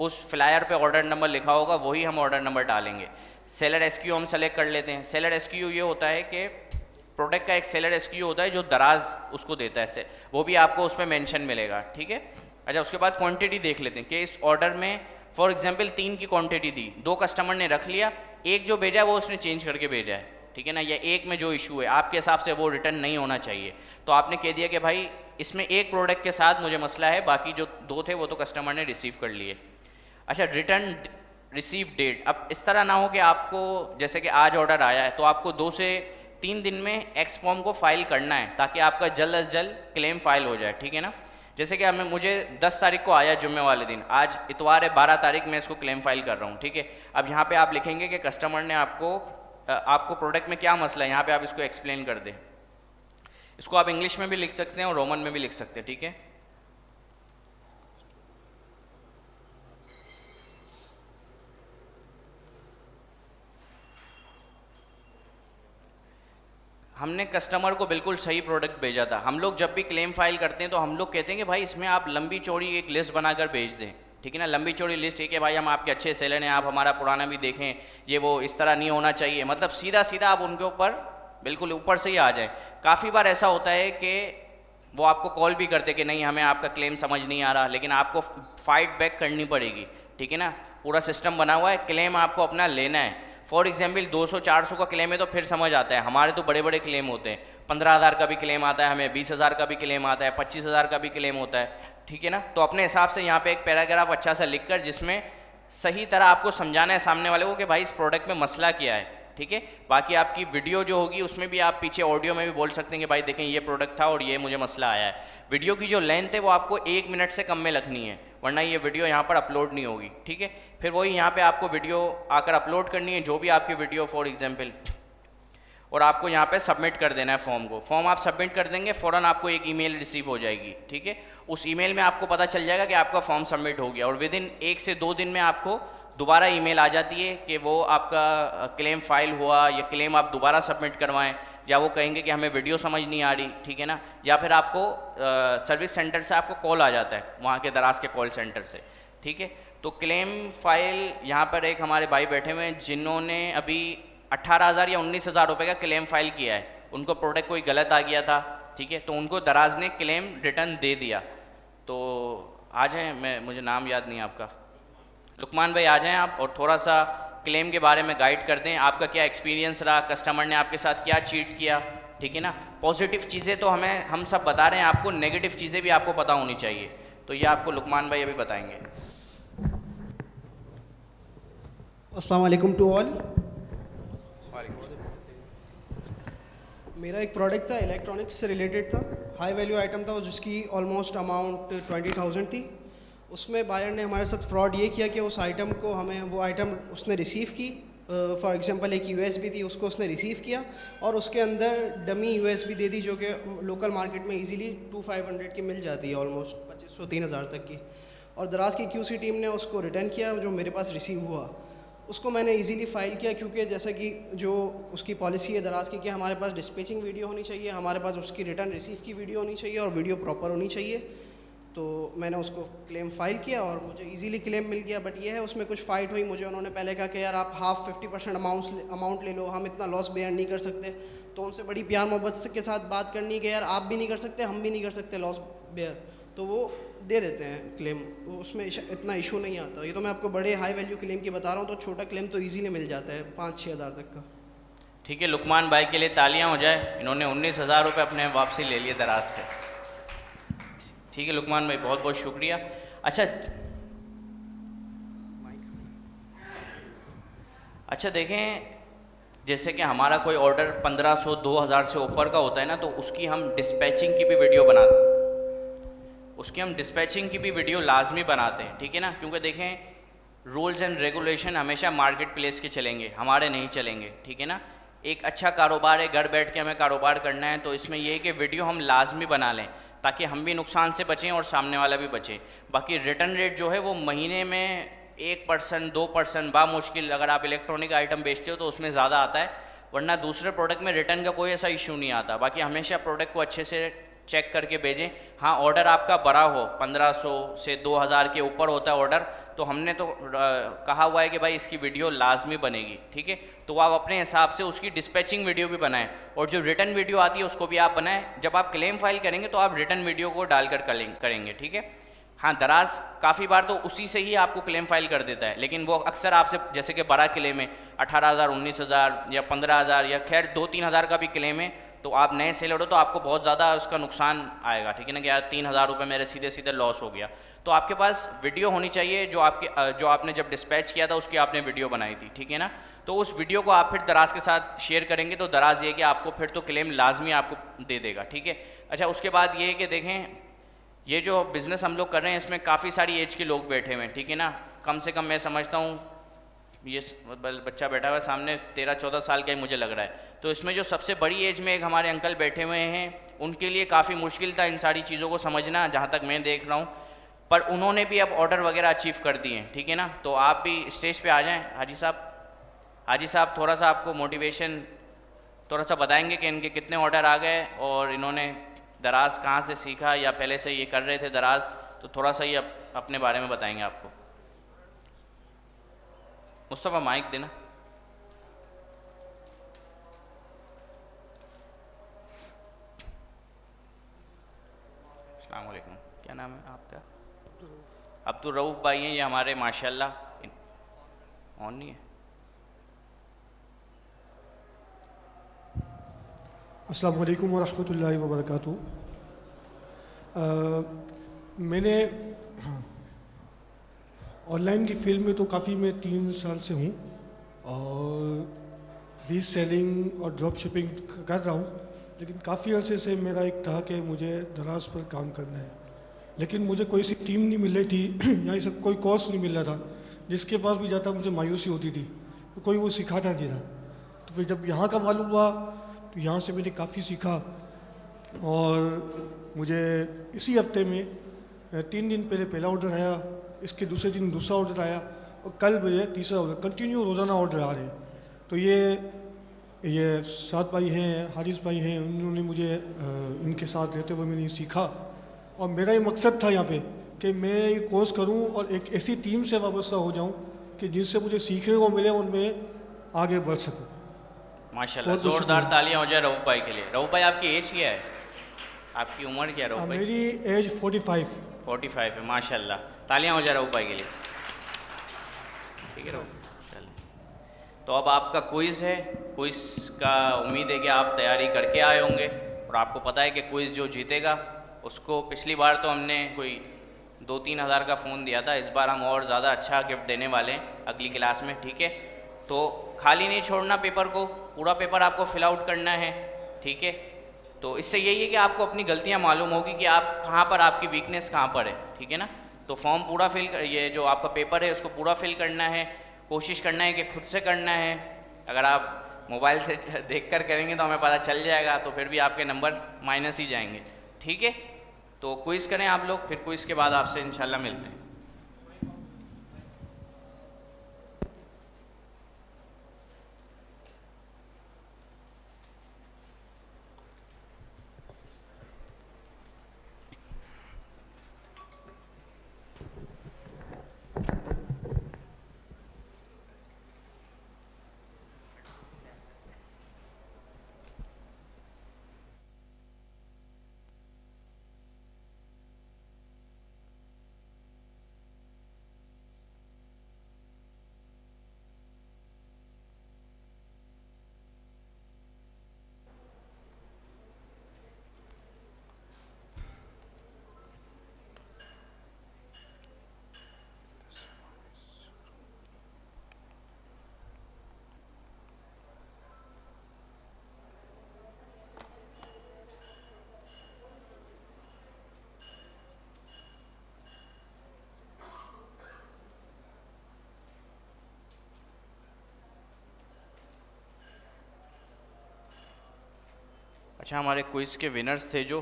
[SPEAKER 2] उस फ्लायर पे ऑर्डर नंबर लिखा होगा वही हम ऑर्डर नंबर डालेंगे। सेलर SKU हम सेलेक्ट कर लेते हैं। सेलर SKU ये होता है कि प्रोडक्ट का एक सेलर SKU होता है जो दराज उसको देता है, वो भी आपको उस पर मेंशन मिलेगा। ठीक है, अच्छा, उसके बाद क्वांटिटी देख लेते हैं कि इस ऑर्डर में फॉर एग्जांपल 3 की क्वांटिटी दी, 2 कस्टमर ने रख लिया, एक जो भेजा है वो उसने चेंज करके भेजा है। ठीक है ना, या एक में जो इशू है आपके हिसाब से वो रिटर्न नहीं होना चाहिए, तो आपने कह दिया कि भाई इसमें एक प्रोडक्ट के साथ मुझे मसला है, बाकी जो 2 थे वो तो कस्टमर ने रिसीव कर लिए। अच्छा, रिटर्न रिसीव डेट, अब इस तरह ना हो कि आपको जैसे कि आज ऑर्डर आया है तो आपको 2 से 3 दिन में एक्स फॉर्म को फाइल करना है ताकि आपका जल्द अज जल्द क्लेम फाइल हो जाए। ठीक है ना, जैसे कि मुझे 10 तारीख को आया जुम्मे वाले दिन, आज इतवार है 12 तारीख में इसको क्लेम फाइल कर रहा हूँ। ठीक है, अब यहाँ पे आप लिखेंगे कि कस्टमर ने आपको प्रोडक्ट में क्या मसला है, यहाँ पे आप इसको एक्सप्लेन कर दें। इसको आप इंग्लिश में भी लिख सकते हैं और रोमन में भी लिख सकते हैं। ठीक है, हमने कस्टमर को बिल्कुल सही प्रोडक्ट भेजा था। हम लोग जब भी क्लेम फाइल करते हैं तो हम लोग कहते हैं कि भाई इसमें आप लंबी चौड़ी एक लिस्ट बनाकर भेज दें। ठीक है ना, लंबी चौड़ी लिस्ट, ठीक है भाई हम आपके अच्छे सेलर हैं, आप हमारा पुराना भी देखें, ये वो इस तरह नहीं होना चाहिए, मतलब सीधा सीधा आप उनके ऊपर बिल्कुल ऊपर से ही आ जाए। काफ़ी बार ऐसा होता है कि वो आपको कॉल भी करते कि नहीं हमें आपका क्लेम समझ नहीं आ रहा, लेकिन आपको फाइट बैक करनी पड़ेगी, ठीक है ना, पूरा सिस्टम बना हुआ है, क्लेम आपको अपना लेना है। फॉर एग्जाम्पल 200-400 का क्लेम है तो फिर समझ आता है, हमारे तो बड़े बड़े क्लेम होते हैं, 15,000 का भी क्लेम आता है हमें, 20,000 का भी क्लेम आता है, 25,000 का भी क्लेम होता है, ठीक है ना। तो अपने हिसाब से यहाँ पे एक पैराग्राफ अच्छा सा लिखकर जिसमें सही तरह आपको समझाना है सामने वाले को कि भाई इस प्रोडक्ट में मसला क्या है, ठीक है। बाकी आपकी वीडियो जो होगी उसमें भी आप पीछे ऑडियो में भी बोल सकते हैं कि भाई देखें ये प्रोडक्ट था और ये मुझे मसला आया है। वीडियो की जो लेंथ है वो आपको 1 मिनट से कम में रखनी है, वरना ये वीडियो यहाँ पर अपलोड नहीं होगी, ठीक है। फिर वही यहाँ पे आपको वीडियो आकर अपलोड करनी है, जो भी आपकी वीडियो फॉर एग्जांपल, और आपको यहाँ पे सबमिट कर देना है फॉर्म को। फॉर्म आप सबमिट कर देंगे, फ़ौरन आपको एक ईमेल रिसीव हो जाएगी, ठीक है। उस ईमेल में आपको पता चल जाएगा कि आपका फॉर्म सबमिट हो गया, और विदिन 1 से 2 दिन में आपको दोबारा ईमेल आ जाती है कि वो आपका क्लेम फाइल हुआ, या क्लेम आप दोबारा सबमिट करवाएं, या वो कहेंगे कि हमें वीडियो समझ नहीं आ रही, ठीक है ना, या फिर आपको सर्विस सेंटर से आपको कॉल आ जाता है, वहाँ के दराज के कॉल सेंटर से, ठीक है। तो क्लेम फाइल यहाँ पर एक हमारे भाई बैठे हुए हैं जिन्होंने अभी 18,000 या 19,000 रुपये का क्लेम फाइल किया है, उनको प्रोडक्ट कोई गलत आ गया था, ठीक है, तो उनको दराज ने क्लेम रिटर्न दे दिया। तो आ जाएँ, मुझे नाम याद नहीं आपका, लुकमान भाई आ जाएं आप, और थोड़ा सा क्लेम के बारे में गाइड कर दें, आपका क्या एक्सपीरियंस रहा, कस्टमर ने आपके साथ क्या चीट किया, ठीक है ना। पॉजिटिव चीज़ें तो हम सब बता रहे हैं, आपको नेगेटिव चीज़ें भी आपको पता होनी चाहिए, तो ये आपको लुकमान भाई अभी बताएंगे।
[SPEAKER 3] अस्सलाम वालेकुम टू ऑल। मेरा एक प्रोडक्ट था, इलेक्ट्रॉनिक्स से रिलेटेड था, हाई वैल्यू आइटम था, जिसकी ऑलमोस्ट अमाउंट 20,000 थी। उसमें बायर ने हमारे साथ फ्रॉड ये किया कि उस आइटम को हमें वो आइटम उसने रिसीव की, फॉर एग्जांपल एक USB थी, उसको उसने रिसीव किया और उसके अंदर डमी USB दे दी, जो कि लोकल मार्केट में इजीली 2,500 की मिल जाती है, ऑलमोस्ट 2,500-3,000 तक की। और दराज की QC टीम ने उसको रिटर्न किया, जो मेरे पास रिसीव हुआ उसको मैंने इजीली फ़ाइल किया, क्योंकि जैसा कि जो उसकी पॉलिसी है दराज की कि हमारे पास डिस्पैचिंग वीडियो होनी चाहिए, हमारे पास उसकी रिटर्न रिसीव की वीडियो होनी चाहिए और वीडियो प्रॉपर होनी चाहिए। तो मैंने उसको क्लेम फ़ाइल किया और मुझे इजीली क्लेम मिल गया। बट ये है उसमें कुछ फ़ाइट हुई, मुझे उन्होंने पहले कहा कि यार आप हाफ 50% अमाउंट ले लो, हम इतना लॉस बेयर नहीं कर सकते। तो उनसे बड़ी प्यार मोहब्बत के साथ बात करनी कि यार आप भी नहीं कर सकते, हम भी नहीं कर सकते लॉस बेयर, तो वो दे देते हैं क्लेम, वो उसमें इतना इशू नहीं आता। ये तो मैं आपको बड़े हाई वैल्यू क्लेम की बता रहा हूँ, तो छोटा क्लेम तो ईजीली मिल जाता है 5-6 हज़ार तक का।
[SPEAKER 2] ठीक है, लुकमान भाई के लिए तालियां हो जाए, इन्होंने 19,000 रुपये अपने वापसी ले लिए दराज से। ठीक है लुकमान भाई, बहुत बहुत शुक्रिया। अच्छा देखें, जैसे कि हमारा कोई ऑर्डर 1,500-2,000 से ऊपर का होता है ना, तो उसकी हम डिस्पैचिंग की भी वीडियो बनाते हैं, लाजमी बनाते हैं, ठीक है ना। क्योंकि देखें रूल्स एंड रेगुलेशन हमेशा मार्केट प्लेस के चलेंगे, हमारे नहीं चलेंगे, ठीक है ना। एक अच्छा कारोबार है, घर बैठ के हमें कारोबार करना है, तो इसमें यह है कि वीडियो हम लाजमी बना लें ताकि हम भी नुकसान से बचें और सामने वाला भी बचे। बाकी रिटर्न रेट जो है वो महीने में 1% 2% बामुश्किल, अगर आप इलेक्ट्रॉनिक आइटम बेचते हो तो उसमें ज़्यादा आता है, वरना दूसरे प्रोडक्ट में रिटर्न का कोई ऐसा इशू नहीं आता। बाकी हमेशा प्रोडक्ट को अच्छे से चेक करके भेजें। हाँ, ऑर्डर आपका बड़ा हो, 1,500 से 2,000 के ऊपर होता है ऑर्डर, तो हमने तो कहा हुआ है कि भाई इसकी वीडियो लाजमी बनेगी, ठीक है। तो आप अपने हिसाब से उसकी डिस्पैचिंग वीडियो भी बनाएं, और जो रिटर्न वीडियो आती है उसको भी आप बनाएं। जब आप क्लेम फाइल करेंगे तो आप रिटर्न वीडियो को डालकर करेंगे, ठीक है। हाँ, दराज काफ़ी बार तो उसी से ही आपको क्लेम फाइल कर देता है, लेकिन वो अक्सर आपसे, जैसे कि बड़ा क्लेम है 18,000, 19,000 या 15,000 या खैर 2-3 हज़ार का भी क्लेम है, तो आप नए सेलर हो तो आपको बहुत ज़्यादा उसका नुकसान आएगा, ठीक है ना, कि यार 3,000 रुपये मेरे सीधे सीधे लॉस हो गया। तो आपके पास वीडियो होनी चाहिए जो आपने जब डिस्पैच किया था उसकी आपने वीडियो बनाई थी, ठीक है ना। तो उस वीडियो को आप फिर दराज के साथ शेयर करेंगे तो दराज ये कि आपको फिर तो क्लेम लाजमी आपको दे देगा, ठीक है। अच्छा, उसके बाद ये है कि देखें, ये जो बिज़नेस हम लोग कर रहे हैं इसमें काफ़ी सारी एज के लोग बैठे हुए हैं, ठीक है ना। कम से कम मैं समझता हूँ ये बच्चा बैठा हुआ है सामने 13-14 साल का ही मुझे लग रहा है। तो इसमें जो सबसे बड़ी एज में एक हमारे अंकल बैठे हुए हैं, उनके लिए काफ़ी मुश्किल था इन सारी चीज़ों को समझना, जहाँ तक मैं देख रहा हूँ, पर उन्होंने भी अब ऑर्डर वगैरह अचीव कर दिए हैं, ठीक है ना। तो आप भी स्टेज पे आ जाएं। हाजी साहब थोड़ा सा आपको मोटिवेशन थोड़ा सा बताएंगे कि इनके कितने ऑर्डर आ गए और इन्होंने दराज कहाँ से सीखा या पहले से ये कर रहे थे दराज, तो थोड़ा सा ये अपने बारे में बताएंगे आपको। मुस्तफ़ा माइक देना। अस्सलाम वालेकुम, क्या नाम है आपका? अब्दुल रऊफ़ भाई हैं ये हमारे, माशाल्लाह। ऑन नहीं है।
[SPEAKER 4] अस्सलाम वालेकुम वरहमतुल्लाहि वबरकातुहू। मैंने ऑनलाइन की फील्ड में तो काफ़ी मैं 3 साल से हूँ और रीसेलिंग और ड्रॉप शिपिंग कर रहा हूँ, लेकिन काफ़ी अरसे से मेरा एक था कि मुझे दराज पर काम करना है, लेकिन मुझे कोई सी टीम नहीं मिल रही थी या ऐसा कोई कोर्स नहीं मिल रहा था। जिसके पास भी जाता मुझे मायूसी होती थी, तो कोई वो सिखाता नहीं था। तो फिर जब यहाँ का मालूम हुआ तो यहाँ से मैंने काफ़ी सीखा और मुझे इसी हफ्ते में 3 दिन पहले पहला ऑर्डर आया, इसके दूसरे दिन दूसरा ऑर्डर आया और कल मुझे तीसरा ऑर्डर, कंटिन्यू रोज़ाना ऑर्डर आ रहे हैं। तो ये साथ भाई हैं, हारिस भाई हैं, उन्होंने मुझे इनके साथ रहते हुए मैंने सीखा और मेरा ये मकसद था यहाँ पे कि मैं ये कोर्स करूँ और एक ऐसी टीम से वाबस्ता हो जाऊँ कि जिससे मुझे सीखने को मिले और मैं आगे बढ़ सकूँ।
[SPEAKER 2] माशाल्लाह, ज़ोरदार तालियां हो जाए रऊफ़ भाई के लिए। रऊफ़ भाई आपकी एज क्या है? आपकी उम्र क्या है रऊफ़ भाई?
[SPEAKER 4] मेरी एज 45।
[SPEAKER 2] 45 है, माशाल्लाह। तालियां हो जाए रऊफ़ भाई के लिए। ठीक है रऊफ़, चलिए। तो अब आपका क्विज़ है। क्विज़ का उम्मीद है कि आप तैयारी करके आए होंगे और आपको पता है कि क्विज़ जो जीतेगा उसको, पिछली बार तो हमने कोई 2-3 हज़ार का फ़ोन दिया था, इस बार हम और ज़्यादा अच्छा गिफ्ट देने वाले हैं अगली क्लास में। ठीक है, तो खाली नहीं छोड़ना पेपर को, पूरा पेपर आपको फिल आउट करना है। ठीक है, तो इससे यही है कि आपको अपनी गलतियां मालूम होगी कि आप कहाँ पर, आपकी वीकनेस कहाँ पर है। ठीक है ना, तो फॉर्म पूरा ये जो आपका पेपर है उसको पूरा फिल करना है। कोशिश करना है कि खुद से करना है। अगर आप मोबाइल से देखकर करेंगे तो हमें पता चल जाएगा, तो फिर भी आपके नंबर माइनस ही जाएंगे। ठीक है, तो क्विज़ करें आप लोग, फिर क्विज़ के बाद आपसे इंशाल्लाह मिलते हैं। अच्छा, हमारे क्विज़ के विनर्स थे जो,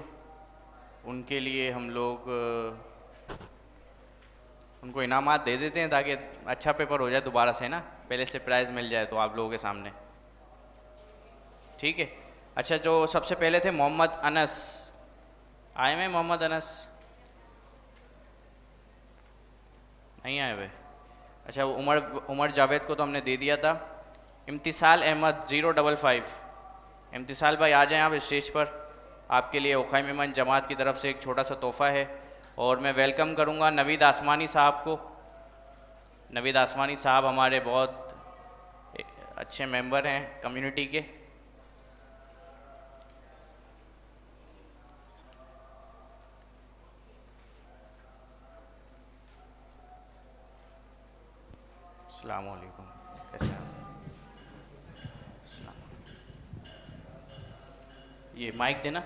[SPEAKER 2] उनके लिए हम लोग उनको इनामात दे देते हैं ताकि अच्छा पेपर हो जाए दोबारा से ना, पहले से प्राइज़ मिल जाए तो आप लोगों के सामने। ठीक है, अच्छा, जो सबसे पहले थे मोहम्मद अनस, आए में मोहम्मद अनस? नहीं आए हुए। अच्छा, उमर जावेद को तो हमने दे दिया था। इम्तिसाल अहमद 055, इम्तिसाल भाई आ जाएं आप स्टेज पर। आपके लिए उखाई मेमन जमात की तरफ से एक छोटा सा तोहफ़ा है और मैं वेलकम करूंगा नवीद आसमानी साहब को। नवीद आसमानी साहब हमारे बहुत अच्छे मेंबर हैं कम्युनिटी के। अस्सलाम वालेकुम, कैसे हैं? ये माइक देना।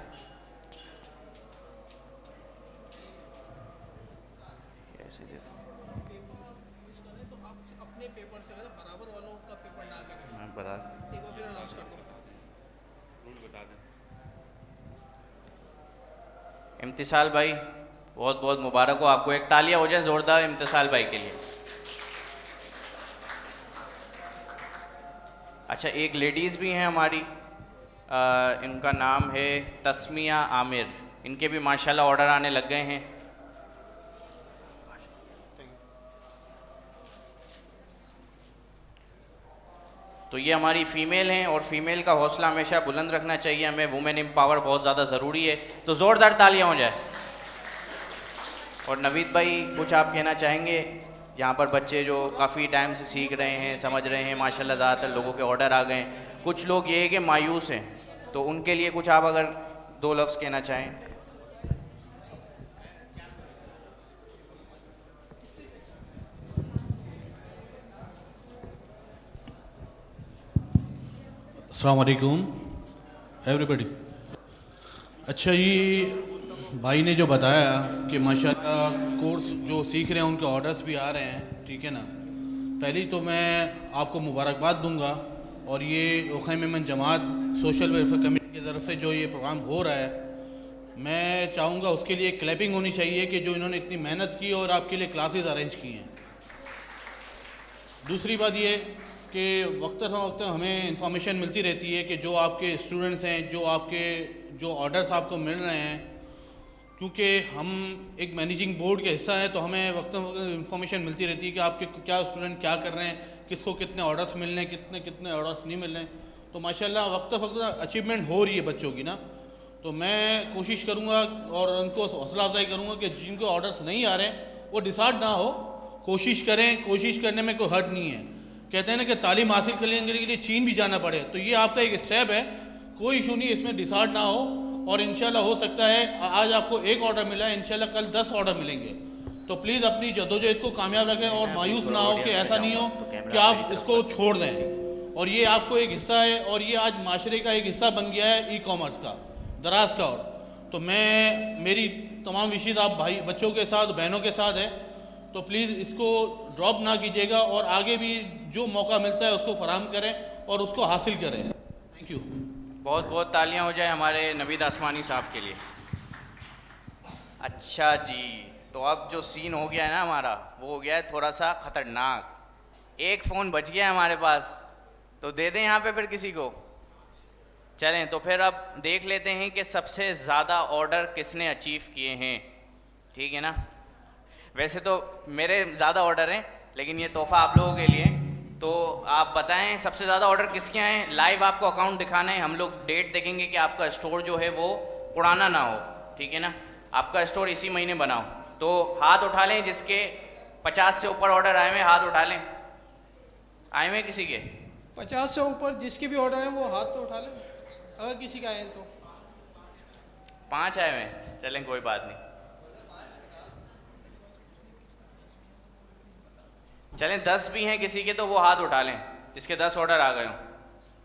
[SPEAKER 2] ऐसे दे दो।
[SPEAKER 5] अपने पेपर से बराबर वालों का पेपर ना करें।
[SPEAKER 2] मैं बता
[SPEAKER 5] एक बार फिर अनाउंस कर दो।
[SPEAKER 1] रूल बता दें।
[SPEAKER 2] इम्तिसाल भाई बहुत बहुत मुबारक हो आपको। एक तालियां हो जाए ज़ोरदार इम्तिसाल भाई के लिए। अच्छा, एक लेडीज़ भी हैं हमारी, इनका नाम है तस्मिया आमिर। इनके भी माशाल्लाह ऑर्डर आने लग गए हैं। तो ये हमारी फ़ीमेल हैं और फीमेल का हौसला हमेशा बुलंद रखना चाहिए हमें। वुमेन एम्पावर बहुत ज़्यादा ज़रूरी है, तो ज़ोरदार तालियां हो जाए। और नवीद भाई कुछ आप कहना चाहेंगे? यहाँ पर बच्चे जो काफ़ी टाइम से सीख रहे हैं, समझ रहे हैं, माशाल्लाह ज़्यादातर लोगों के ऑर्डर आ गए हैं। कुछ लोग ये है कि मायूस हैं, तो उनके लिए कुछ आप अगर दो लफ्ज़ कहना चाहें।
[SPEAKER 6] अस्सलाम वालेकुम एवरीबॉडी। अच्छा, ये भाई ने जो बताया कि माशाल्लाह कोर्स जो सीख रहे हैं उनके ऑर्डर्स भी आ रहे हैं, ठीक है ना। पहली तो मैं आपको मुबारकबाद दूंगा, और ये उखैम मेमन जमात सोशल वेलफेयर कमेटी की तरफ से जो ये प्रोग्राम हो रहा है, मैं चाहूँगा उसके लिए क्लैपिंग होनी चाहिए कि जो इन्होंने इतनी मेहनत की और आपके लिए क्लासेस अरेंज की हैं। दूसरी बात ये कि वक्त हमें इंफॉर्मेशन मिलती रहती है कि जो आपके स्टूडेंट्स हैं, जो ऑर्डर्स आपको मिल रहे हैं, क्योंकि हम एक मैनेजिंग बोर्ड के हिस्सा हैं, तो हमें वक्त इंफॉर्मेशन मिलती रहती है कि आपके क्या स्टूडेंट क्या कर रहे हैं, किसको कितने ऑर्डर्स मिल रहे हैं, कितने ऑर्डर्स नहीं मिल रहे हैं। तो माशाल्लाह वक्त अचीवमेंट हो रही है बच्चों की ना। तो मैं कोशिश करूँगा और उनको हौसला अफजाई करूँगा कि जिनको ऑर्डर्स नहीं आ रहे हैं वो डिसार्ड ना हो, कोशिश करें। कोशिश करने में कोई हर्ट नहीं है। कहते हैं ना कि तालीम हासिल करने के लिए चीन भी जाना पड़े, तो ये आपका एक स्टेप है, कोई इशू नहीं, इसमें डिसार्ड ना हो। और इंशाल्लाह हो सकता है आज आपको एक ऑर्डर मिला है, इंशाल्लाह कल 10 ऑर्डर मिलेंगे। तो प्लीज़ अपनी जद्दोजहद को कामयाब रखें और मायूस ना हो कि ऐसा नहीं हो कि आप इसको छोड़ दें। और ये आपको एक हिस्सा है, और ये आज माशरे का एक हिस्सा बन गया है ई कॉमर्स का, दराज का। और तो मेरी तमाम विशेष आप भाई बच्चों के साथ, बहनों के साथ है, तो प्लीज़ इसको ड्रॉप ना कीजिएगा और आगे भी जो मौका मिलता है उसको फराहम करें और उसको हासिल करें। Thank you.
[SPEAKER 2] बहुत बहुत तालियां हो जाए हमारे नवीद आसमानी साहब के लिए। अच्छा जी, तो अब जो सीन हो गया है ना हमारा, वो हो गया है थोड़ा सा ख़तरनाक। एक फ़ोन बच गया है हमारे पास, तो दे दें यहाँ पे फिर किसी को। चलें तो फिर अब देख लेते हैं कि सबसे ज़्यादा ऑर्डर किसने अचीव किए हैं, ठीक है ना। वैसे तो मेरे ज़्यादा ऑर्डर हैं, लेकिन ये तोहफ़ा आप लोगों के लिए। तो आप बताएं सबसे ज़्यादा ऑर्डर किसके आए हैं। लाइव आपको अकाउंट दिखाना है, हम लोग डेट देखेंगे कि आपका स्टोर जो है वो पुराना ना हो, ठीक है ना। आपका स्टोर इसी महीने बनाओ। तो हाथ उठा लें जिसके 50 से ऊपर ऑर्डर आए हुए, हाथ उठा लें। आए हुए किसी के
[SPEAKER 5] 50 से ऊपर जिसके भी ऑर्डर हैं वो हाथ तो उठा लें, अगर किसी का आए हैं तो।
[SPEAKER 2] 5 आए हुए हैं, चलें कोई बात नहीं। चलें 10 भी हैं किसी के, तो वो हाथ उठा लें जिसके 10 ऑर्डर आ गए हों।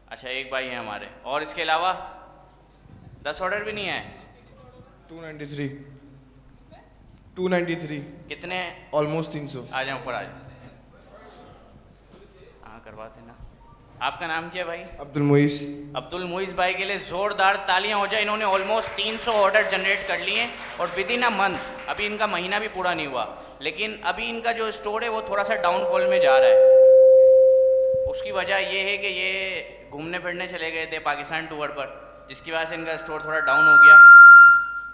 [SPEAKER 2] अच्छा, एक भाई हैं हमारे, और इसके अलावा 10 ऑर्डर भी नहीं आए।
[SPEAKER 7] 293
[SPEAKER 2] कितने?
[SPEAKER 7] ऑलमोस्ट 300।
[SPEAKER 2] आ जाओ ऊपर, आ जाओ। हाँ करवाते ना। आपका नाम क्या है भाई?
[SPEAKER 7] अब्दुल मुइस।
[SPEAKER 2] अब्दुल मुइस भाई के लिए ज़ोरदार तालियां हो जाए। इन्होंने ऑलमोस्ट 300 ऑर्डर जनरेट कर लिए और विद इन अ मंथ, अभी इनका महीना भी पूरा नहीं हुआ, लेकिन अभी इनका जो स्टोर है वो थोड़ा सा डाउनफॉल में जा रहा है। उसकी वजह ये है कि ये घूमने फिरने चले गए थे पाकिस्तान टूर पर, जिसकी वजह से इनका स्टोर थोड़ा डाउन हो गया।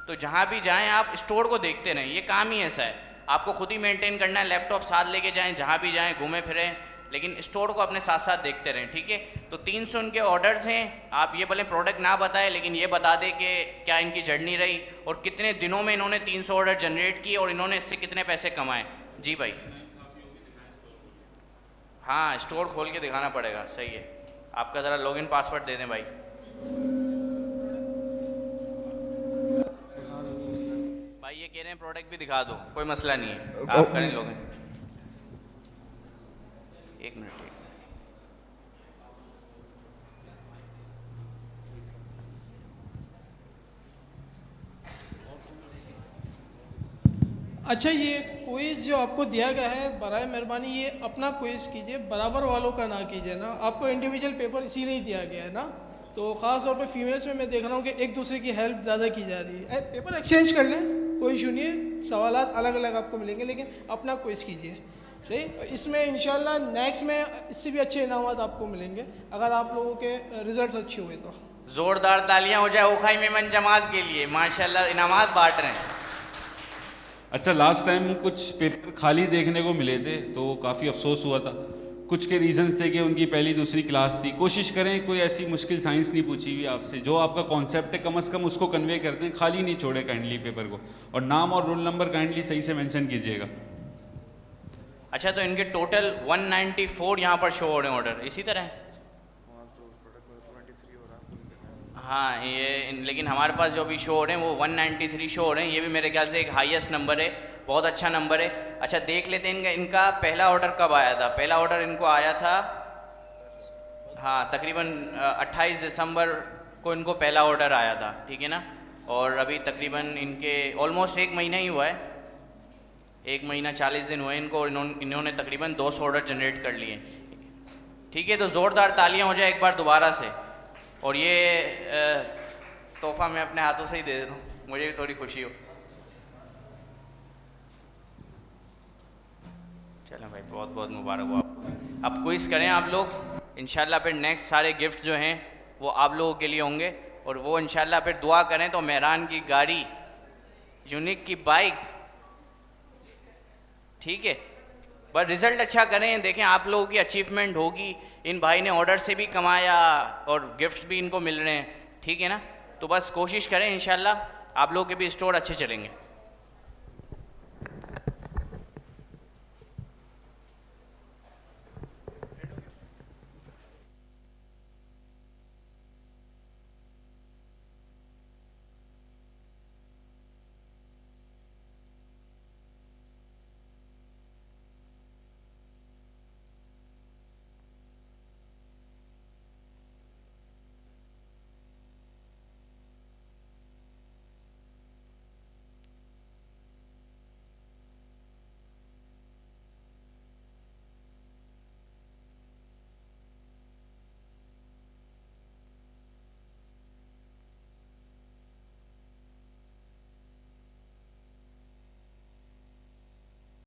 [SPEAKER 2] तो जहाँ भी जाएं आप स्टोर को देखते रहें, ये काम ही ऐसा है, आपको खुद ही मेंटेन करना है। लैपटॉप साथ लेके जाएं, जहाँ भी जाएं घूमें फिरें, लेकिन स्टोर को अपने साथ साथ देखते रहें, ठीक है। तो 300 इनके ऑर्डर्स हैं। आप ये बोलें प्रोडक्ट ना बताएं, लेकिन ये बता दें कि क्या इनकी जर्नी रही और कितने दिनों में इन्होंने 300 ऑर्डर जनरेट किए और इन्होंने इससे कितने पैसे कमाए। जी भाई, हाँ स्टोर खोल के दिखाना पड़ेगा, सही है। आपका ज़रा लॉगिन पासवर्ड दे दें भाई। भाई ये कह रहे हैं प्रोडक्ट भी दिखा दो, कोई मसला नहीं है, आप करें लॉगिन। एक मिनट।
[SPEAKER 5] अच्छा, ये क्विज़ जो आपको दिया गया है, बराए मेहरबानी ये अपना क्विज़ कीजिए, बराबर वालों का ना कीजिए ना। आपको इंडिविजुअल पेपर इसीलिए दिया गया है ना, तो ख़ास तौर पे फीमेल्स में मैं देख रहा हूँ कि एक दूसरे की हेल्प ज़्यादा की जा रही है। पेपर एक्सचेंज कर लें, कोई इशू नहीं है, सवालात अलग अलग आपको मिलेंगे, लेकिन अपना क्विज़ कीजिए, सही। इसमें इंशाल्लाह नेक्स्ट में इससे भी अच्छे इनामात आपको मिलेंगे अगर आप लोगों के रिजल्ट्स अच्छे हुए तो।
[SPEAKER 2] ज़ोरदार तालियां हो जाए उखाई मेमन जमात के लिए, माशाल्लाह इनामात बांट रहे हैं।
[SPEAKER 1] अच्छा, लास्ट टाइम कुछ पेपर खाली देखने को मिले थे, तो काफ़ी अफसोस हुआ था। कुछ के रीजंस थे कि उनकी पहली दूसरी क्लास थी। कोशिश करें कोई ऐसी मुश्किल साइंस नहीं पूछी हुई आपसे, जो आपका कॉन्सेप्ट है कम से कम उसको कन्वे कर दें, खाली नहीं छोड़े काइंडली पेपर को, और नाम और रोल नंबर काइंडली सही से मेंशन कीजिएगा।
[SPEAKER 2] अच्छा, तो इनके टोटल 194 यहाँ पर शो हो रहे हैं ऑर्डर, इसी तरह है? हाँ, लेकिन हमारे पास जो अभी शो हो रहे हैं वो 193 शो हो रहे हैं। ये भी मेरे ख्याल से एक हाईएस्ट नंबर है, बहुत अच्छा नंबर है। अच्छा, देख लेते हैं इनका पहला ऑर्डर कब आया था। पहला ऑर्डर इनको आया था, हाँ, तकरीबन 28 दिसंबर को इनको पहला ऑर्डर आया था, ठीक है ना। और अभी तकरीबन इनके ऑलमोस्ट 1 महीना ही हुआ है, 1 महीना 40 दिन हुए इनको, और इन्होंने तकरीबन 200 ऑर्डर जनरेट कर लिए, ठीक है। तो ज़ोरदार तालियां हो जाए एक बार दोबारा से। और ये तोहफा मैं अपने हाथों से ही दे देता हूँ, मुझे भी थोड़ी खुशी हो। चलें भाई, बहुत बहुत मुबारक हो आपको। अब क्विज़ करें आप लोग, इंशाल्लाह फिर नेक्स्ट सारे गिफ्ट जो हैं वो आप लोगों के लिए होंगे। और वो इंशाल्लाह फिर दुआ करें तो मेहरान की गाड़ी, यूनिक की बाइक, ठीक है। बस रिज़ल्ट अच्छा करें, देखें आप लोगों की अचीवमेंट होगी। इन भाई ने ऑर्डर से भी कमाया और गिफ्ट्स भी इनको मिल रहे हैं, ठीक है ना। तो बस कोशिश करें, इंशाल्लाह आप लोगों के भी स्टोर अच्छे चलेंगे।